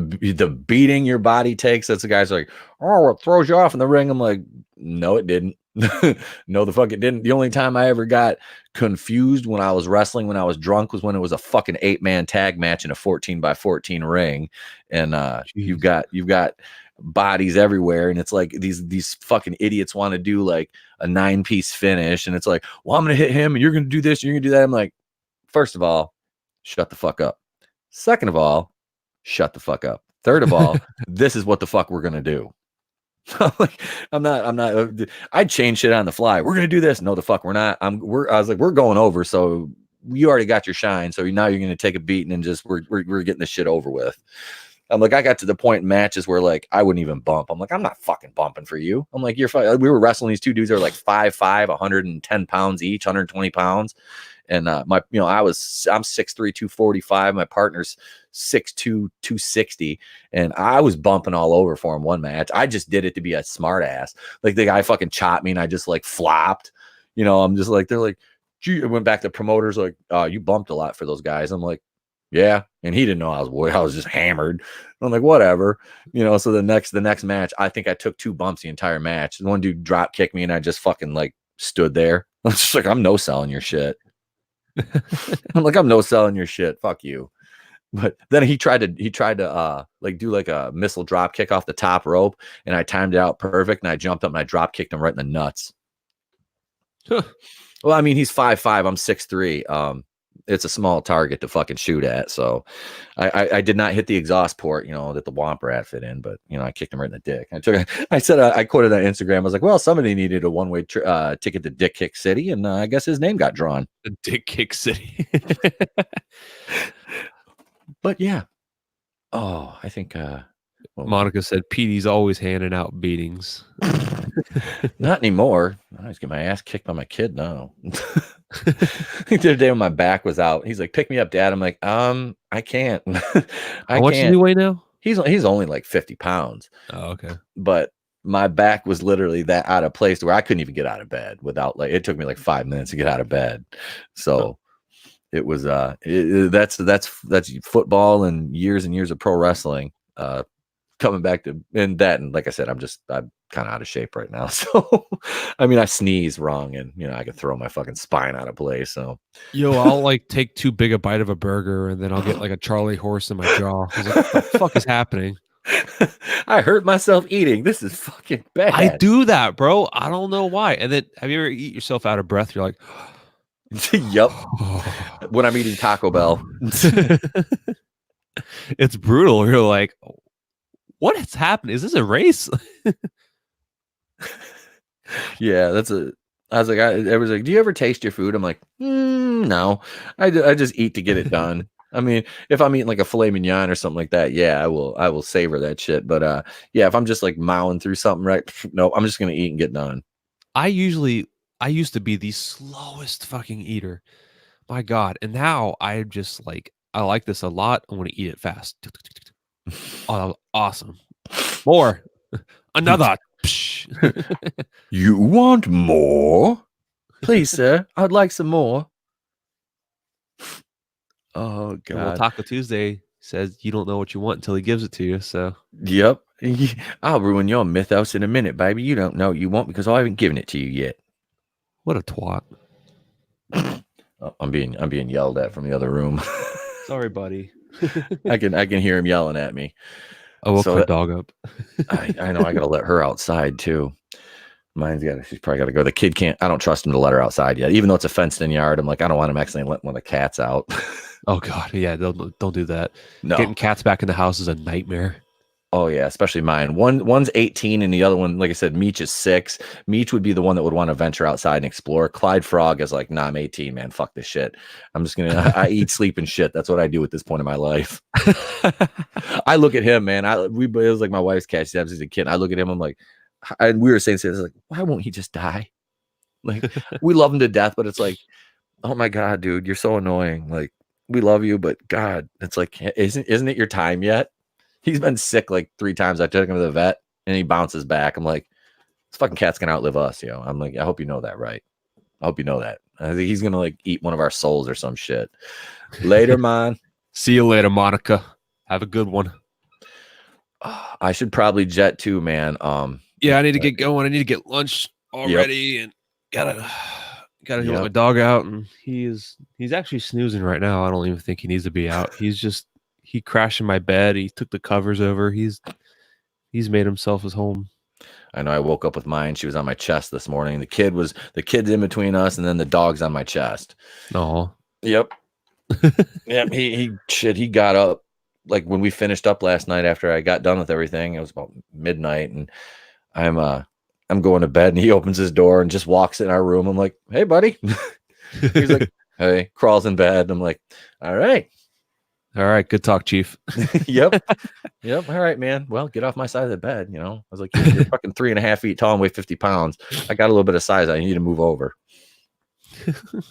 beating your body takes. That's the guys like, oh, it throws you off in the ring. I'm like, no, it didn't. No, the fuck it didn't. The only time I ever got confused when I was wrestling when I was drunk was when it was a fucking 8-man tag match in a 14x14 ring, and you've got bodies everywhere, and it's like these fucking idiots want to do like a 9-piece finish, and it's like, well, I'm gonna hit him, and you're gonna do this, and you're gonna do that. I'm like, first of all, shut the fuck up. Second of all, shut the fuck up. Third of all, this is what the fuck we're gonna do. I'm not. I'd change shit on the fly. We're gonna do this. No, the fuck we're not. I was like, we're going over. So you already got your shine. So now you're gonna take a beating and just we're getting this shit over with. I'm like, I got to the point in matches where like I wouldn't even bump. I'm like, I'm not fucking bumping for you. I'm like, you're fine. We were wrestling these two dudes that are like 5'5", 110 pounds each, 120 pounds. And I'm 6'3", 245. My partner's 6'2", 260. And I was bumping all over for him one match. I just did it to be a smart ass. Like the guy fucking chopped me and I just like flopped. I'm just like, they're like, gee, I went back to promoters like, you bumped a lot for those guys. I'm like, yeah. And he didn't know I was just hammered. I'm like, whatever. So the next match, I think I took 2 bumps the entire match. One dude drop kicked me and I just fucking like stood there. I'm just like, I'm no selling your shit. I'm like, I'm no selling your shit. Fuck you. But then he tried to like do like a missile drop kick off the top rope, and I timed it out perfect, and I jumped up and I drop kicked him right in the nuts. Huh. Well, I mean, he's 5'5", I'm 6'3". It's a small target to fucking shoot at. So I did not hit the exhaust port, that the Womp Rat fit in, but I kicked him right in the dick. I said I quoted on Instagram. I was like, well, somebody needed a one-way ticket to Dick Kick City, and I guess his name got drawn. Dick Kick City. But yeah. Oh, I think Monica said Petey's always handing out beatings. Not anymore. I just get my ass kicked by my kid now. The other day when my back was out, he's like, pick me up, Dad. I'm like, I can't. How much does he weigh now? He's only like 50 pounds. Oh, okay. But my back was literally that out of place where I couldn't even get out of bed without it took me like 5 minutes to get out of bed. So it was that's football and years of pro wrestling coming back to and like I said, I'm kind of out of shape right now. So I mean, I sneeze wrong and I could throw my fucking spine out of place. So I'll like take too big a bite of a burger and then I'll get like a Charlie horse in my jaw. I was like, what the fuck is happening? I hurt myself eating. This is fucking bad. I do that, bro. I don't know why. And then have you ever eat yourself out of breath? You're like, yep. When I'm eating Taco Bell. It's brutal. You're like, what is happening? Is this a race? Yeah, that's a. I was like, I was like, do you ever taste your food? I'm like, no, I just eat to get it done. I mean, if I'm eating like a filet mignon or something like that, yeah, I will savor that shit. But yeah, if I'm just like mowing through something, right? No, I'm just gonna eat and get done. I used to be the slowest fucking eater. My God. And now I'm just like, I like this a lot. I want to eat it fast. Oh, that was awesome. More. Another. You want more? Please, sir. I'd like some more. Oh Well, God. Taco Tuesday says you don't know what you want until he gives it to you. So Yep. I'll ruin your mythos in a minute, baby. You don't know what you want because I haven't given it to you yet. what a twat. Oh, I'm being yelled at from the other room. Sorry, buddy. I can hear him yelling at me. I woke So my dog up. I know I gotta let her outside too. She's probably gotta go. The kid can't, I don't trust him to let her outside yet. Even though it's a fenced in yard, I'm like, I don't want him accidentally letting one of the cats out. Oh God, yeah, don't do that. No. Getting cats back in the house is a nightmare. Oh yeah, especially mine. One's 18 and the other one, like I said, Meech is 6. Meech would be the one that would want to venture outside and explore. Clyde Frog is like, nah, I'm 18, man. Fuck this shit. I'm just gonna I eat, sleep, and shit. That's what I do at this point in my life. I look at him, man. It was like my wife's cat. She has a kid. I look at him, I'm like, and we were saying, like, why won't he just die? Like, we love him to death, but it's like, oh my God, dude, you're so annoying. Like, we love you, but God, it's like, isn't it your time yet? He's been sick like 3 times. I took him to the vet and he bounces back. I'm like, this fucking cat's gonna outlive us, yo. I'm like, I hope you know that, right? I hope you know that. I think he's gonna like eat one of our souls or some shit. Later, man. See you later, Monica. Have a good one. I should probably jet too, man. Yeah, I need to get going. I need to get lunch already, and gotta let my dog out. And he's actually snoozing right now. I don't even think he needs to be out. He crashed in my bed. He took the covers over. He's made himself his home. I know I woke up with mine. She was on my chest this morning. The kid's in between us, and then the dog's on my chest. Oh, yep. Yep. He got up like when we finished up last night after I got done with everything. It was about midnight, and I'm going to bed, and he opens his door and just walks in our room. I'm like, hey, buddy. He's like, hey, crawls in bed. I'm like, all right. Good talk, Chief. Yep. All right, man. Well, get off my side of the bed. You know, I was like, you're fucking 3.5 feet tall and weigh 50 pounds. I got a little bit of size. I need to move over.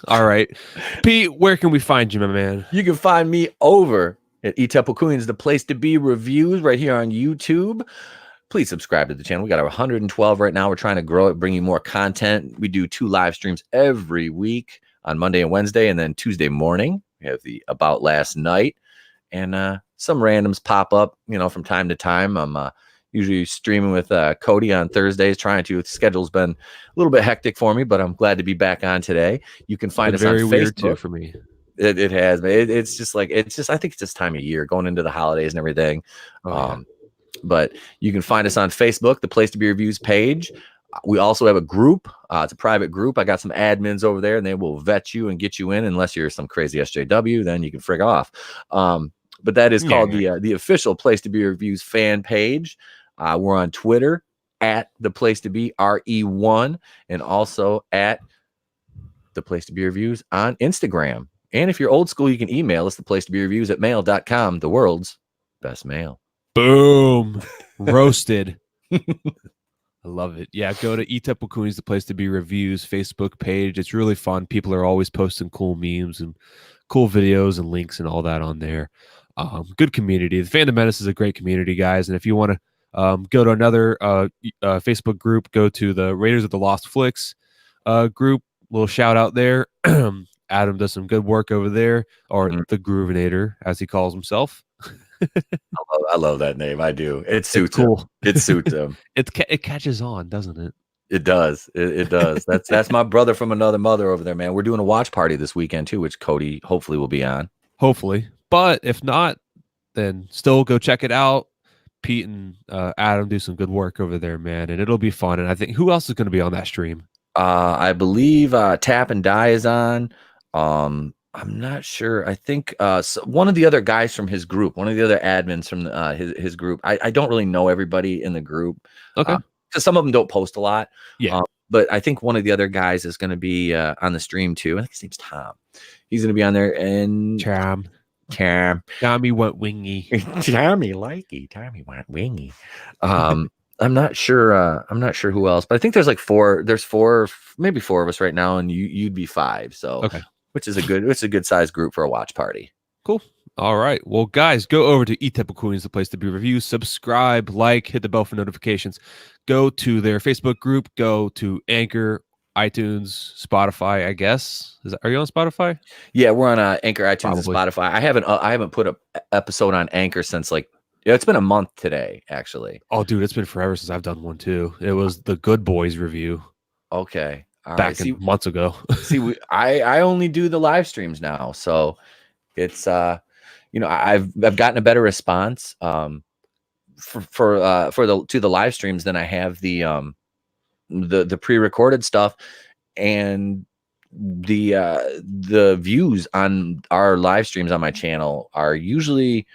All right. Pete, where can we find you, my man? You can find me over at Etep Wokuians, the place to be reviews right here on YouTube. Please subscribe to the channel. We got our 112 right now. We're trying to grow it, bring you more content. We do 2 live streams every week on Monday and Wednesday, and then Tuesday morning we have the About Last Night. And some randoms pop up, you know, from time to time. I'm usually streaming with Cody on Thursdays. The schedule's been a little bit hectic for me, but I'm glad to be back on today. You can find us on Facebook. Weird too for me. It has, man. It's just I think it's this time of year, going into the holidays and everything. But you can find us on Facebook, the Place to Be Reviews page. We also have a group. It's a private group. I got some admins over there, and they will vet you and get you in. Unless you're some crazy SJW, then you can frig off. But that is called the official Place to Be Reviews fan page. We're on Twitter at the Place to Be RE1, and also at the Place to Be Reviews on Instagram. And if you're old school, you can email us, the Place to Be Reviews at mail.com, the world's best mail. Boom. Roasted. I love it. Yeah, go to Etep Wokuians, the Place to Be Reviews Facebook page. It's really fun. People are always posting cool memes and cool videos and links and all that on there. Good community. The Fandom Menace is a great community, guys. And if you want to go to another Facebook group, go to the Raiders of the Lost Flicks group. Little shout out there. Adam does some good work over there, or the Groovinator, as he calls himself. I love that name. I do. It suits him. It suits him. It catches on, doesn't it? It does. It does. That's my brother from another mother over there, man. We're doing a watch party this weekend too, which Cody hopefully will be on. Hopefully, but if not, then still go check it out. Pete and Adam do some good work over there, man, and it'll be fun. And I think, who else is going to be on that stream? I believe Tap and Die is on. I'm not sure. I think one of the other guys from his group, one of the other admins from his group. I don't really know everybody in the group. Okay. Because some of them don't post a lot. Yeah. But I think one of the other guys is going to be on the stream too. I think his name's Tom. He's going to be on there, and Charm. Tom. Tommy went wingy. Tommy likey. Tommy went wingy. I'm not sure. I'm not sure who else, but I think there's like four. There's four, maybe four of us right now, and you'd be five. So, Okay. which is a good sized group for a watch party. Cool. All right. Well, guys, go over to Etep Wokuians, the place to be reviewed. Subscribe, like, hit the bell for notifications. Go to their Facebook group. Go to Anchor, iTunes, Spotify. I guess. Are you on Spotify? Yeah, we're on Anchor, iTunes, Probably. and Spotify. I haven't put an episode on Anchor since it's been a month today, actually. Oh, dude, it's been forever since I've done one too. It was the Good Boys review. Okay, all back right. months ago. I only do the live streams now, so it's I've gotten a better response for the live streams than I have the pre-recorded stuff, and the views on our live streams on my channel are usually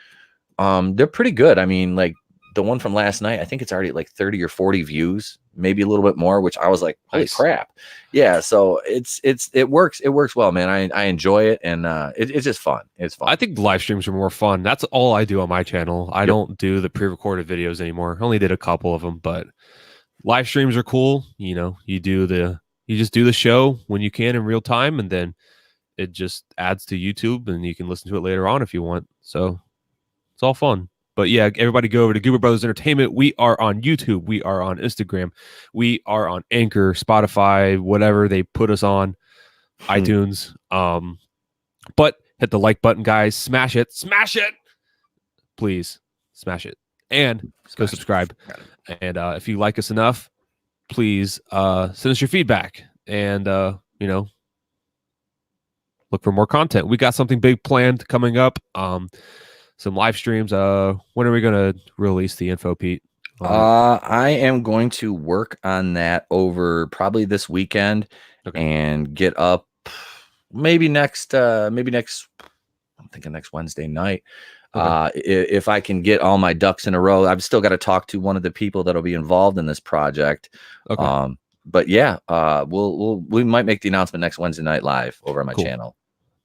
they're pretty good. I mean, like the one from last night, I think it's already at like 30 or 40 views, maybe a little bit more, which I was like, holy Nice. crap. Yeah. So it works well, man. I enjoy it, and it's just fun. It's fun. I think the live streams are more fun. That's all I do on my channel. I don't do the pre-recorded videos anymore. I only did a couple of them, but live streams are cool. You just do the show when you can in real time, and then it just adds to YouTube, and you can listen to it later on if you want. So it's all fun. But yeah, everybody go over to Goober Brothers Entertainment. We are on YouTube. We are on Instagram. We are on Anchor, Spotify, whatever they put us on, iTunes. But hit the like button, guys. Smash it. Please smash it. And go subscribe. And if you like us enough, please send us your feedback. And, look for more content. We got something big planned coming up. Some live streams. When are we going to release the info, Pete? I am going to work on that over probably this weekend, and get up maybe next I'm thinking next Wednesday night. If I can get all my ducks in a row. I've still got to talk to one of the people that'll be involved in this project. But yeah, we might make the announcement next Wednesday night live over on my channel.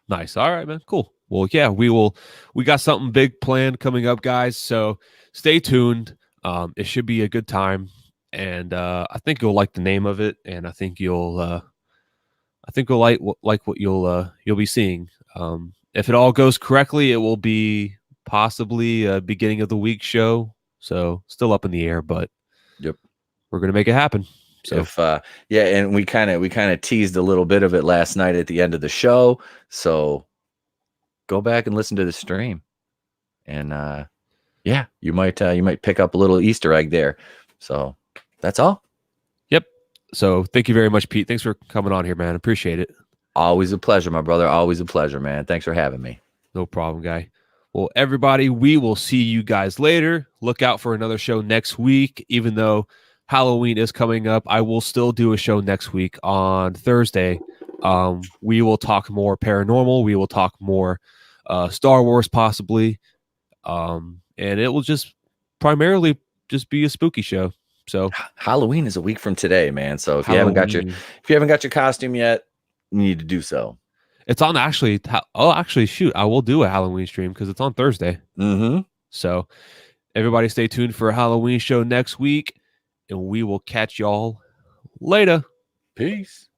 Nice. All right, man. Cool. Well, yeah, we got something big planned coming up, guys. So stay tuned. It should be a good time, and I think you'll like the name of it, and I think you'll like what you'll be seeing. If it all goes correctly, it will be possibly a beginning of the week show. So still up in the air, but yep, we're gonna make it happen. So and we kind of teased a little bit of it last night at the end of the show. So go back and listen to the stream, and you might pick up a little Easter egg there. So that's all. Yep. So thank you very much, Pete. Thanks for coming on here, man. Appreciate it. Always a pleasure, my brother. Always a pleasure, man. Thanks for having me. No problem, guy. Well, everybody, we will see you guys later. Look out for another show next week. Even though Halloween is coming up, I will still do a show next week on Thursday. We will talk more paranormal. We will talk more Star Wars, possibly. And it will just primarily just be a spooky show. So Halloween is a week from today, man. So if you haven't got your costume yet, you need to do so. It's on actually. Shoot, I will do a Halloween stream because it's on Thursday. So everybody stay tuned for a Halloween show next week, and we will catch y'all later. Peace.